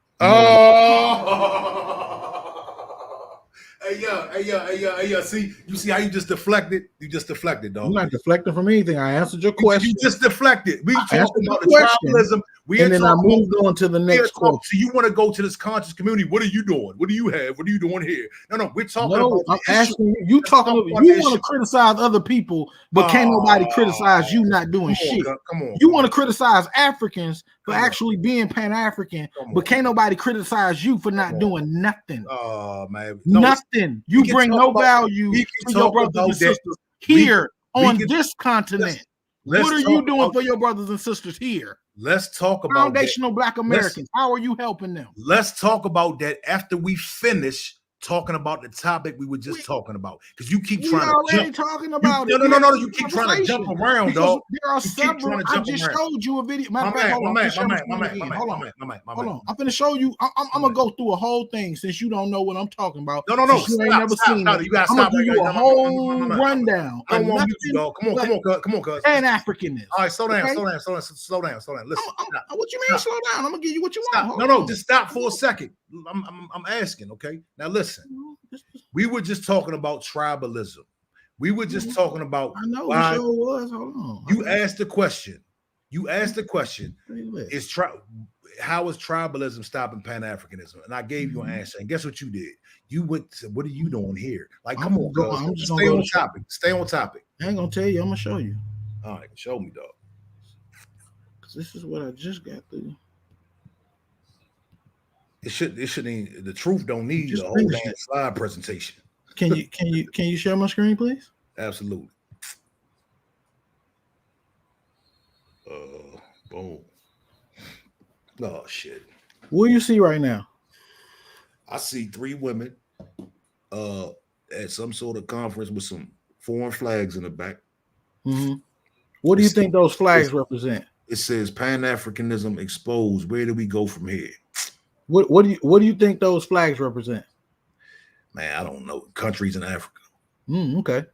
Speaker 1: Hey, yeah. See, you see how you just deflected? You just deflected, dog.
Speaker 4: I'm not deflecting from anything. I answered your question.
Speaker 1: You just deflected. We talked about the tribalism.
Speaker 4: And then I moved on to the next question.
Speaker 1: So you want to go to this conscious community? What are you doing? What do you have? What are you doing here? No, we're talking about.
Speaker 4: I'm asking you. You want to criticize other people, but can't nobody criticize you not doing shit.
Speaker 1: Come on.
Speaker 4: You want to criticize Africans for actually being Pan-African, but can't nobody criticize you for not doing nothing.
Speaker 1: Oh man,
Speaker 4: nothing. You bring no value to your brothers and sisters here on this continent. What are you doing for your brothers and sisters here?
Speaker 1: Let's talk about
Speaker 4: foundational Black Americans. How are you helping them?
Speaker 1: Let's talk about that after we finish talking about the topic we were just talking about. Because you keep trying to
Speaker 4: talking about
Speaker 1: it. No. You keep trying to jump around, dog.
Speaker 4: There are several. I just showed you a video.
Speaker 1: My man.
Speaker 4: Hold on. I'm gonna show you. I'm gonna go through a whole thing since you don't know what I'm talking about.
Speaker 1: No.
Speaker 4: You ain't never seen it.
Speaker 1: You gotta
Speaker 4: I'm
Speaker 1: stop.
Speaker 4: gonna give you a whole rundown.
Speaker 1: I don't want you, dog. Come on, cuz.
Speaker 4: Pan-Africanism.
Speaker 1: All right, slow down. Listen.
Speaker 4: What you mean slow down? I'm gonna give you what you want.
Speaker 1: No, just stop for a second. I'm asking, okay? Now listen. We were just talking about tribalism. We were just talking about.
Speaker 4: I know. Why, sure was. Hold on.
Speaker 1: You asked the question. How is tribalism stopping Pan-Africanism? And I gave you an answer. And guess what you did? You went to, what are you doing here? Like, come on, stay on topic. Stay on topic.
Speaker 4: I ain't gonna tell you. I'm gonna show you.
Speaker 1: All right, show me, dog.
Speaker 4: Because this is what I just got through.
Speaker 1: It shouldn't. The truth don't need a whole damn slide presentation.
Speaker 4: Can you share my screen, please?
Speaker 1: Absolutely. Boom. Oh shit.
Speaker 4: What do you see right now?
Speaker 1: I see 3 women at some sort of conference with some foreign flags in the back.
Speaker 4: Mm-hmm. What do you think those flags represent?
Speaker 1: It says Pan-Africanism exposed. Where do we go from here?
Speaker 4: What do you think those flags represent?
Speaker 1: Man, I don't know. Countries in Africa.
Speaker 4: Okay.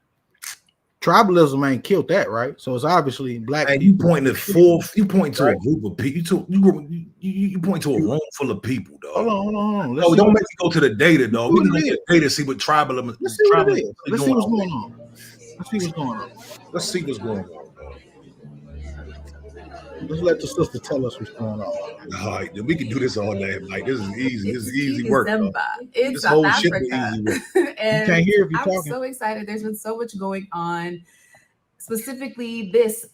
Speaker 4: Tribalism ain't killed that, right? So it's obviously black.
Speaker 1: And you point to fourth. You point to a group of people. You point to a room full of people, dog.
Speaker 4: Hold on.
Speaker 1: No, don't make me go to the data, dog. We can go to the data to see what tribalism.
Speaker 4: Let's see what it is. Let's see what's going on. Let's see what's going on, dog. Let's let the sister tell us what's going on.
Speaker 1: All right, then we can do this all day. Like this is easy. This is easy work.
Speaker 7: It's
Speaker 1: This whole
Speaker 7: South
Speaker 1: shit
Speaker 7: Africa.
Speaker 1: is easy work.
Speaker 7: And
Speaker 4: You can't hear if you're
Speaker 7: I'm
Speaker 4: talking.
Speaker 7: so excited. There's been so much going on. Specifically,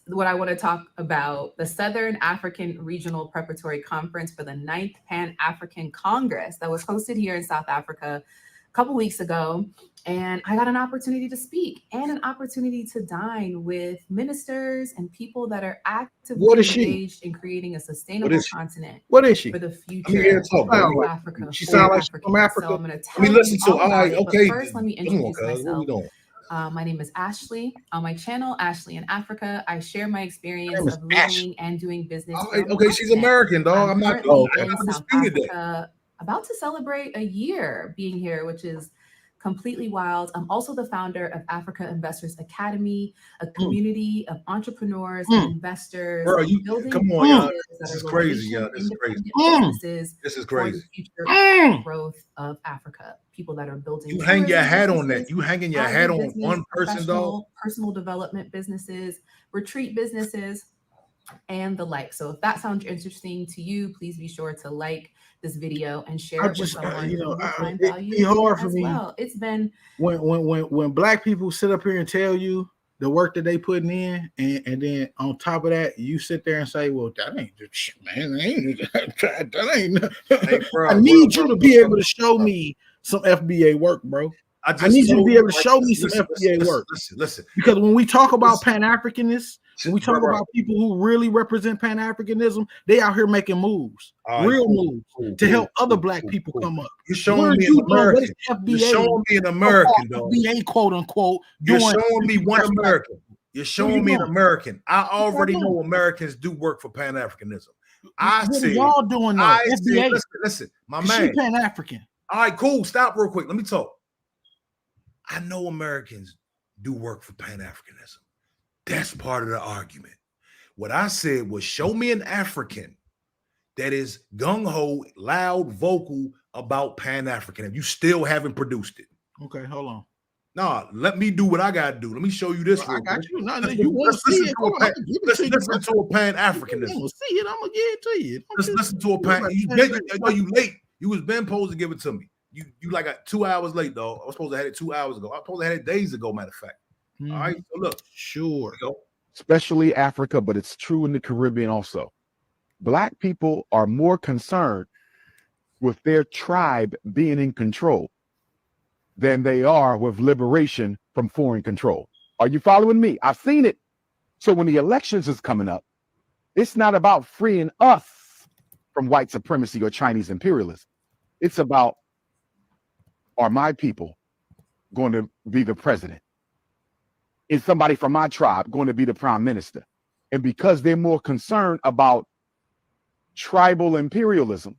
Speaker 7: what I want to talk about, the Southern African Regional Preparatory Conference for the 9th Pan-African Congress that was hosted here in South Africa a couple weeks ago. And I got an opportunity to speak and an opportunity to dine with ministers and people that are actively engaged in creating a sustainable continent
Speaker 4: What is she?
Speaker 7: for the
Speaker 1: I mean,
Speaker 7: future
Speaker 1: yeah, talk,
Speaker 7: of
Speaker 1: bro.
Speaker 7: Africa.
Speaker 4: She
Speaker 7: for
Speaker 4: sound like she's
Speaker 7: Africans.
Speaker 4: from Africa.
Speaker 7: So I'm going to
Speaker 1: I mean,
Speaker 7: tell
Speaker 1: listen
Speaker 7: you
Speaker 1: to.
Speaker 7: all
Speaker 1: All
Speaker 7: about
Speaker 1: right,
Speaker 7: it, but
Speaker 1: okay.
Speaker 7: first, let me
Speaker 1: Come on,
Speaker 7: introduce
Speaker 1: cuz. What we
Speaker 7: myself.
Speaker 1: doing?
Speaker 7: My name is Ashley. On my channel, Ashley in Africa, I share my experience
Speaker 4: name is
Speaker 7: of living and doing business.
Speaker 1: All right,
Speaker 7: from the
Speaker 1: okay, she's
Speaker 7: continent.
Speaker 1: American, dog. I'm not.
Speaker 7: currently
Speaker 1: I
Speaker 7: in
Speaker 1: never
Speaker 7: South
Speaker 1: disputed that.
Speaker 7: Africa, about to celebrate a year being here, which is completely wild. I'm also the founder of Africa Investors Academy, a community of entrepreneurs and investors
Speaker 1: Bro, you
Speaker 7: building
Speaker 1: come on, y'all.
Speaker 7: businesses that
Speaker 1: This
Speaker 7: are
Speaker 1: is crazy, y'all.
Speaker 7: location
Speaker 1: This is crazy.
Speaker 7: independent businesses
Speaker 1: This is
Speaker 7: for the
Speaker 1: crazy.
Speaker 7: future growth of Africa. People that are building.
Speaker 1: You hang your
Speaker 7: tourism
Speaker 1: hat on that.
Speaker 7: businesses,
Speaker 1: You hanging your hat on
Speaker 7: agribusiness,
Speaker 1: one person, dog.
Speaker 7: personal development businesses, retreat businesses, and the like. So if that sounds interesting to you, please be sure to like this video and share it with someone who will find value
Speaker 4: it's hard
Speaker 7: in
Speaker 4: for
Speaker 7: as
Speaker 4: me.
Speaker 7: well. It's been
Speaker 4: When black people sit up here and tell you the work that they putting in, and then on top of that, you sit there and say, "Well, that ain't the shit, man. That ain't."
Speaker 1: Hey, bro,
Speaker 4: I need
Speaker 1: bro,
Speaker 4: you to
Speaker 1: bro,
Speaker 4: be
Speaker 1: bro,
Speaker 4: able to show
Speaker 1: bro.
Speaker 4: me some FBA work, bro.
Speaker 1: I
Speaker 4: I need you to
Speaker 1: told
Speaker 4: be able to
Speaker 1: like,
Speaker 4: show me some
Speaker 1: listen,
Speaker 4: FBA work.
Speaker 1: Listen.
Speaker 4: Because when we talk about
Speaker 1: Listen.
Speaker 4: Pan-Africanists, when we talk
Speaker 1: Bro.
Speaker 4: about people who really represent Pan-Africanism, they out here making moves,
Speaker 1: All right,
Speaker 4: real
Speaker 1: cool,
Speaker 4: moves, to help other black people come up.
Speaker 1: You're
Speaker 4: What
Speaker 1: showing
Speaker 4: are
Speaker 1: me
Speaker 4: you
Speaker 1: an
Speaker 4: doing? What
Speaker 1: American.
Speaker 4: is FBA?
Speaker 1: You're showing me an American, dog.
Speaker 4: FBA, quote unquote.
Speaker 1: You're
Speaker 4: doing
Speaker 1: showing me one
Speaker 4: that's
Speaker 1: American. You're showing me an
Speaker 4: doing?
Speaker 1: American. I already
Speaker 4: doing?
Speaker 1: know Americans do work for Pan-Africanism. I
Speaker 4: What are
Speaker 1: said,
Speaker 4: y'all doing though?
Speaker 1: I
Speaker 4: FBA.
Speaker 1: said, listen, my
Speaker 4: She
Speaker 1: man.
Speaker 4: Pan-African.
Speaker 1: All right, cool. Stop real quick. Let me talk. I know Americans do work for Pan-Africanism. That's part of the argument. What I said was show me an African that is gung-ho, loud, vocal about Pan-African. If you still haven't produced it.
Speaker 4: Okay, hold on.
Speaker 1: Nah, let me do what I gotta do. Let me show you this.
Speaker 4: I
Speaker 1: real
Speaker 4: got
Speaker 1: quick.
Speaker 4: you. No,
Speaker 1: Let's
Speaker 4: you want to see it?
Speaker 1: Listen to a Pan-Africanism.
Speaker 4: You want to see it? I'm gonna give it to you.
Speaker 1: Let's listen to a Pan. You late. You was been supposed to give it to me. You like 2 hours late, dog. I was supposed to have it 2 hours ago. I was supposed to have it days ago, matter of fact. All right. So look.
Speaker 4: Sure.
Speaker 8: Especially Africa, but it's true in the Caribbean also. Black people are more concerned with their tribe being in control than they are with liberation from foreign control. Are you following me? I've seen it. So when the elections is coming up, it's not about freeing us from white supremacy or Chinese imperialism. It's about, are my people going to be the president? Is somebody from my tribe going to be the prime minister? And because they're more concerned about tribal imperialism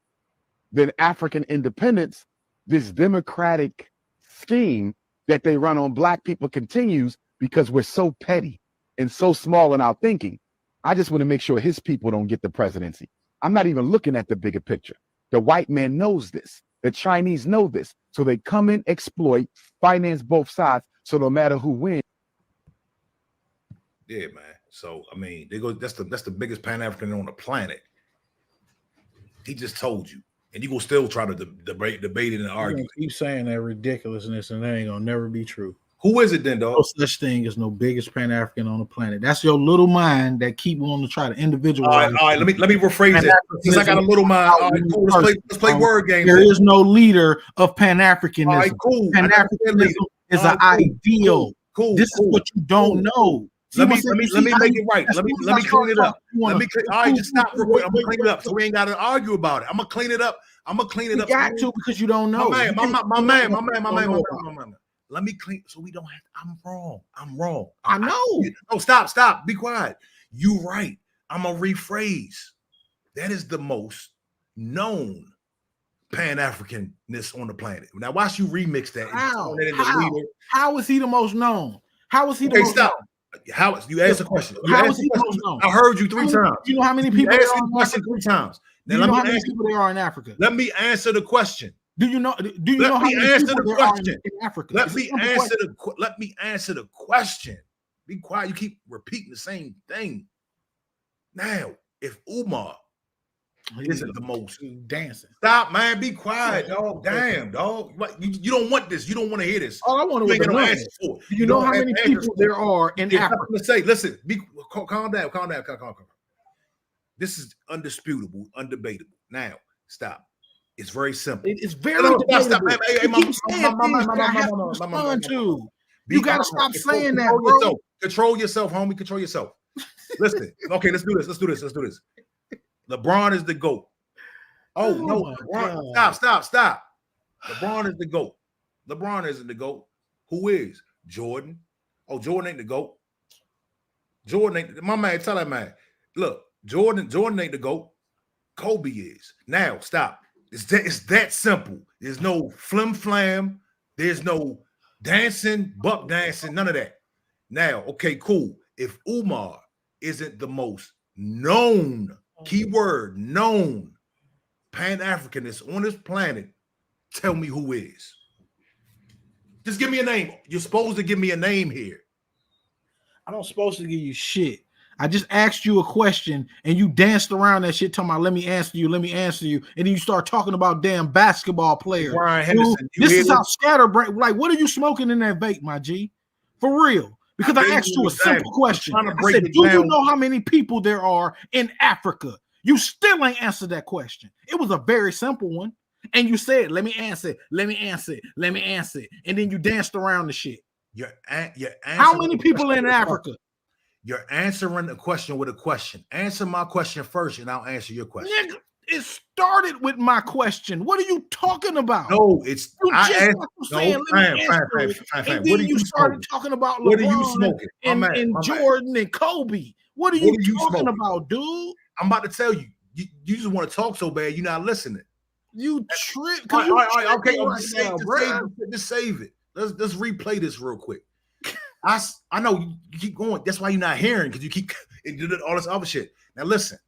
Speaker 8: than African independence, this democratic scheme that they run on black people continues because we're so petty and so small in our thinking. I just want to make sure his people don't get the presidency. I'm not even looking at the bigger picture. The white man knows this. The Chinese know this. So they come in, exploit, finance both sides. So no matter who wins.
Speaker 1: Yeah, man. So I mean, they go. That's the biggest Pan-African on the planet. He just told you, and you gonna still try to debate it and argue.
Speaker 4: Keep saying that ridiculousness, and that ain't gonna never be true.
Speaker 1: Who is it then, dog?
Speaker 4: No such thing as no biggest Pan-African on the planet. That's your little mind that keep wanting to try to individualize.
Speaker 1: All right. Let me rephrase it. Since I got a little mind. All right, cool. Let's play word games.
Speaker 4: There is no leader of Pan-Africanism.
Speaker 1: All right, cool.
Speaker 4: Pan-Africanism is an ideal.
Speaker 1: Cool.
Speaker 4: This is what you don't know.
Speaker 1: Let me make it right. Let me clean it up. All right, just stop real quick. I'm gonna clean it up so we ain't gotta argue about it. I'm gonna clean it up.
Speaker 4: You got to because you don't know.
Speaker 1: My man. Let me clean so we don't have. I'm wrong.
Speaker 4: I know.
Speaker 1: No, stop. Be quiet. You right. I'm gonna rephrase. That is the most known Pan-Africanness on the planet. Now, watch you remix that.
Speaker 4: How is he the most known? How is he the most
Speaker 1: stop.
Speaker 4: known?
Speaker 1: How you asked a question?
Speaker 4: How is he the most known?
Speaker 1: I heard you three times.
Speaker 4: You know how many people
Speaker 1: there
Speaker 4: are
Speaker 1: in Africa? 3 times. Now,
Speaker 4: let me how many people there are in Africa?
Speaker 1: Let me answer the question.
Speaker 4: Do you know? Do you know how many people there are in Africa?
Speaker 1: Let me answer the question. Be quiet. You keep repeating the same thing. Now, if Umar isn't the most
Speaker 4: dancing,
Speaker 1: stop, man. Be quiet, dog. Damn, dog. You don't want this. You don't want to hear this.
Speaker 4: All I want to know is, do you know how many people there are in Africa?
Speaker 1: To say, listen, calm down. This is undisputable, undebatable. Now, stop. It's very simple.
Speaker 4: It's very debatable. You gotta stop saying that, bro.
Speaker 1: Control yourself, homie. Control yourself. Listen. Okay, let's do this. LeBron is the GOAT. Oh no, LeBron, stop. LeBron is the GOAT. LeBron isn't the GOAT. Who is? Jordan. Oh, Jordan ain't the GOAT. Jordan ain't my man. Tell that man. Look, Jordan ain't the GOAT. Kobe is. Now stop. It's that simple. There's no flim flam. There's no dancing, buck dancing, none of that. Now, okay, cool. If Umar isn't the most known, keyword known Pan-Africanist on this planet, tell me who is. Just give me a name. You're supposed to give me a name here.
Speaker 4: I don't supposed to give you shit. I just asked you a question and you danced around that shit talking about let me answer you, and then you start talking about damn basketball players.
Speaker 1: Brian Henderson,
Speaker 4: this is how scatterbrain. Like, what are you smoking in that vape, my G? For real. Because I asked you a simple question. I said, do you know how many people there are in Africa? You still ain't answered that question. It was a very simple one. And you said, let me answer it. And then you danced around the shit. How many people in Africa?
Speaker 1: You're answering a question with a question. Answer my question first, and I'll answer your question.
Speaker 4: Nigga, it started with my question. What are you talking about?
Speaker 1: No, it's
Speaker 4: fine. And then you started talking about LeBron,
Speaker 1: what are you smoking?
Speaker 4: And Jordan and Kobe. What are you talking about, dude?
Speaker 1: I'm about to tell you. You just want to talk so bad, you're not listening.
Speaker 4: You trip.
Speaker 1: Okay, just save it. Let's replay this real quick. I know you keep going. That's why you're not hearing, because you keep all this other shit. Now listen,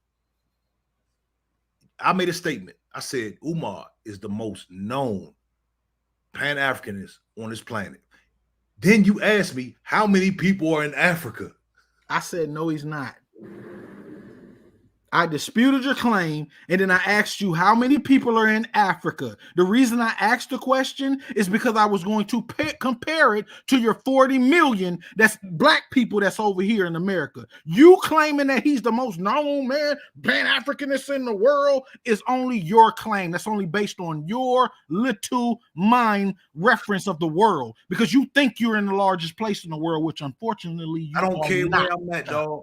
Speaker 1: I made a statement. I said Umar is the most known Pan-Africanist on this planet. Then you asked me how many people are in Africa.
Speaker 4: I said no, he's not. I disputed your claim, and then I asked you how many people are in Africa. The reason I asked the question is because I was going to compare it to your 40 million that's black people that's over here in America. You claiming that he's the most known man, Pan-Africanist in the world, is only your claim. That's only based on your little mind reference of the world, because you think you're in the largest place in the world, which unfortunately you
Speaker 1: I don't care where I'm at, dog.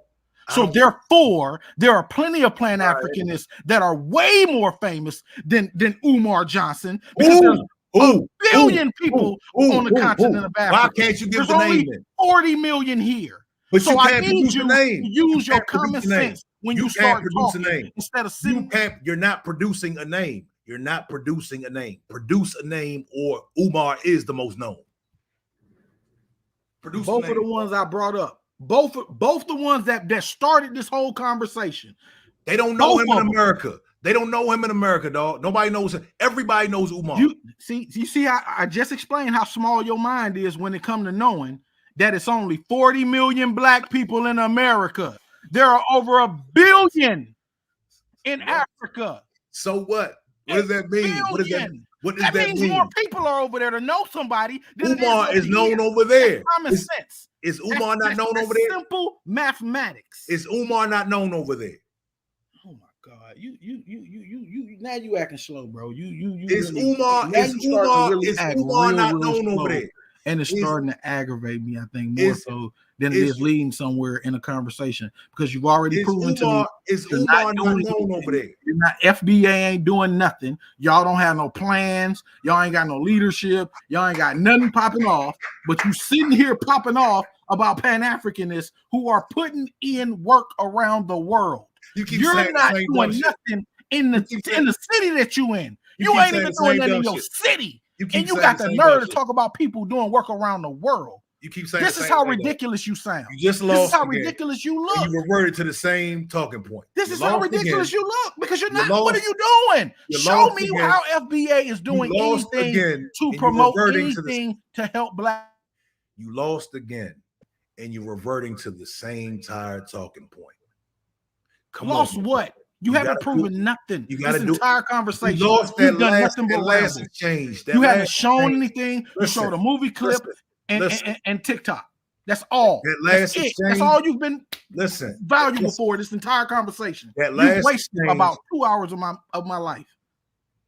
Speaker 4: So therefore, there are plenty of Pan-Africanists that are way more famous than Umar Johnson, because there's a billion people on the continent of Africa.
Speaker 1: Why can't you give the name?
Speaker 4: There's only 40 million here.
Speaker 1: But
Speaker 4: so
Speaker 1: you
Speaker 4: I
Speaker 1: can't
Speaker 4: need
Speaker 1: produce
Speaker 4: you
Speaker 1: a name.
Speaker 4: to use your common sense when you start talking, instead of sitting.
Speaker 1: You're not producing a name. You're not producing a name. Produce a name, or Umar is the most known.
Speaker 4: Produce both of the ones I brought up. Both the ones that started this whole conversation.
Speaker 1: They don't know him in America. They don't know him in America, dog. Nobody knows him. Everybody knows Umar.
Speaker 4: You see, I just explained how small your mind is when it comes to knowing that it's only 40 million black people in America. There are over 1 billion in Africa.
Speaker 1: So what? What does that mean? What does that mean?
Speaker 4: More people are over there to know somebody.
Speaker 1: Umar is known over there.
Speaker 4: Common sense.
Speaker 1: Is Umar not known over there?
Speaker 4: Simple mathematics.
Speaker 1: Is Umar not known over there?
Speaker 4: Oh my God! You now you acting slow, bro.
Speaker 1: Is Umar not known over there?
Speaker 4: And it's starting to aggravate me, I think, more so than it is leading somewhere in a conversation, because you've already proven to me.
Speaker 1: Is Umar not known over there?
Speaker 4: You're not, FBA ain't doing nothing. Y'all don't have no plans. Y'all ain't got no leadership. Y'all ain't got nothing popping off. But you sitting here popping off about Pan-Africanists who are putting in work around the world. You're not doing nothing in the city that you in. You ain't even doing that in your city. And you got the nerve to talk about people doing work around the world.
Speaker 1: You keep saying
Speaker 4: this is how ridiculous you sound.
Speaker 1: You just lost.
Speaker 4: This is how ridiculous you look.
Speaker 1: You reverted to the same talking point.
Speaker 4: This is how ridiculous you look because you're not. What are you doing? Show me how FBA is doing anything to promote anything to help black.
Speaker 1: You lost again, and you're reverting to the same tired talking point.
Speaker 4: Lost what? You haven't proven nothing.
Speaker 1: You got to
Speaker 4: do entire conversation.
Speaker 1: You lost that last exchange.
Speaker 4: You haven't shown anything. You showed a movie clip. And TikTok. That's all.
Speaker 1: That last
Speaker 4: exchange, that's all you've been valuable for this entire conversation.
Speaker 1: That last
Speaker 4: you wasted about 2 hours of my life.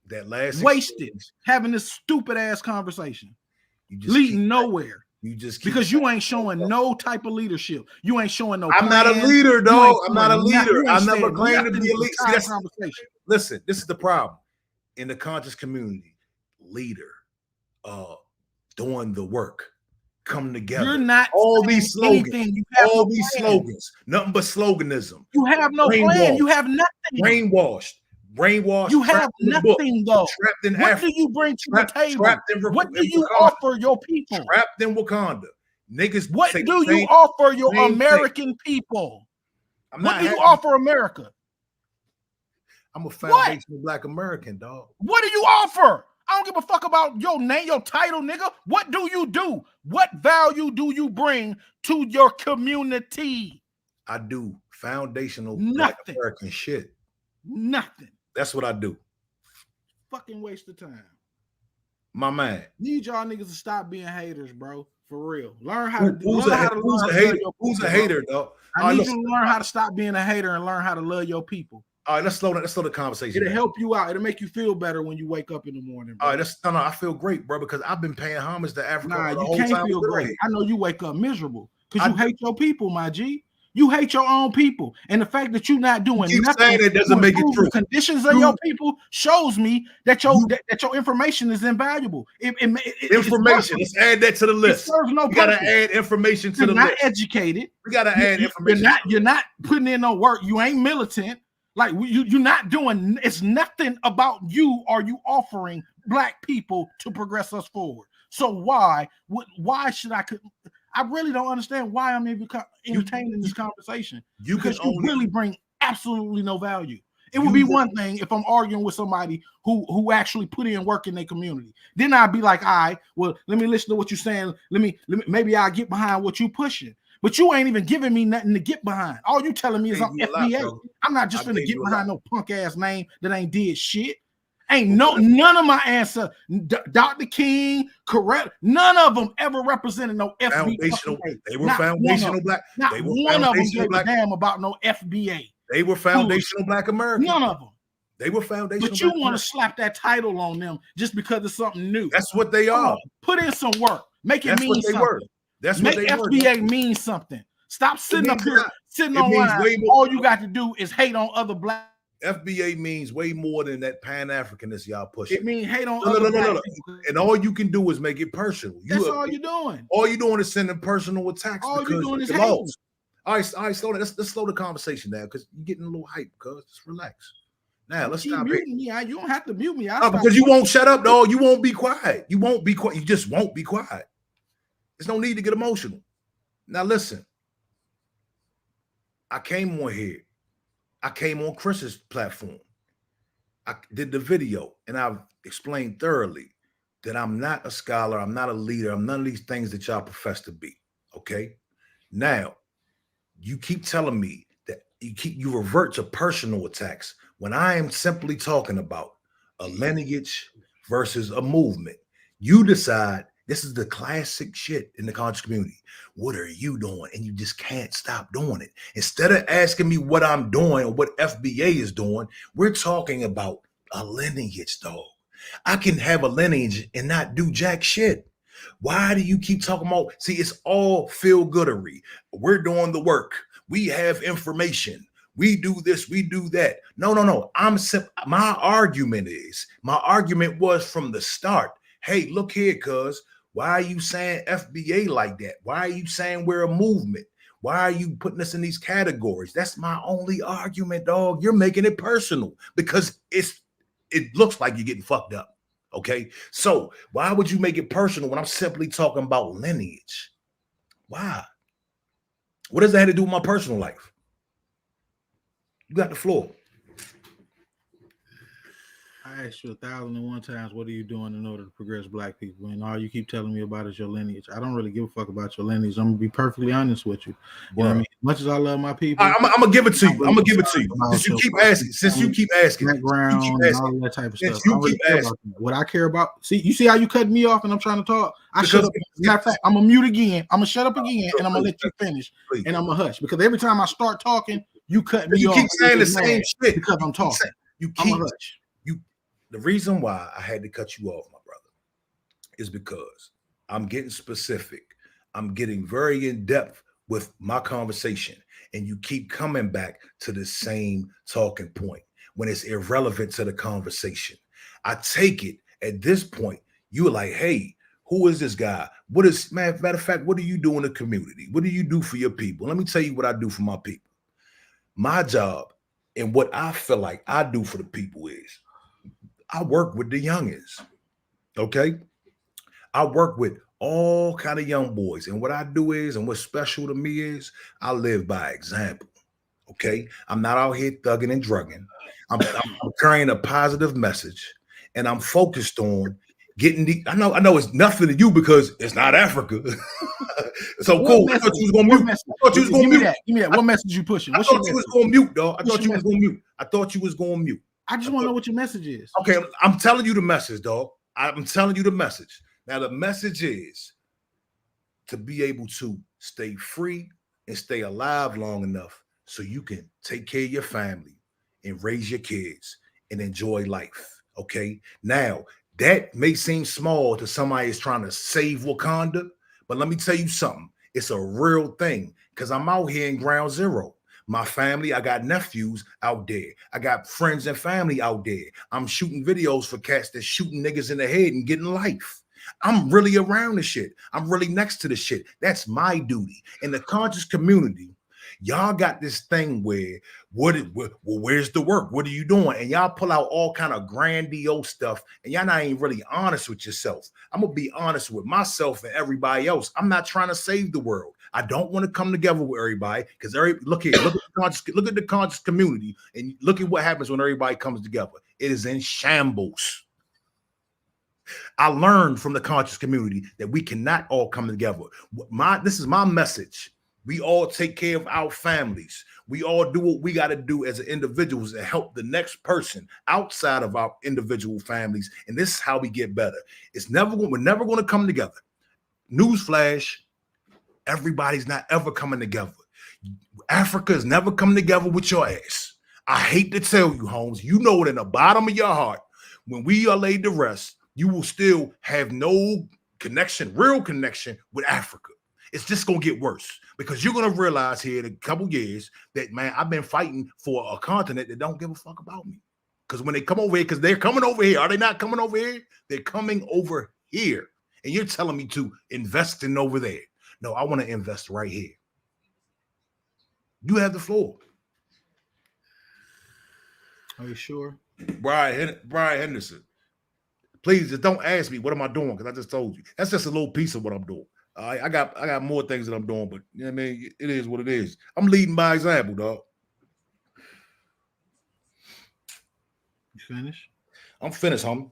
Speaker 1: That last
Speaker 4: wasted having this stupid ass conversation. Leading nowhere.
Speaker 1: You just
Speaker 4: because you ain't showing no type of leadership. You ain't showing no.
Speaker 1: I'm not a leader, dog. I'm not a leader. I never claimed to be a leader.
Speaker 4: Conversation.
Speaker 1: Listen, this is the problem in the conscious community. Leader, doing the work. Come together.
Speaker 4: You're not
Speaker 1: all these slogans. All these slogans. Nothing but sloganism.
Speaker 4: You have no plan. You have nothing.
Speaker 1: Brainwashed.
Speaker 4: You have nothing though.
Speaker 1: Trapped in
Speaker 4: Africa. What do you bring to the table? What do you offer your people?
Speaker 1: Trapped in Wakanda. Niggas.
Speaker 4: What do you offer your American people? What do you offer America?
Speaker 1: I'm a foundational Black American, dog.
Speaker 4: What do you offer? I don't give a fuck about your name, your title, nigga. What do you do? What value do you bring to your community?
Speaker 1: I do foundational Black American shit.
Speaker 4: Nothing.
Speaker 1: That's what I do.
Speaker 4: Fucking waste of time.
Speaker 1: My man.
Speaker 4: Need y'all niggas to stop being haters, bro. For real. Learn how to do.
Speaker 1: Who's a hater, dog?
Speaker 4: I need you to learn how to stop being a hater and learn how to love your people.
Speaker 1: All right, let's slow the conversation.
Speaker 4: It'll help you out. It'll make you feel better when you wake up in the morning, bro.
Speaker 1: All right, no, I feel great, bro, because I've been paying homage to Africa.
Speaker 4: Nah, you can't feel great. I know you wake up miserable because you hate your people, my G. You hate your own people, and the fact that you're not doing nothing
Speaker 1: saying it doesn't make it true.
Speaker 4: Conditions of your people shows me that your information is invaluable.
Speaker 1: Information. Let's add that to the list.
Speaker 4: It serves no
Speaker 1: purpose. Gotta add information to the list.
Speaker 4: You're not educated.
Speaker 1: We gotta add information.
Speaker 4: You're not putting in no work. You ain't militant. Like you're not doing. It's nothing about you. Are you offering Black people to progress us forward? So why should I? I really don't understand why I'm even entertaining this conversation. Because you really bring absolutely no value. It would be one thing if I'm arguing with somebody who actually put in work in their community. Then I'd be like, all right, well, let me listen to what you're saying. Maybe I'll get behind what you're pushing. But you ain't even giving me nothing to get behind. All you telling me is I'm FBA. I'm not just gonna get behind no punk ass name that ain't did shit. Ain't none of my answer, Dr. King, correct? None of them ever represented no FBA.
Speaker 1: Foundational. They were foundational Black.
Speaker 4: Not one of them gave a damn about no FBA.
Speaker 1: They were foundational Black Americans.
Speaker 4: None of them.
Speaker 1: They were foundational.
Speaker 4: But you want to slap that title on them just because it's something new.
Speaker 1: That's what they are.
Speaker 4: Put in some work. Make it mean something.
Speaker 1: That's
Speaker 4: what they were. Make FBA mean something. Stop sitting up here, sitting online. All you got to do is hate on other Black.
Speaker 1: FBA means way more than that Pan-Africanist y'all pushing.
Speaker 4: It means hate on other Black people.
Speaker 1: And all you can do is make it personal.
Speaker 4: That's all you're doing.
Speaker 1: All you're doing is sending personal attacks.
Speaker 4: All you're doing is hating.
Speaker 1: All right, slow down. Let's slow the conversation down because you're getting a little hype. Cuz just relax. Now let's stop
Speaker 4: muting me. You don't have to mute me.
Speaker 1: Because you won't shut up, dog. You won't be quiet. You won't be quiet. You just won't be quiet. There's no need to get emotional. Now listen. I came on here. I came on Chris's platform. I did the video and I've explained thoroughly that I'm not a scholar. I'm not a leader. I'm none of these things that y'all profess to be. Okay. Now, you keep telling me that you revert to personal attacks when I am simply talking about a lineage versus a movement. You decide this is the classic shit in the conscious community. What are you doing? And you just can't stop doing it. Instead of asking me what I'm doing or what FBA is doing, we're talking about a lineage, dog. I can have a lineage and not do jack shit. Why do you keep talking about? See, it's all feel-goodery. We're doing the work. We have information. We do this, we do that. No. My argument was from the start, hey, look here, cuz Why are you saying FBA like that? Why are you saying we're a movement? Why are you putting us in these categories? That's my only argument, dog. You're making it personal because it looks like you're getting fucked up. Okay. So why would you make it personal when I'm simply talking about lineage? Why? What does that have to do with my personal life? You got the floor.
Speaker 4: I asked you 1,001 times, what are you doing in order to progress black people? And all you keep telling me about is your lineage. I don't really give a fuck about your lineage. I'm gonna be perfectly honest with you. You know what I mean? As much as I love my people,
Speaker 1: I'm gonna give it to you. I'm gonna give it to you. Since you keep asking,
Speaker 4: background and all that type of stuff. I don't really care about that. What I care about, you see how you cut me off and I'm trying to talk. Shut up. Matter of fact, I'm gonna mute again. I'm gonna shut up again and I'm gonna let you finish. And I'm gonna hush because every time I start talking, you cut me off.
Speaker 1: You keep saying the same shit
Speaker 4: because I'm talking. I'm gonna hush.
Speaker 1: The reason why I had to cut you off, my brother, is because I'm getting specific. I'm getting very in depth with my conversation, and you keep coming back to the same talking point when it's irrelevant to the conversation. I take it at this point, you were like, hey, who is this guy? Matter of fact, what do you do in the community? What do you do for your people? Let me tell you what I do for my people. My job and what I feel like I do for the people is I work with the youngins, okay? I work with all kind of young boys. And what I do is, and what's special to me is, I live by example, okay? I'm not out here thugging and drugging. I'm carrying a positive message, and I'm focused on getting I know it's nothing to you because it's not Africa. So what cool. Message? I thought you was going to mute. I thought you was going to mute.
Speaker 4: Give me that. What message you pushing?
Speaker 1: I thought you was going to mute, dog. I thought you was going to mute. I thought you was going to mute.
Speaker 4: I just want to know what your message is.
Speaker 1: Okay, I'm telling you the message, dog. I'm telling you the message. Now, the message is to be able to stay free and stay alive long enough so you can take care of your family and raise your kids and enjoy life, okay? Now, that may seem small to somebody that's trying to save Wakanda, but let me tell you something. It's a real thing because I'm out here in ground zero. My family, I got nephews out there. I got friends and family out there. I'm shooting videos for cats that's shooting niggas in the head and getting life. I'm really around the shit. I'm really next to the shit. That's my duty. In the conscious community, y'all got this thing where, where's the work? What are you doing? And y'all pull out all kind of grandiose stuff, and y'all not ain't really honest with yourself. I'm going to be honest with myself and everybody else. I'm not trying to save the world. I don't want to come together with everybody because look at the conscious community and look at what happens when everybody comes together. It is in shambles. I learned from the conscious community that we cannot all come together. This is my message. We all take care of our families. We all do what we got to do as individuals and help the next person outside of our individual families. And this is how we get better. We're never going to come together. Newsflash. Everybody's not ever coming together. Africa is never coming together with your ass. I hate to tell you, Holmes, you know it in the bottom of your heart. When we are laid to rest, you will still have no real connection with Africa. It's just going to get worse because you're going to realize here in a couple years that, man, I've been fighting for a continent that don't give a fuck about me. Because when they come over here, because they're coming over here. Are they not coming over here? They're coming over here. And you're telling me to invest in over there. No, I want to invest right here. You have the floor.
Speaker 4: Are you sure?
Speaker 1: Brian Henderson. Please just don't ask me what am I doing because I just told you. That's just a little piece of what I'm doing. I got more things that I'm doing, but you know what I mean? It is what it is. I'm leading by example, dog.
Speaker 4: You finished?
Speaker 1: I'm finished, homie.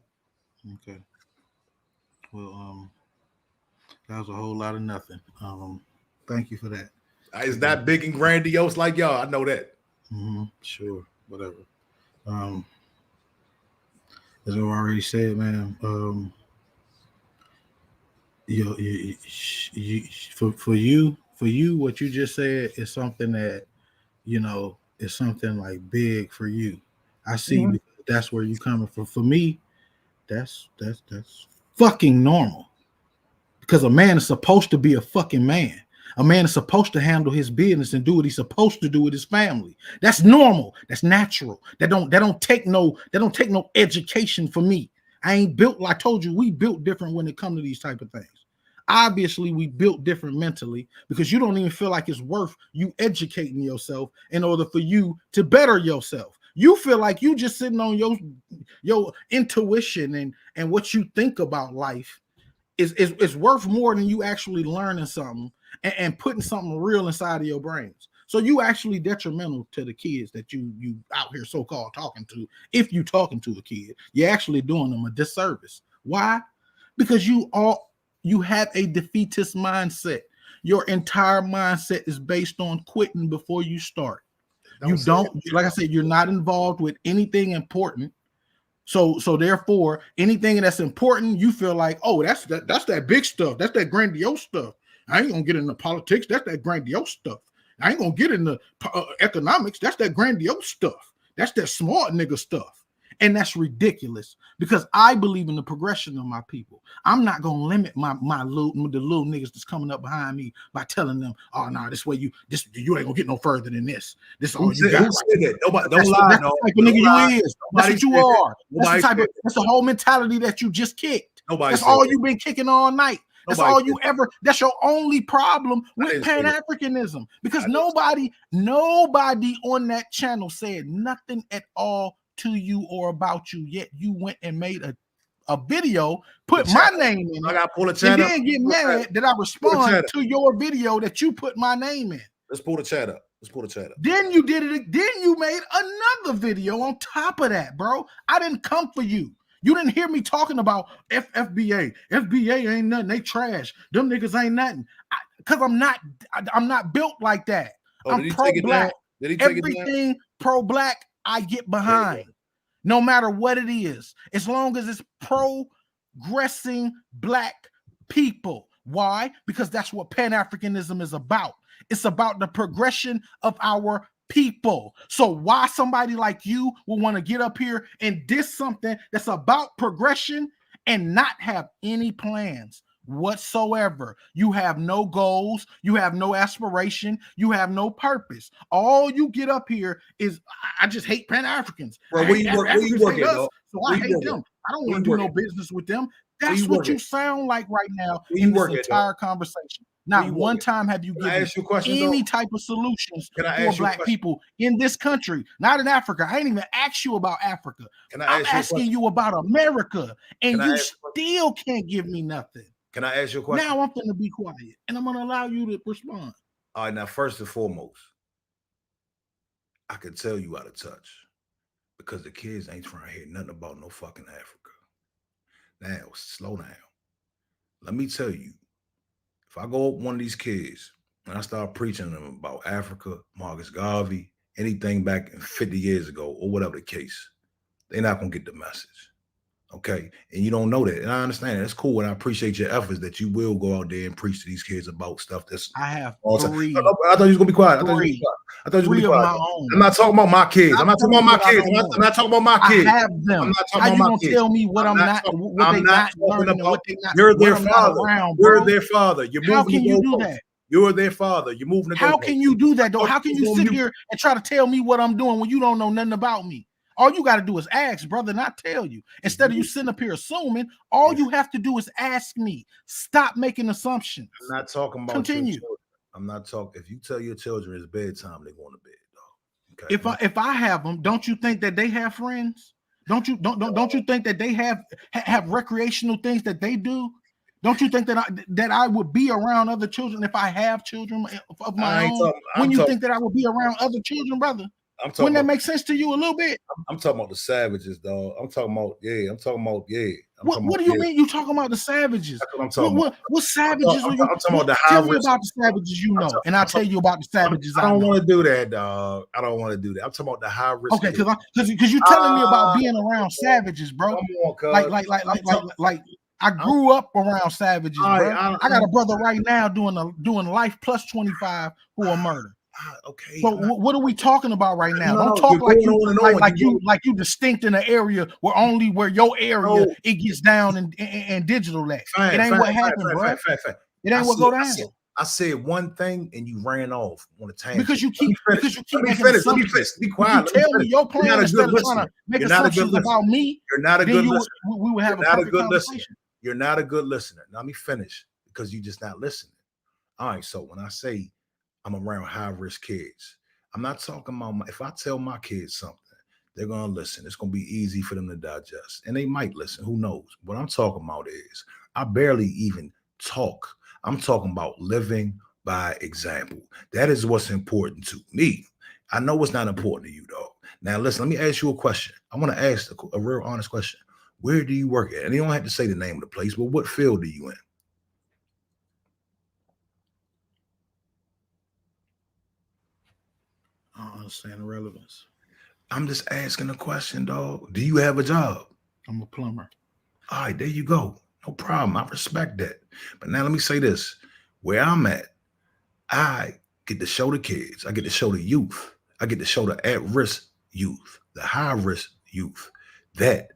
Speaker 4: Okay. Well, that was a whole lot of nothing. Thank you for that.
Speaker 1: It's not big and grandiose like y'all. I know that.
Speaker 4: Sure, whatever. As I already said, man. For you, what you just said is something that is something like big for you. I see because that's where you coming from. For me, that's fucking normal. Because a man is supposed to be a fucking man. A man is supposed to handle his business and do what he's supposed to do with his family. That's normal. That's natural. That don't take no education for me. I ain't built, like I told you, we built different when it comes to these type of things. obviously we built different mentally, because you don't even feel like it's worth you educating yourself in order for you to better yourself. You feel like you just sitting on your intuition and what you think about life is worth more than you actually learning something and putting something real inside of your brains. So you actually detrimental to the kids that you out here so-called talking to. If you talking to a kid, you're actually doing them a disservice. Why? Because you have a defeatist mindset. Your entire mindset is based on quitting before you start. You don't, like I said, you're not involved with anything important. So therefore, anything that's important, you feel like, oh, that's that big stuff. That's that grandiose stuff. I ain't gonna get into politics. That's that grandiose stuff. I ain't gonna get into economics. That's that grandiose stuff. That's that smart nigga stuff. And that's ridiculous, because I believe in the progression of my people. I'm not gonna limit the little niggas that's coming up behind me by telling them, oh no, this way you ain't gonna get no further than this. This all you got.
Speaker 1: Who said that? Nobody, don't lie.
Speaker 4: That's the type of nigga you is. That's what you are. That's the whole mentality that you just kicked. That's all you've been kicking all night. That's all you ever. That's your only problem with Pan-Africanism, because nobody on that channel said nothing at all to you or about you, yet you went and made a video, put my name in it,
Speaker 1: I got pull the chat
Speaker 4: and
Speaker 1: up.
Speaker 4: then get mad that I respond to your video that you put my name in.
Speaker 1: Let's pull the chat up.
Speaker 4: Then you did it. Then you made another video on top of that, bro. I didn't come for you. You didn't hear me talking about FBA. FBA ain't nothing. They trash. Them niggas ain't nothing. Because I'm not built like that. I'm pro-black. Everything pro-black I get behind, no matter what it is, as long as it's progressing black people. Why? Because that's what Pan-Africanism is about. It's about the progression of our people. So why somebody like you will want to get up here and diss something that's about progression and not have any plans whatsoever? You have no goals, you have no aspiration, you have no purpose. All you get up here is, I just hate Pan-Africans.
Speaker 1: Bro, where you working,
Speaker 4: so I hate them. I don't want to do no business with them. That's what you sound like right now in this entire conversation. Not one time have you given any type of solutions for black people in this country, not in Africa. I ain't even asked you about Africa. I'm asking you about America, and you still can't give me nothing.
Speaker 1: Can I ask you a question?
Speaker 4: Now I'm going to be quiet, and I'm going to allow you to respond.
Speaker 1: All right, now first and foremost, I can tell you out of touch, because the kids ain't trying to hear nothing about no fucking Africa. Now, slow down. Let me tell you, if I go up one of these kids and I start preaching to them about Africa, Marcus Garvey, anything back 50 years ago or whatever the case, they're not going to get the message. Okay, and you don't know that, and I understand that. That's cool, and I appreciate your efforts that you will go out there and preach to these kids about stuff that's.
Speaker 4: I have
Speaker 1: three. I thought you was gonna be quiet. I thought you was gonna be quiet. I'm not talking about my kids. I'm not talking about my kids. I'm not talking about my kids.
Speaker 4: I have them. I'm not talking about my kids. Tell me what I'm not. What they not learning and what they not.
Speaker 1: You're their father. You're their father. You're moving.
Speaker 4: How can you do that?
Speaker 1: You're their father. You're moving.
Speaker 4: How can you do that though? How can you sit here and try to tell me what I'm doing when you don't know nothing about me? All you got to do is ask, brother, not tell you. Instead of you sitting up here assuming, all you have to do is ask me. Stop making assumptions.
Speaker 1: I'm not talking about
Speaker 4: continue.
Speaker 1: I'm not talking. If you tell your children it's bedtime, they're going to bed, dog. Okay.
Speaker 4: If I have them, don't you think that they have friends? Don't you think that they have recreational things that they do? Don't you think that I would be around other children if I have children of my own? When you think that I would be around other children, brother? Wouldn't that make sense to you a little bit?
Speaker 1: I'm talking about the savages, dog. I'm talking about.
Speaker 4: What do you mean you talking about the savages?
Speaker 1: That's what I'm talking about.
Speaker 4: What savages are you?
Speaker 1: I'm talking about the
Speaker 4: high risk. Tell me about the savages you know, and I'll tell you about the savages.
Speaker 1: I don't want to do that, dog. I don't want to do that. I'm talking about the high risk.
Speaker 4: Okay, because you're telling me about being around savages, bro. Like I grew up around savages, bro. I got a brother right now doing life plus 25 for a murder.
Speaker 1: Okay.
Speaker 4: So what are we talking about right now? Don't talk like you distinct in an area where your area it gets down and digital that. It ain't what happened, bro. It ain't what go down.
Speaker 1: I said one thing and you ran off on a tangent.
Speaker 4: Because you keep
Speaker 1: Let me finish. Be quiet.
Speaker 4: Tell me your plan instead of trying to make assumptions about me.
Speaker 1: You're not a good listener.
Speaker 4: We would have a perfect conversation.
Speaker 1: You're not a good listener. Now let me finish. because you're just not listening. All right, so when I say I'm around high-risk kids, I'm not talking about if I tell my kids something, they're gonna listen. It's gonna be easy for them to digest, and they might listen. Who knows? What I'm talking about is I barely even talk. I'm talking about living by example. That is what's important to me. I know it's not important to you, though. Now, listen, let me ask you a question. I want to ask a real honest question. Where do you work at? And you don't have to say the name of the place, but what field are you in?
Speaker 4: I don't understand the relevance.
Speaker 1: I'm just asking a question, dog. Do you have a job?
Speaker 4: I'm a plumber.
Speaker 1: All right, there you go. No problem. I respect that. But now let me say this. Where I'm at, I get to show the kids. I get to show the youth. I get to show the at-risk youth, the high-risk youth, that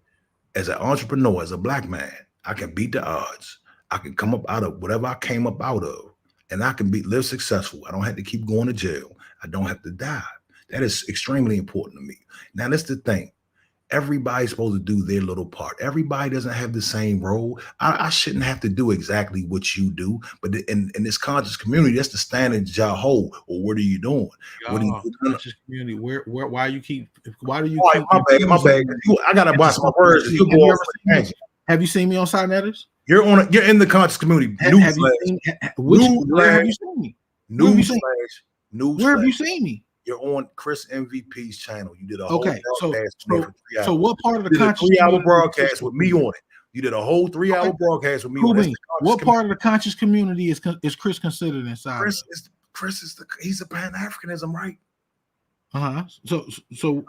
Speaker 1: as an entrepreneur, as a black man, I can beat the odds. I can come up out of whatever I came up out of, and I can live successful. I don't have to keep going to jail. I don't have to die. That is extremely important to me. Now, that's the thing. Everybody's supposed to do their little part. Everybody doesn't have the same role. I shouldn't have to do exactly what you do, but in this conscious community, that's the standard y'all hold. Or what are you doing? What are you doing?
Speaker 4: Conscious community. Why do you keep?
Speaker 1: My bad. I gotta watch my words. Have
Speaker 4: you seen me on Side Netters?
Speaker 1: You're in the conscious community.
Speaker 4: Where have you seen me?
Speaker 1: Where
Speaker 4: have you seen me?
Speaker 1: You're on Chris MVP's channel. You did a
Speaker 4: whole
Speaker 1: broadcast.
Speaker 4: So what part of the conscious
Speaker 1: 3-hour broadcast with me on it? You did a whole 3-hour broadcast with me on it.
Speaker 4: What part of the conscious community is Chris considered inside?
Speaker 1: Chris is he's a Pan-Africanism, right?
Speaker 4: So
Speaker 1: you said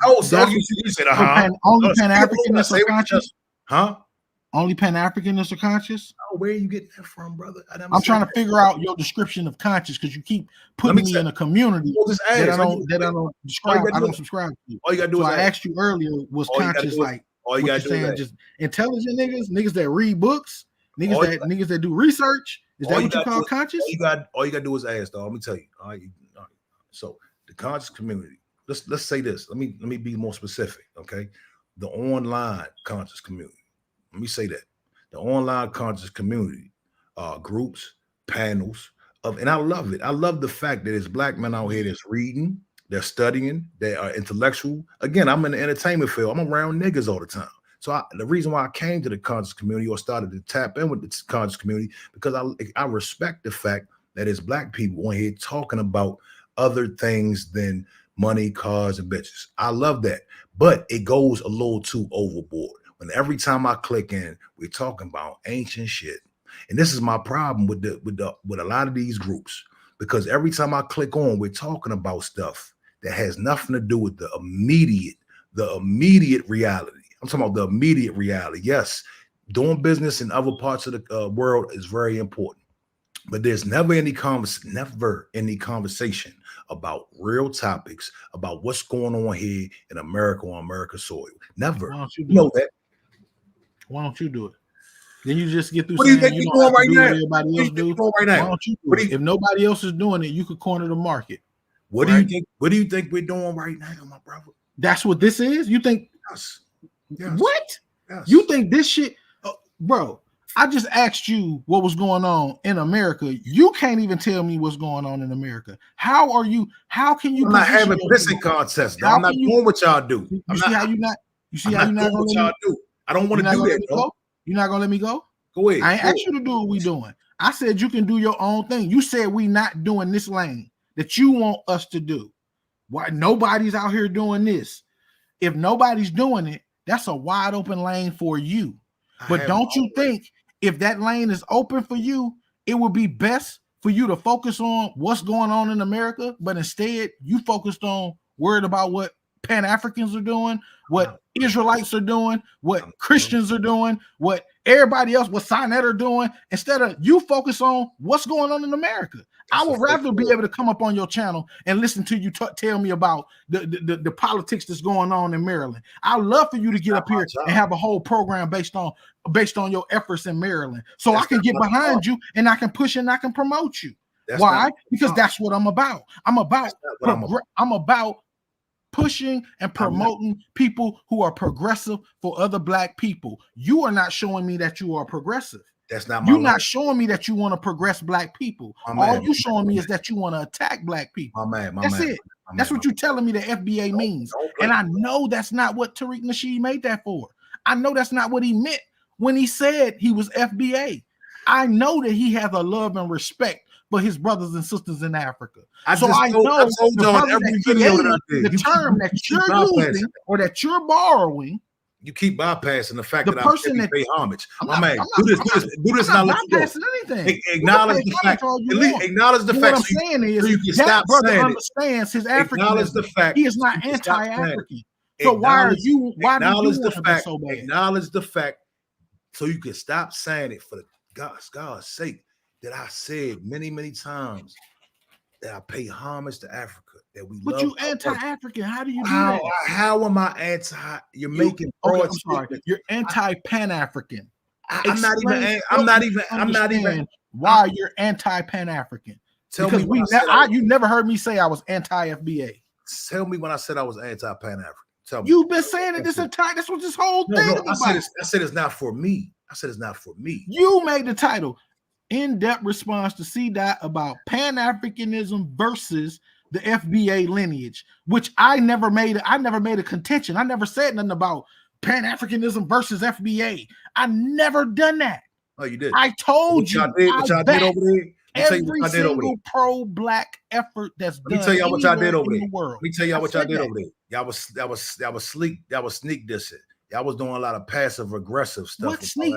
Speaker 4: only Pan-Africanists are conscious?
Speaker 1: Huh?
Speaker 4: Only Pan-Africanists are conscious?
Speaker 1: Oh, where are you getting that from, brother?
Speaker 4: I'm trying to figure out your description of conscious because you keep putting me in a community that I don't describe. I don't subscribe to.
Speaker 1: All you gotta do is
Speaker 4: I asked you earlier, was conscious like
Speaker 1: all you gotta do is
Speaker 4: just intelligent niggas that read books, niggas that do research? Is that what you call conscious?
Speaker 1: All you gotta do is ask, though. Let me tell you. All right. So the conscious community. Let's say this. Let me be more specific. Okay, the online conscious community. Let me say that the online conscious community, groups, panels and I love it. I love the fact that there's black men out here that's reading, they're studying, they are intellectual. Again, I'm in the entertainment field. I'm around niggas all the time. So the reason why I came to the conscious community or started to tap in with the conscious community, because I respect the fact that there's black people on here talking about other things than money, cars, and bitches. I love that, but it goes a little too overboard. When every time I click in, we're talking about ancient shit. And this is my problem with a lot of these groups, because every time I click on, we're talking about stuff that has nothing to do with the immediate reality. I'm talking about the immediate reality. Yes, doing business in other parts of the world is very important, but there's never any conversation about real topics, about what's going on here in America on America's soil. Never.
Speaker 4: Why don't you
Speaker 1: know that?
Speaker 4: Why don't you do it? Then you just get through.
Speaker 1: What do you think you're doing right now?
Speaker 4: Everybody else do. Why don't you do it? If nobody else is doing it, you could corner the market.
Speaker 1: What do you think? What do you think we're doing right now, my brother?
Speaker 4: That's what this is. You think?
Speaker 1: Yes.
Speaker 4: What? Yes. You think this shit, bro? I just asked you what was going on in America. You can't even tell me what's going on in America. How can you?
Speaker 1: I'm not having pissing contests. I'm not doing what y'all do.
Speaker 4: You see how you're not doing
Speaker 1: what y'all do. I don't want to do that, bro.
Speaker 4: You're not gonna let me go?
Speaker 1: Go ahead.
Speaker 4: I ain't asked you to do what we doing. I said you can do your own thing. You said we not doing this lane that you want us to do. Why nobody's out here doing this? If nobody's doing it, that's a wide open lane for you. But don't you think if that lane is open for you, it would be best for you to focus on what's going on in America, but instead you focused on worried about what Pan-Africans are doing, what Israelites are doing, what Christians are doing, what everybody else, what Sinnet are doing, instead of you focus on what's going on in America. I would rather be able to come up on your channel and listen to you tell me about the politics that's going on in Maryland. I'd love for you to get up here and have a whole program based on your efforts in Maryland, so I can get behind you and I can push and I can promote you. Why? Because that's what I'm about. I'm about pushing and promoting people who are progressive for other black people. You are not showing me that you are progressive.
Speaker 1: That's not my
Speaker 4: You're
Speaker 1: lane.
Speaker 4: not showing me that you want to progress black people. All you showing me is that you want to attack black people. That's it. That's what you're telling me the FBA means. And I know that's not what Tariq Nasheed made that for. I know that's not what he meant when he said he was FBA. I know that he has a love and respect for his brothers and sisters in Africa. I told y'all every video that I did. The term that you're using or that you're borrowing.
Speaker 1: You keep bypassing the fact that I pay homage. My man, do this
Speaker 4: not bypassing anything.
Speaker 1: Acknowledge the fact. Acknowledge the fact.
Speaker 4: What I'm saying is that brother understands his Africanism.
Speaker 1: Acknowledge the fact.
Speaker 4: He is not anti-African. So why do you want to be so bad?
Speaker 1: Acknowledge the fact so you can stop saying it for God's sake that I said many, many times that I pay homage to Africa. That we
Speaker 4: but
Speaker 1: love
Speaker 4: you anti-African. How do you do that?
Speaker 1: How am I anti? You're making broad statements.
Speaker 4: You're anti-Pan-African.
Speaker 1: I'm not even.
Speaker 4: Why you're anti-Pan-African?
Speaker 1: Tell
Speaker 4: because
Speaker 1: me
Speaker 4: you never heard me say I was anti-FBA.
Speaker 1: Tell me when I said I was anti-Pan-African. Tell me.
Speaker 4: You've been saying it this entire. That's what this whole thing is about.
Speaker 1: I said it's not for me. I said it's not for me.
Speaker 4: You made the title in-depth response to C-Dot about Pan-Africanism versus the FBA lineage, which I never made a contention. I never said nothing about Pan-Africanism versus FBA. I never done that.
Speaker 1: Oh, you did.
Speaker 4: I told you.
Speaker 1: What y'all did over there.
Speaker 4: Every single pro-black effort that's done.
Speaker 1: Let me tell y'all what y'all did over there.
Speaker 4: Let
Speaker 1: me tell y'all what y'all did over there. Y'all was sleek. Y'all was sneak dissing. Y'all was doing a lot of passive aggressive stuff.
Speaker 4: What sneak?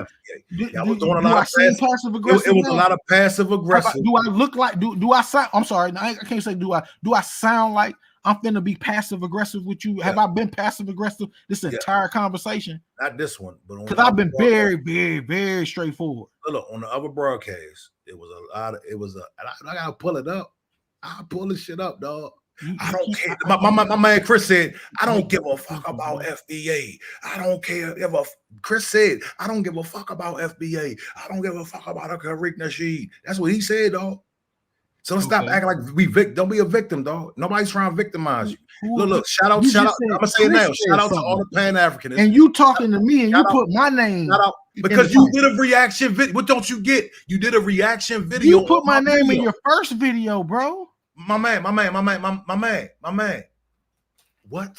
Speaker 1: Y'all was doing a lot of
Speaker 4: passive aggressive.
Speaker 1: It was a lot of passive aggressive.
Speaker 4: Do I look like? Do I sound? I'm sorry, I can't say do I. Do I sound like I'm finna be passive aggressive with you? Have I been passive aggressive this entire conversation?
Speaker 1: Not this one, but
Speaker 4: because I've been very, very, very straightforward.
Speaker 1: Look, on the other broadcast, it was a lot of. I gotta pull it up. I'll pull this shit up, dog. I don't care. My man Chris said, I don't give a fuck about FBA. I don't care if Chris said, I don't give a fuck about FBA. I don't give a fuck about a Tariq Nasheed. That's what he said, dog. So let's stop acting like don't be a victim, dog. Nobody's trying to victimize you. Look, shout out. I'm gonna say it now. Shout out to all the Pan-Africanists.
Speaker 4: And you talking to me and you put my name.
Speaker 1: Because you did a reaction video. What don't you get? You did a reaction video.
Speaker 4: You put my name in your first video, bro.
Speaker 1: My man. What?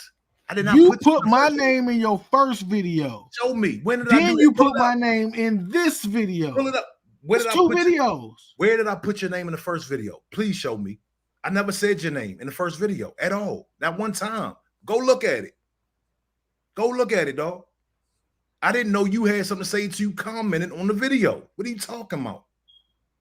Speaker 1: I did not.
Speaker 4: You put my name in your first video.
Speaker 1: Show me. When did I do
Speaker 4: Then you put my name in this video.
Speaker 1: Pull it up.
Speaker 4: There's two videos.
Speaker 1: Where did I put your name in the first video? Please show me. I never said your name in the first video at all. Not one time. Go look at it. Go look at it, dog. I didn't know you had something to say to you commented on the video. What are you talking about?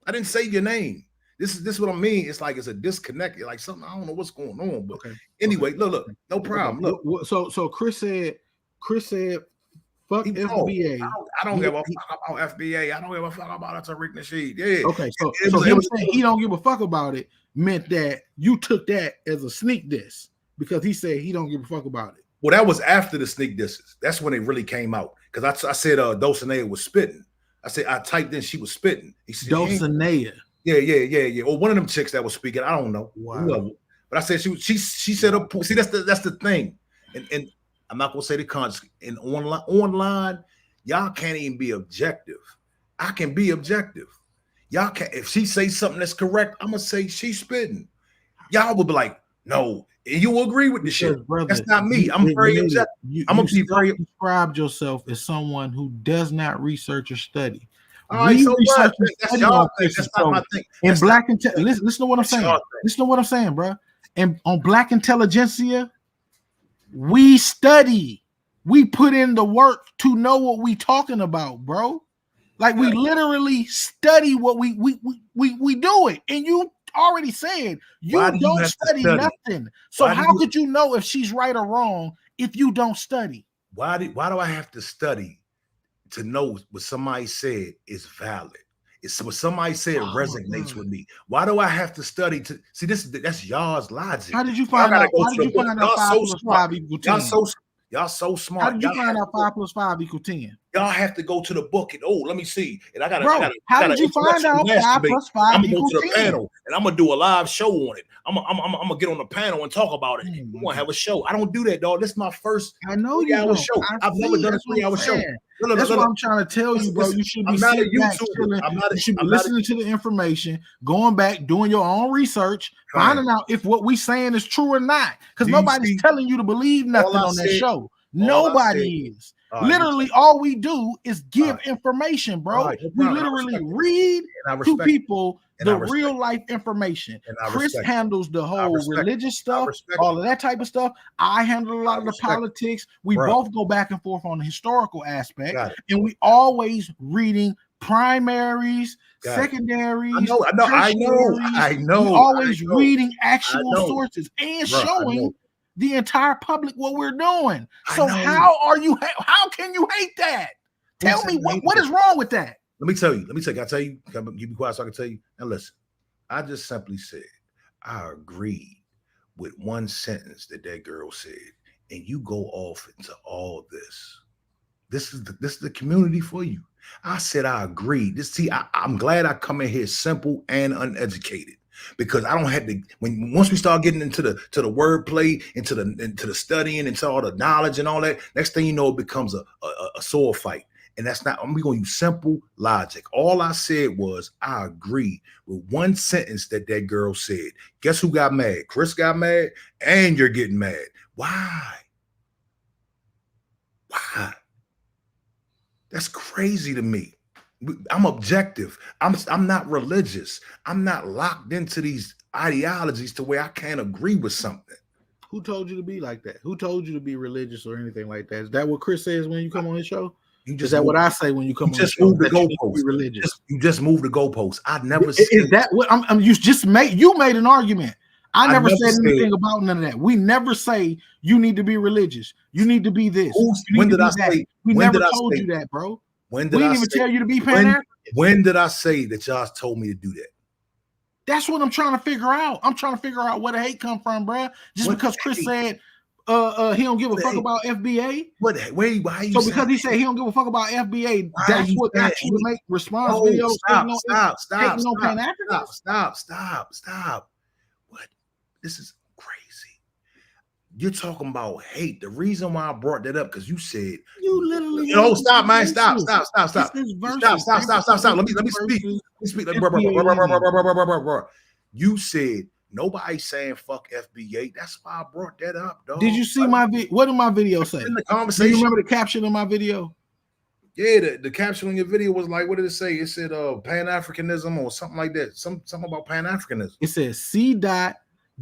Speaker 1: I didn't say your name. This is what I mean. It's like it's a disconnect. Like something, I don't know what's going on. But anyway, look, no problem. Look.
Speaker 4: So Chris said, fuck FBA.
Speaker 1: I don't give a fuck about FBA. I don't give a fuck about Tariq Nasheed. Yeah.
Speaker 4: Okay, so him saying he don't give a fuck about it meant that you took that as a sneak diss because he said he don't give a fuck about it.
Speaker 1: Well, that was after the sneak disses. That's when it really came out. Because I said Dulcinea was spitting. I typed in she was spitting. He said,
Speaker 4: Dulcinea.
Speaker 1: Yeah. Or one of them chicks that was speaking. I don't know.
Speaker 4: Wow.
Speaker 1: But I said she said see that's the thing. And I'm not gonna say the cons and online, y'all can't even be objective. I can be objective. Y'all can't. If she say something that's correct, I'm gonna say she's spitting. Y'all will be like, no, and you will agree with the shit. Brother, that's not me. I'm very objective. I'm gonna be very.
Speaker 4: Described yourself as someone who does not research or study.
Speaker 1: All right, so what? That's y'all thing. That's not my thing.
Speaker 4: And black listen to what I'm saying. Listen to what I'm saying, bro. And on Black Intelligentsia, we study. We put in the work to know what we talking about, bro. Like we literally study what we do it. And you already said you don't study nothing. So how could you know if she's right or wrong if you don't study?
Speaker 1: Why do I have to study to know what somebody said is valid? It's what somebody said resonates with me. Why do I have to study to see this? That's y'all's logic.
Speaker 4: How did you find out? How did you find out 5 + 5 = 10?
Speaker 1: Y'all so smart.
Speaker 4: How did you find out 5 + 5 = 10?
Speaker 1: Y'all have to go to the book and let me see. And I got
Speaker 3: Bro, how did you find out 5 + 5
Speaker 1: I'm gonna go
Speaker 3: equals
Speaker 1: to the
Speaker 3: 10?
Speaker 1: panel and I'm gonna do a live show on it. I'm gonna get on the panel and talk about it. We're gonna have a show. I don't do that, dog. This is my first
Speaker 4: I know you
Speaker 1: 3-hour
Speaker 4: don't.
Speaker 1: show. I've never done a 3-hour show.
Speaker 4: That's what I'm trying to tell you, bro. You should be sitting back, chilling. You should be listening to the information, going back, doing your own research, finding out if what we saying is true or not. Because nobody's telling you to believe nothing on that show. Nobody is. Literally, all we do is give information, bro. We literally read to people the real life information. Chris handles the whole religious stuff, all of that type of stuff. I handle a lot of the politics. We both go back and forth on the historical aspect, and we always reading primaries, secondaries.
Speaker 1: I know.
Speaker 4: We always reading actual sources and showing the entire public what we're doing. So how can you hate that? Tell me what is wrong with that?
Speaker 1: Let me tell you. Can I tell you? You be quiet so I can tell you. Now listen, I just simply said I agreed with one sentence that girl said, and you go off into all this. This is the community for you. I said I agreed. I'm glad I come in here simple and uneducated. Because I don't have to. Once we start getting into the wordplay, into the studying, into all the knowledge and all that, next thing you know, it becomes a sword fight, and that's not. We're gonna use simple logic. All I said was I agree with one sentence that girl said. Guess who got mad? Chris got mad, and you're getting mad. Why? That's crazy to me. I'm objective. I'm not religious. I'm not locked into these ideologies to where I can't agree with something.
Speaker 4: Who told you to be like that? Who told you to be religious or anything like that? Is that what Chris says when you come on his show? Is that what I say when you come on the show?
Speaker 1: You just move the goalposts. I never said
Speaker 4: is that what you made an argument. I never said anything about none of that. We never say you need to be religious. You need to be this.
Speaker 1: When did I say?
Speaker 4: We never told you that, bro. We didn't even tell you to be Pan-African.
Speaker 1: When did I say that y'all told me to do that?
Speaker 4: That's what I'm trying to figure out. I'm trying to figure out where the hate come from, bro. Because Chris said he don't give a fuck about FBA.
Speaker 1: Why you
Speaker 4: so because he said he don't give a fuck about FBA, that's what got you to make response videos.
Speaker 1: Stop. What? This is crazy. You're talking about hate. The reason why I brought that up because you said
Speaker 4: you literally.
Speaker 1: Stop, man. Stop. Stop. Let me speak. You said nobody's saying fuck FBA. That's why I brought that up, dog.
Speaker 4: Did you see my video? What did my video say?
Speaker 1: In the conversation.
Speaker 4: Do you remember the caption of my video?
Speaker 1: Yeah, the caption on your video was like, what did it say? It said Pan-Africanism or something like that. Something about Pan-Africanism.
Speaker 4: It says C.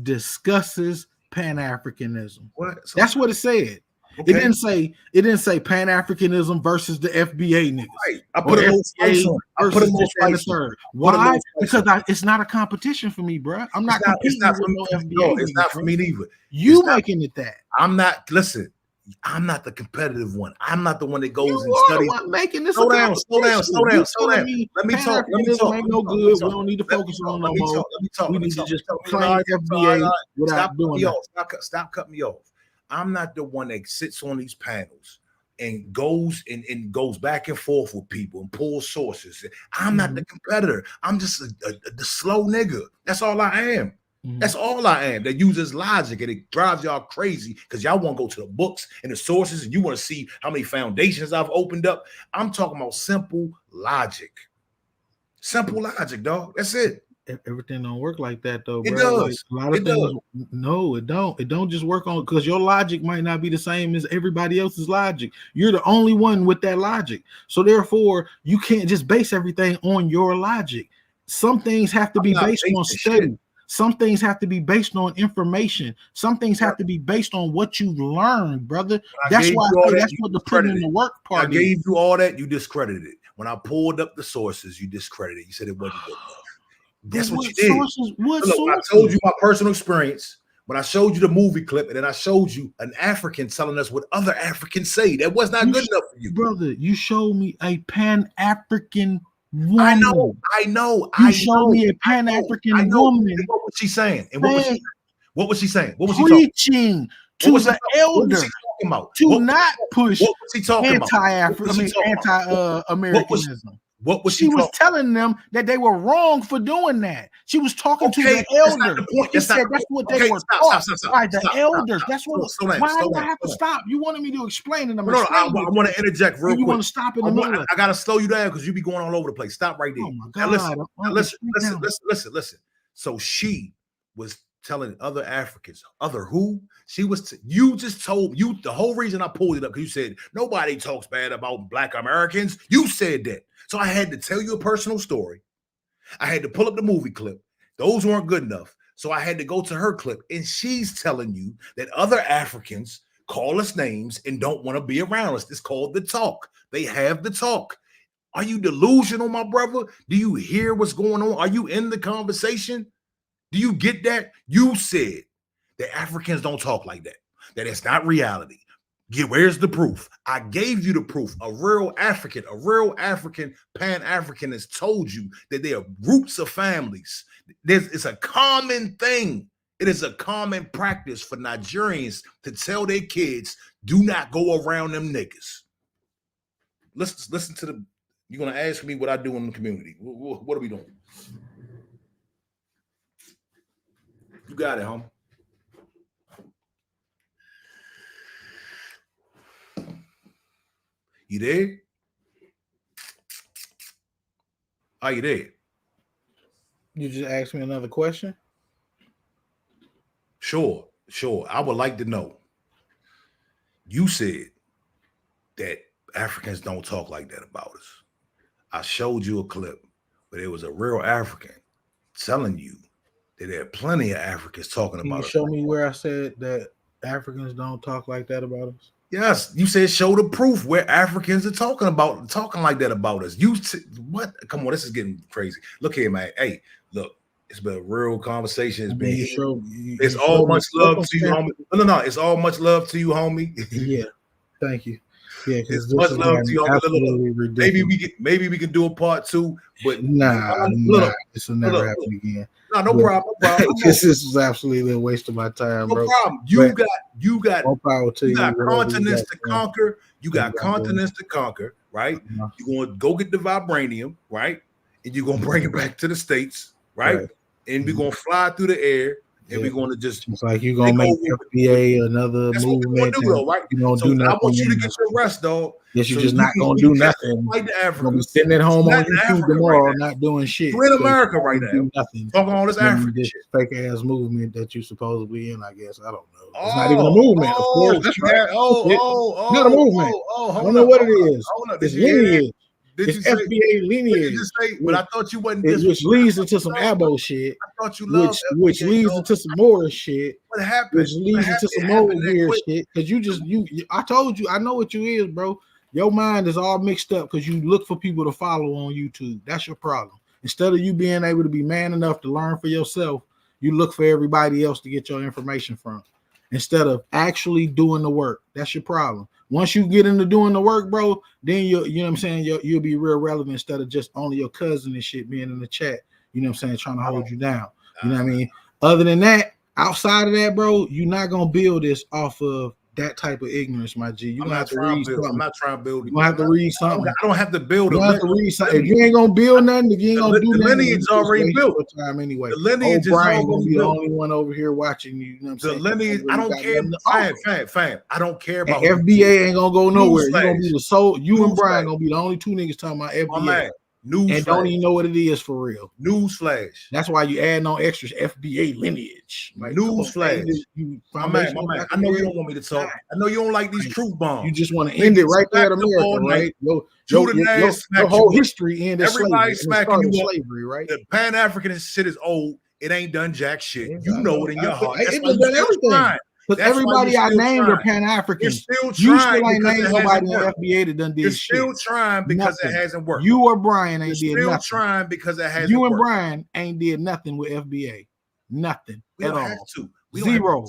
Speaker 4: discusses Pan-Africanism.
Speaker 1: What? So,
Speaker 4: that's what it said. Okay. It didn't say Pan-Africanism versus the FBA niggas.
Speaker 1: Right. I put a little spice on it.
Speaker 4: Why? Because it's not a competition for me, bro. I'm not competing with no FBA.
Speaker 1: No, it's not for me neither.
Speaker 4: You making it that.
Speaker 1: I'm not. Listen, I'm not the competitive one. I'm not the one that goes and studies.
Speaker 4: Making this.
Speaker 1: Slow down. Let me talk.
Speaker 4: Ain't no good. We don't need to focus on no more. We need to just claim FBA without doing that.
Speaker 1: Stop cutting me off. I'm not the one that sits on these panels and goes back and forth with people and pulls sources. I'm not the competitor. I'm just the slow nigga. That's all I am. That's all I am. That uses logic and it drives y'all crazy because y'all want to go to the books and the sources and you want to see how many foundations I've opened up. I'm talking about simple logic. Simple logic, dog. That's it.
Speaker 4: Everything don't work like that though,
Speaker 1: bro. It does.
Speaker 4: Like, a lot of things. No, it don't. It don't just work on because your logic might not be the same as everybody else's logic. You're the only one with that logic. So therefore, you can't just base everything on your logic. Some things have to be based on study. Some things have to be based on information. Some things have to be based on what you learned, brother. That's why that's what the putting in the work part.
Speaker 1: I gave you all that, you discredited it. When I pulled up the sources, you discredited it. You said it wasn't good enough. That's what you did. Look, I told you my personal experience. When I showed you the movie clip, and then I showed you an African telling us what other Africans say, that was not good enough for you,
Speaker 4: brother. You showed me a Pan-African woman.
Speaker 1: I know.
Speaker 4: You showed me a Pan-African woman.
Speaker 1: And what was she saying? And what was she saying? What was she
Speaker 4: preaching to the elder?
Speaker 1: about?
Speaker 4: to
Speaker 1: What-
Speaker 4: not push
Speaker 1: What was he talking about?
Speaker 4: anti-Americanism.
Speaker 1: What was
Speaker 4: She was
Speaker 1: talking?
Speaker 4: telling them that they were wrong for doing that. She was talking to the
Speaker 1: Okay, that's not
Speaker 4: elders.
Speaker 1: the point.
Speaker 4: She
Speaker 1: That's not
Speaker 4: said
Speaker 1: the
Speaker 4: that's
Speaker 1: point.
Speaker 4: what they
Speaker 1: Okay,
Speaker 4: were
Speaker 1: stop,
Speaker 4: taught
Speaker 1: stop,
Speaker 4: by the
Speaker 1: stop,
Speaker 4: elders.
Speaker 1: stop.
Speaker 4: That's what.
Speaker 1: Slow down,
Speaker 4: Why
Speaker 1: slow
Speaker 4: do I
Speaker 1: down,
Speaker 4: have to
Speaker 1: slow down.
Speaker 4: stop? You wanted me to explain it. I'm
Speaker 1: No, I
Speaker 4: explaining it.
Speaker 1: want to interject real
Speaker 4: You
Speaker 1: quick.
Speaker 4: want to stop in the middle of
Speaker 1: I gotta slow you down because you be going all over the place. Stop right there.
Speaker 4: Oh my
Speaker 1: Now
Speaker 4: God.
Speaker 1: listen. So she was telling other Africans, you just told you the whole reason I pulled it up because you said nobody talks bad about Black Americans. You said that. So I had to tell you a personal story. I had to pull up the movie clip. Those weren't good enough. So I had to go to her clip, and she's telling you that other Africans call us names and don't want to be around us. It's called the talk. They have the talk. Are you delusional, my brother? Do you hear what's going on? Are you in the conversation? Do you get that? You said that Africans don't talk like that, that it's not reality. Where's the proof? I gave you the proof. A real African, Pan-African has told you that they are roots of families. It's a common thing. It is a common practice for Nigerians to tell their kids, do not go around them niggas. Listen to the, you're going to ask me what I do in the community. What are we doing? You got it, homie. You there? Are you there?
Speaker 4: You just asked me another question?
Speaker 1: Sure. I would like to know. You said that Africans don't talk like that about us. I showed you a clip where there was a real African telling you that there are plenty of Africans talking
Speaker 4: Can
Speaker 1: about
Speaker 4: you
Speaker 1: us.
Speaker 4: show me where I said that Africans don't talk like that about us?
Speaker 1: Yes, you said show the proof where Africans are talking like that about us. What? Come on, this is getting crazy. Look here, man. Hey, look, it's been a real conversation. It's all much love to you, homie. No. It's all much love to you, homie.
Speaker 4: Yeah, thank you. Yeah,
Speaker 1: it's much love to you, homie. Maybe we can do a part 2, but
Speaker 4: nah, this will never happen again.
Speaker 1: No problem.
Speaker 4: This is absolutely a waste of my time, bro.
Speaker 1: No problem. You got continents to conquer. You got continents to conquer, right? You're going to go get the vibranium, right? And you're going to bring it back to the States, right? And we're going to fly through the air, and we're going to just.
Speaker 4: It's like you're going to make FBA another movement.
Speaker 1: Right?
Speaker 4: You're going to do nothing.
Speaker 1: I want you to get your rest, dog.
Speaker 4: Yes, you're just not going to do nothing.
Speaker 1: Like the Africans.
Speaker 4: You're going to be sitting at home on YouTube tomorrow, not doing shit.
Speaker 1: You're in America right now.
Speaker 4: Nothing.
Speaker 1: Talking all this African shit.
Speaker 4: Fake ass movement that you're supposedly in, I guess. I don't know. It's not even a movement. Of course. That's right. Not a movement. I don't know what it is. It's lineage. It's FBA lineage.
Speaker 1: But I thought you wasn't.
Speaker 4: Which leads into some abo shit.
Speaker 1: I thought you loved
Speaker 4: which leads into some more shit.
Speaker 1: What happened?
Speaker 4: Which leads into some more weird shit. Because I told you, I know what you is, bro. Your mind is all mixed up because you look for people to follow on YouTube. That's your problem. Instead of you being able to be man enough to learn for yourself, you look for everybody else to get your information from. Instead of actually doing the work. That's your problem. Once you get into doing the work, bro, then you know what I'm saying, you'll be real relevant instead of just only your cousin and shit being in the chat, you know what I'm saying, trying to hold you down. You know what I mean? Other than that, outside of that, bro, you're not gonna build this off of that type of ignorance, my G. You're gonna have to read something.
Speaker 1: I'm not trying to build it.
Speaker 4: You're gonna have to read something.
Speaker 1: I don't have to build it.
Speaker 4: You have to read something. If you ain't gonna build nothing, if you ain't gonna do nothing,
Speaker 1: the lineage already built.
Speaker 4: Time anyway.
Speaker 1: The lineage is
Speaker 4: Brian
Speaker 1: already
Speaker 4: gonna be
Speaker 1: built.
Speaker 4: the only one over here watching you. You know what I'm saying?
Speaker 1: The lineage, I don't care. Fam. I don't care about
Speaker 4: FBA ain't gonna go nowhere. You're gonna be the sole. You and Brian
Speaker 1: Newsflash.
Speaker 4: gonna be the only two niggas talking about FBA.
Speaker 1: My man.
Speaker 4: And don't even know what it is for real.
Speaker 1: Newsflash.
Speaker 4: That's why you add on extras. FBA lineage. Like,
Speaker 1: Newsflash. My man. I know you don't want me to talk. I know you don't like these truth bombs.
Speaker 4: You just want to end it right there at America, right? Your whole history ended
Speaker 1: everybody smacking you
Speaker 4: slavery, right?
Speaker 1: The Pan-African shit is old. It ain't done jack shit. You know it in your heart.
Speaker 4: That's why you're still trying. Because everybody I named are Pan-Africans.
Speaker 1: You
Speaker 4: still ain't named nobody in FBA that done did shit.
Speaker 1: You're still trying because it hasn't worked.
Speaker 4: You or Brian ain't did nothing.
Speaker 1: Still trying because it hasn't worked.
Speaker 4: You and Brian ain't did nothing with FBA. Nothing at all. Zero.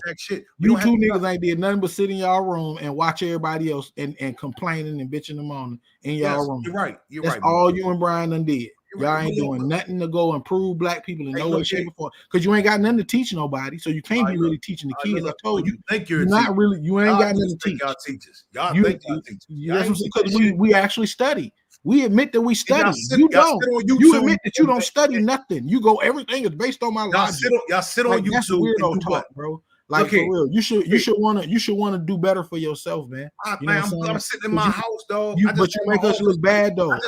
Speaker 4: You two niggas ain't did nothing but sit in y'all room and watch everybody else and complaining and bitching and moaning in y'all room.
Speaker 1: You're right.
Speaker 4: That's all you and Brian done did. Y'all ain't doing nothing to go improve black people in
Speaker 1: Hey,
Speaker 4: no
Speaker 1: look
Speaker 4: way, shape,
Speaker 1: here.
Speaker 4: or form. Because you ain't got nothing to teach nobody, so you can't be really teaching the kids. I told you,
Speaker 1: you think you're
Speaker 4: you're
Speaker 1: a
Speaker 4: not
Speaker 1: teacher.
Speaker 4: really. You ain't
Speaker 1: Y'all
Speaker 4: got nothing
Speaker 1: just
Speaker 4: to
Speaker 1: think
Speaker 4: teach.
Speaker 1: y'all teachers. Y'all
Speaker 4: You,
Speaker 1: think y'all teachers. Y'all
Speaker 4: that's
Speaker 1: ain't
Speaker 4: because
Speaker 1: teaching
Speaker 4: we actually study. We admit that we study.
Speaker 1: Y'all sit,
Speaker 4: You
Speaker 1: y'all
Speaker 4: don't.
Speaker 1: sit on
Speaker 4: You
Speaker 1: YouTube
Speaker 4: admit that you don't
Speaker 1: and-
Speaker 4: study nothing. You go, everything is based on my
Speaker 1: Y'all
Speaker 4: logic.
Speaker 1: sit on
Speaker 4: Like, that's
Speaker 1: YouTube and
Speaker 4: weirdo
Speaker 1: do
Speaker 4: talk,
Speaker 1: what?
Speaker 4: bro. Like,
Speaker 1: Look
Speaker 4: for
Speaker 1: here.
Speaker 4: real, you should wanna do better for yourself, man. You know
Speaker 1: Man,
Speaker 4: what I'm saying?
Speaker 1: I'm sitting in my house, dog.
Speaker 4: But you make us look bad, though. I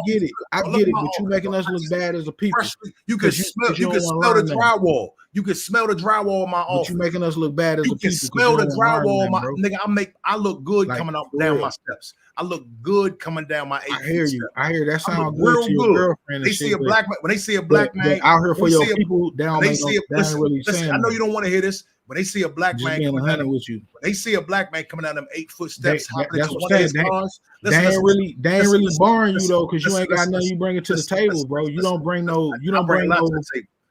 Speaker 4: get it. But you making us look bad as a people.
Speaker 1: You can smell the drywall. You can smell the drywall in my office.
Speaker 4: But you making us look bad as a people.
Speaker 1: You can smell the drywall.
Speaker 4: Nigga,
Speaker 1: I look good
Speaker 4: like,
Speaker 1: coming up down my steps. I look good coming down my 8
Speaker 4: I hear you.
Speaker 1: steps.
Speaker 4: I hear that sound
Speaker 1: real
Speaker 4: good to your girlfriend.
Speaker 1: They see a black man when they see a black man
Speaker 4: out here for your people. Down
Speaker 1: they see
Speaker 4: really
Speaker 1: listen, I know you don't want to hear this. When they see a black man coming down
Speaker 4: with you,
Speaker 1: when they see a black man coming down them 8 foot steps,
Speaker 4: that's what I'm saying. They ain't really barring you though, because you ain't got nothing you bring it to the table, bro. You don't bring no.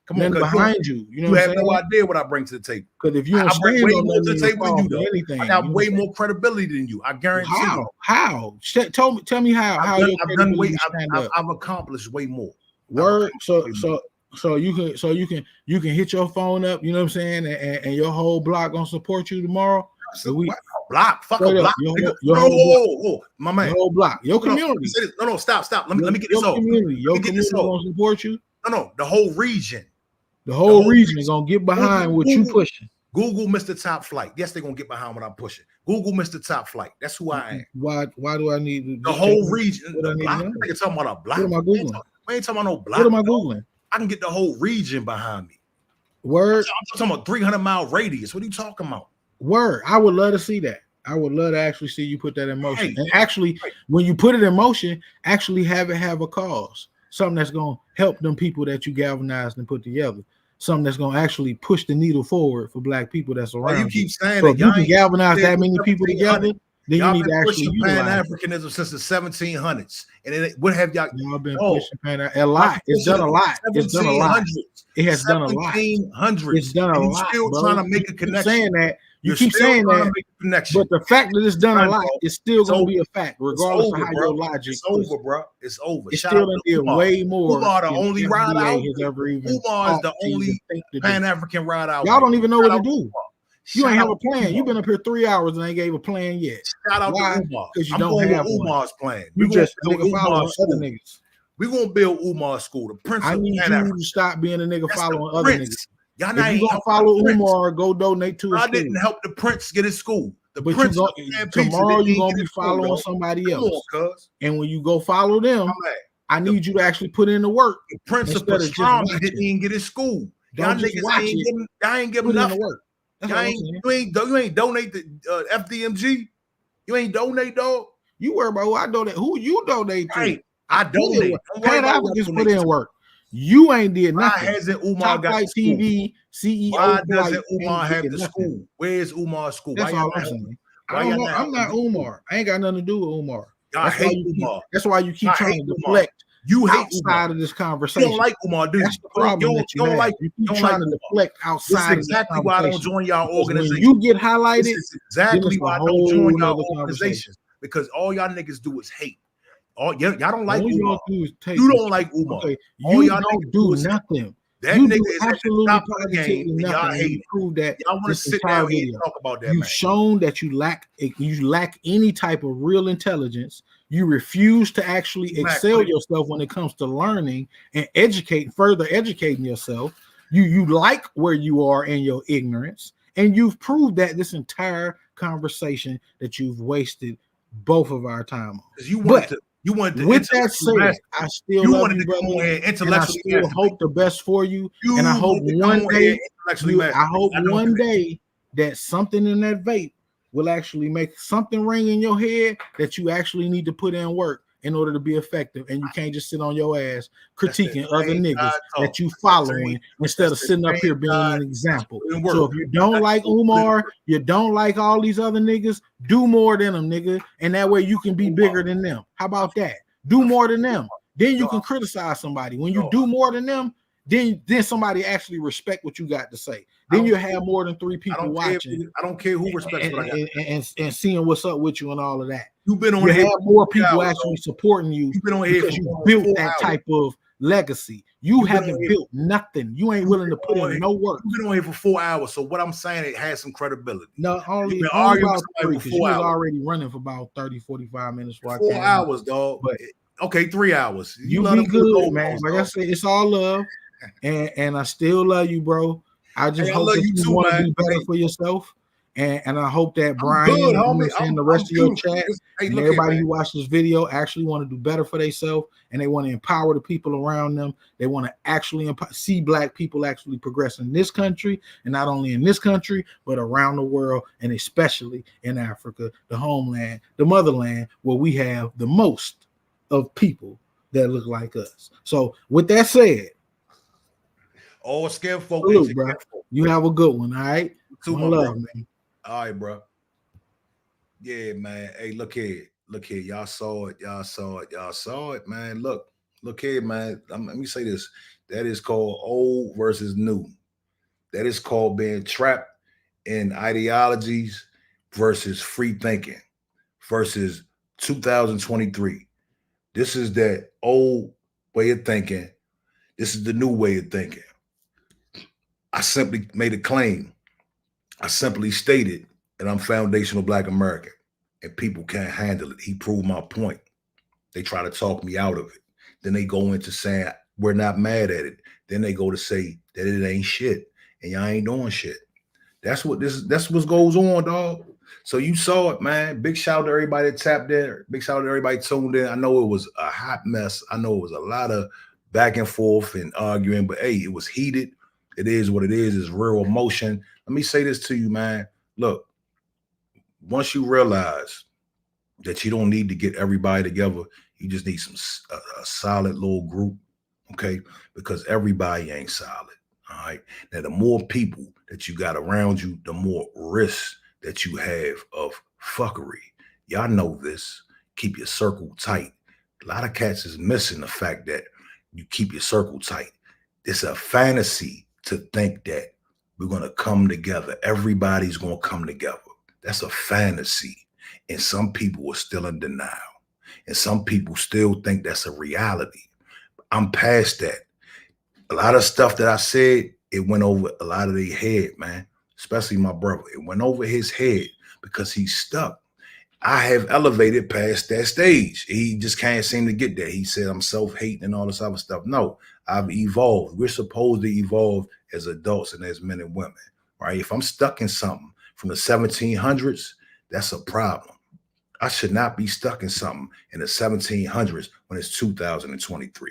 Speaker 4: Come on, behind you. You know what I'm saying?
Speaker 1: You have no idea what I bring to the table.
Speaker 4: Because if you don't
Speaker 1: bring
Speaker 4: stand
Speaker 1: way
Speaker 4: on
Speaker 1: more to the table than you,
Speaker 4: though, anything,
Speaker 1: I got way more credibility than you. I guarantee you.
Speaker 4: How? Tell me how.
Speaker 1: I've accomplished way more.
Speaker 4: Word. So you can hit your phone up. You know what I'm saying? And your whole block gonna support you tomorrow.
Speaker 1: Block, fuck a block. My man.
Speaker 4: Your whole block, your community.
Speaker 1: No, stop. Let me get this off.
Speaker 4: Your community gonna support you.
Speaker 1: No, the whole region.
Speaker 4: The whole region is gonna get behind what you pushing.
Speaker 1: Google Mr. Top Flight. Yes, they're gonna get behind what I'm pushing. Google Mr. Top Flight. That's who I am.
Speaker 4: Why do I need
Speaker 1: the whole region? The block. You're talking about a block.
Speaker 4: What am I googling?
Speaker 1: We ain't talking about no block.
Speaker 4: What am I googling?
Speaker 1: I can get the whole region behind me.
Speaker 4: Word.
Speaker 1: I'm talking about 300-mile radius. What are you talking about?
Speaker 4: Word. I would love to see that. I would love to actually see you put that in motion. And actually, when you put it in motion, actually have it have a cause. Something that's gonna help them people that you galvanized and put together. Something that's gonna actually push the needle forward for black people that's around.
Speaker 1: You keep saying
Speaker 4: so
Speaker 1: that.
Speaker 4: If you can galvanize that many people together, then you need to actually utilize
Speaker 1: Pan-Africanism since the 1700s. And what have y'all
Speaker 4: been pushing a lot? It's done a lot. It's done a lot. It has done a lot.
Speaker 1: 1700s.
Speaker 4: It's done a lot.
Speaker 1: Still trying to make a connection.
Speaker 4: Saying that. You keep saying that, but the fact that it's done a lot is still going to be a fact, regardless of how your logic.
Speaker 1: It's over, bro. It's over.
Speaker 4: It's still going to be way more.
Speaker 1: Umar the only ride out. Umar is the only Pan-African ride out.
Speaker 4: Y'all don't even know what to do. You ain't have a plan. You've been up here 3 hours and ain't gave a plan yet.
Speaker 1: Shout out to Umar.
Speaker 4: Because you don't have
Speaker 1: Umar's plan.
Speaker 4: You just follow other niggas.
Speaker 1: We're going to build Umar's school. The Prince
Speaker 4: I
Speaker 1: of
Speaker 4: need
Speaker 1: Pan-Africa.
Speaker 4: you to stop being a nigga following other niggas.
Speaker 1: Y'all
Speaker 4: if you gonna follow Umar, go donate to his school.
Speaker 1: I didn't help the Prince get his school.
Speaker 4: Tomorrow you're gonna be following somebody else. And when you go follow them, I need you to actually put in the work.
Speaker 1: The Prince of Pastrami didn't even get his school. Y'all niggas ain't give him nothing. You ain't donate the FDMG. You ain't donate, dog.
Speaker 4: You worry about who I donate. Who you donate to?
Speaker 1: Hey, I donate.
Speaker 4: Pan-Africans put in work. You ain't did nothing.
Speaker 1: Why hasn't Umar got the
Speaker 4: TV CEO?
Speaker 1: Why doesn't Umar have the school? Where's Umar's school?
Speaker 4: That's all I'm saying. I'm not Umar. I ain't got nothing to do with Umar.
Speaker 1: I hate Umar.
Speaker 4: That's why you keep trying to deflect.
Speaker 1: You hate
Speaker 4: outside of this conversation.
Speaker 1: You don't like Umar, do you?
Speaker 4: That's the problem. You don't like. You keep trying to deflect outside.
Speaker 1: This is exactly why I don't join y'all organization.
Speaker 4: When you get highlighted,
Speaker 1: this is exactly why I don't join y'all organizations, because all y'all niggas do is hate. Y'all don't like Umar. You don't like Umar.
Speaker 4: Okay. You don't do nothing.
Speaker 1: That
Speaker 4: you
Speaker 1: nigga
Speaker 4: do
Speaker 1: is at the top of the game. Y'all hate
Speaker 4: prove that.
Speaker 1: Y'all want to sit down here and talk about that.
Speaker 4: You've shown that you lack any type of real intelligence. You refuse to actually excel yourself when it comes to learning and further educating yourself. You like where you are in your ignorance, and you've proved that this entire conversation that you've wasted both of our time on. With that said, I still love you, brother, and I still hope the best for you. And I hope one day, that something in that vape will actually make something ring in your head that you actually need to put in work in order to be effective. And you can't just sit on your ass critiquing other niggas that you following instead of sitting up here being an example. So if you don't like Umar, you don't like all these other niggas, do more than them, nigga. And that way you can be bigger than them. How about that? Do more than them. Then you can criticize somebody. When you do more than them, then somebody actually respect what you got to say. Then you have more than 3 people watching.
Speaker 1: I don't care who respects what I got.
Speaker 4: And seeing what's up with you and all of that.
Speaker 1: You've been on
Speaker 4: you
Speaker 1: here.
Speaker 4: Have more people actually supporting you.
Speaker 1: You've been on here
Speaker 4: because you built that type of legacy. You
Speaker 1: You've been
Speaker 4: haven't
Speaker 1: on here-
Speaker 4: built nothing. You ain't willing to put in no work.
Speaker 1: You've been on here for 4 hours, so what I'm saying, it has some credibility.
Speaker 4: No, only
Speaker 1: been
Speaker 4: only
Speaker 1: arguing
Speaker 4: about
Speaker 1: with somebody
Speaker 4: 3,
Speaker 1: for
Speaker 4: because you
Speaker 1: 4
Speaker 4: was
Speaker 1: hours.
Speaker 4: already running for about 30, 45 minutes.
Speaker 1: 4 hours, dog.
Speaker 4: But
Speaker 1: okay, 3 hours.
Speaker 4: you
Speaker 1: love
Speaker 4: be
Speaker 1: to move
Speaker 4: good,
Speaker 1: goalposts,
Speaker 4: man. Like I
Speaker 1: dog.
Speaker 4: said, it's all love, and I still love you, bro. I just
Speaker 1: Hey, I
Speaker 4: hope
Speaker 1: love
Speaker 4: that
Speaker 1: you
Speaker 4: you
Speaker 1: too,
Speaker 4: want to
Speaker 1: man.
Speaker 4: do better
Speaker 1: Hey.
Speaker 4: for yourself. And I hope that
Speaker 1: I'm
Speaker 4: Brian,
Speaker 1: good,
Speaker 4: you know
Speaker 1: homie.
Speaker 4: what I'm saying,
Speaker 1: I'm-
Speaker 4: the rest
Speaker 1: I'm
Speaker 4: of your
Speaker 1: beautiful.
Speaker 4: chat,
Speaker 1: Hey,
Speaker 4: and
Speaker 1: look here,
Speaker 4: everybody
Speaker 1: man.
Speaker 4: who watched this video actually want to do better for themselves, and they want to empower the people around them. They want to actually see Black people actually progress in this country, and not only in this country, but around the world, and especially in Africa, the homeland, the motherland, where we have the most of people that look like us. So with that said,
Speaker 1: All skin folk,
Speaker 4: salute,
Speaker 1: ain't
Speaker 4: bro.
Speaker 1: skin folk.
Speaker 4: You have a good one, all right?
Speaker 1: Too,
Speaker 4: One
Speaker 1: my
Speaker 4: love,
Speaker 1: bro.
Speaker 4: man.
Speaker 1: All right, bro. Yeah, man. Hey, look here. Look here. Y'all saw it. Y'all saw it. Y'all saw it, man. Look here, man. Let me say this. That is called old versus new. That is called being trapped in ideologies versus free thinking versus 2023. This is that old way of thinking. This is the new way of thinking. I simply made a claim. I simply stated that I'm foundational Black American, and people can't handle it. He proved my point. They try to talk me out of it. Then they go into saying we're not mad at it. Then they go to say that it ain't shit, and y'all ain't doing shit. That's what goes on, dog. So you saw it, man. Big shout out to everybody that tapped in. Big shout out to everybody tuned in. I know it was a hot mess. I know it was a lot of back and forth and arguing, but hey, it was heated. It is what it is. It's real emotion. Let me say this to you, man. Look, once you realize that you don't need to get everybody together, you just need a solid little group, okay? Because everybody ain't solid, all right? Now, the more people that you got around you, the more risk that you have of fuckery. Y'all know this. Keep your circle tight. A lot of cats is missing the fact that you keep your circle tight. It's a fantasy to think that we're going to come together. Everybody's going to come together. That's a fantasy. And some people are still in denial. And some people still think that's a reality. I'm past that. A lot of stuff that I said, it went over a lot of their head, man. Especially my brother. It went over his head because he's stuck. I have elevated past that stage. He just can't seem to get there. He said I'm self-hating and all this other stuff. No, I've evolved. We're supposed to evolve as adults and as men and women, right? If I'm stuck in something from the 1700s, that's a problem. I should not be stuck in something in the 1700s when it's 2023.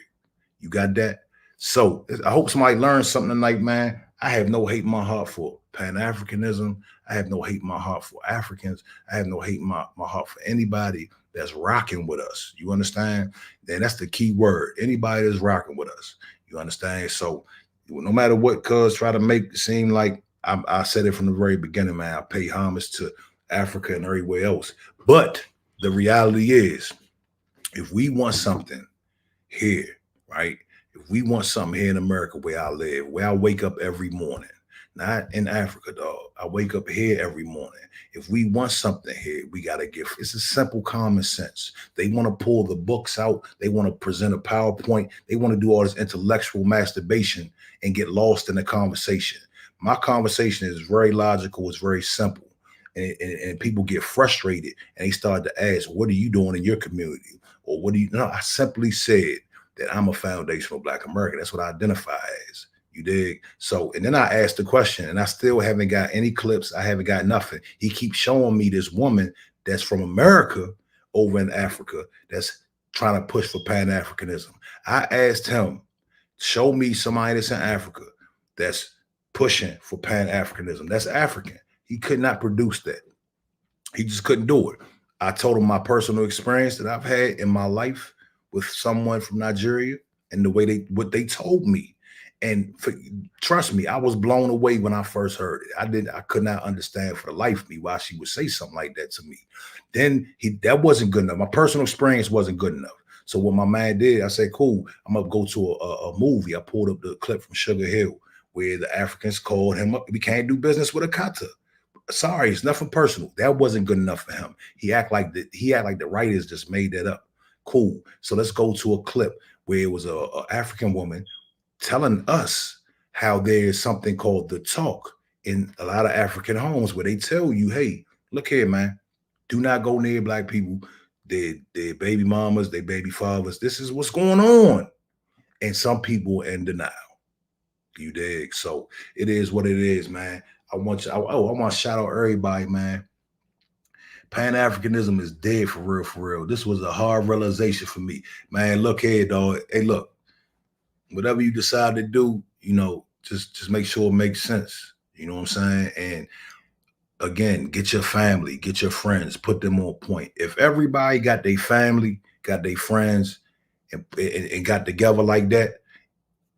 Speaker 1: You got that? So I hope somebody learns something tonight, man. I have no hate in my heart for Pan-Africanism. I have no hate in my heart for Africans. I have no hate in my heart for anybody that's rocking with us. You understand? And that's the key word. Anybody that's rocking with us. You understand? So no matter what cuz try to make it seem like I said it from the very beginning, man. I pay homage to Africa and everywhere else. But the reality is, if we want something here, right? If we want something here in America where I live, where I wake up every morning, not in Africa, dog. I wake up here every morning. If we want something here, we got to give. It's a simple common sense. They want to pull the books out. They want to present a PowerPoint. They want to do all this intellectual masturbation and get lost in the conversation. My conversation is very logical. It's very simple. And people get frustrated and they start to ask, what are you doing in your community? Or what do you know? I simply said that I'm a foundational Black American. That's what I identify as. You dig? So, and then I asked the question, and I still haven't got any clips. I haven't got nothing. He keeps showing me this woman that's from America over in Africa that's trying to push for Pan-Africanism. I asked him, show me somebody that's in Africa that's pushing for Pan-Africanism. That's African. He could not produce that. He just couldn't do it. I told him my personal experience that I've had in my life with someone from Nigeria and the way what they told me. And trust me, I was blown away when I first heard it. I could not understand for the life of me why she would say something like that to me. Then that wasn't good enough. My personal experience wasn't good enough. So what my man did, I said, cool, I'm gonna go to a movie. I pulled up the clip from Sugar Hill where the Africans called him up. We can't do business with a kata. Sorry, it's nothing personal. That wasn't good enough for him. He act like the writers just made that up. Cool. So let's go to a clip where it was a African woman telling us how there is something called the talk in a lot of African homes where they tell you, hey, look here, man, do not go near black people. Their baby mamas, their baby fathers. This is what's going on. And some people in denial. You dig? So it is what it is, man. I want to shout out everybody, man. Pan-Africanism is dead for real, for real. This was a hard realization for me. Man, look here, dog. Hey, look, whatever you decide to do, you know, just make sure it makes sense. You know what I'm saying? And again, get your family, get your friends, put them on point. If everybody got their family, got their friends, and got together like that,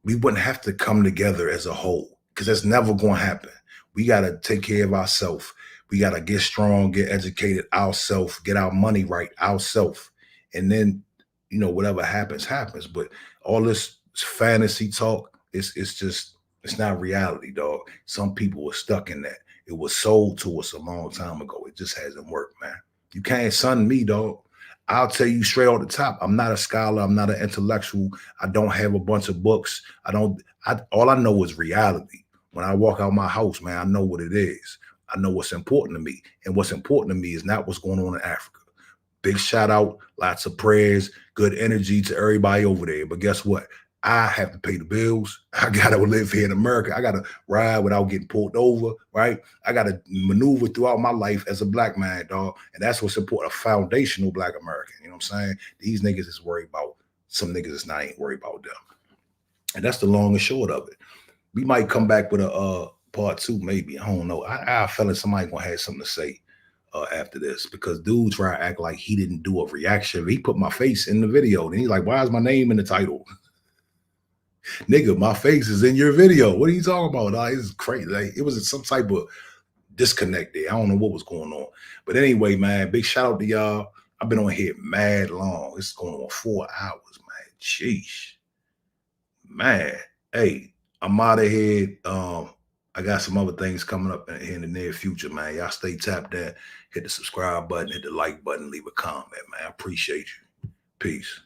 Speaker 1: we wouldn't have to come together as a whole, because that's never going to happen. We got to take care of ourselves. We got to get strong, get educated ourselves, get our money right ourselves. And then, you know, whatever happens, happens. But all this fantasy talk, it's not reality, dog. Some people were stuck in that. It was sold to us a long time ago. It just hasn't worked, man. You can't son me, dog. I'll tell you straight off the top, I'm not a scholar. I'm not an intellectual. I don't have a bunch of books. All I know is reality. When I walk out my house, man, I know what it is. I know what's important to me. And what's important to me is not what's going on in Africa. Big shout out, lots of prayers, good energy to everybody over there. But guess what? I have to pay the bills. I got to live here in America. I got to ride without getting pulled over, right? I got to maneuver throughout my life as a black man, dog. And that's what's important, a foundational black American. You know what I'm saying? These niggas is worried about some niggas that's not ain't worried about them. And that's the long and short of it. We might come back with a part 2, maybe. I don't know. I feel like somebody going to have something to say after this, because dude try to act like he didn't do a reaction. He put my face in the video. And he's like, why is my name in the title? Nigga, my face is in your video. What are you talking about? Nah, it's crazy. Like, it was some type of disconnect there. I don't know what was going on. But anyway, man, big shout out to y'all. I've been on here mad long. It's going on 4 hours, man. Sheesh. Man, hey, I'm out of here. I got some other things coming up in the near future, man. Y'all stay tapped in. Hit the subscribe button, hit the like button, leave a comment, man. I appreciate you. Peace.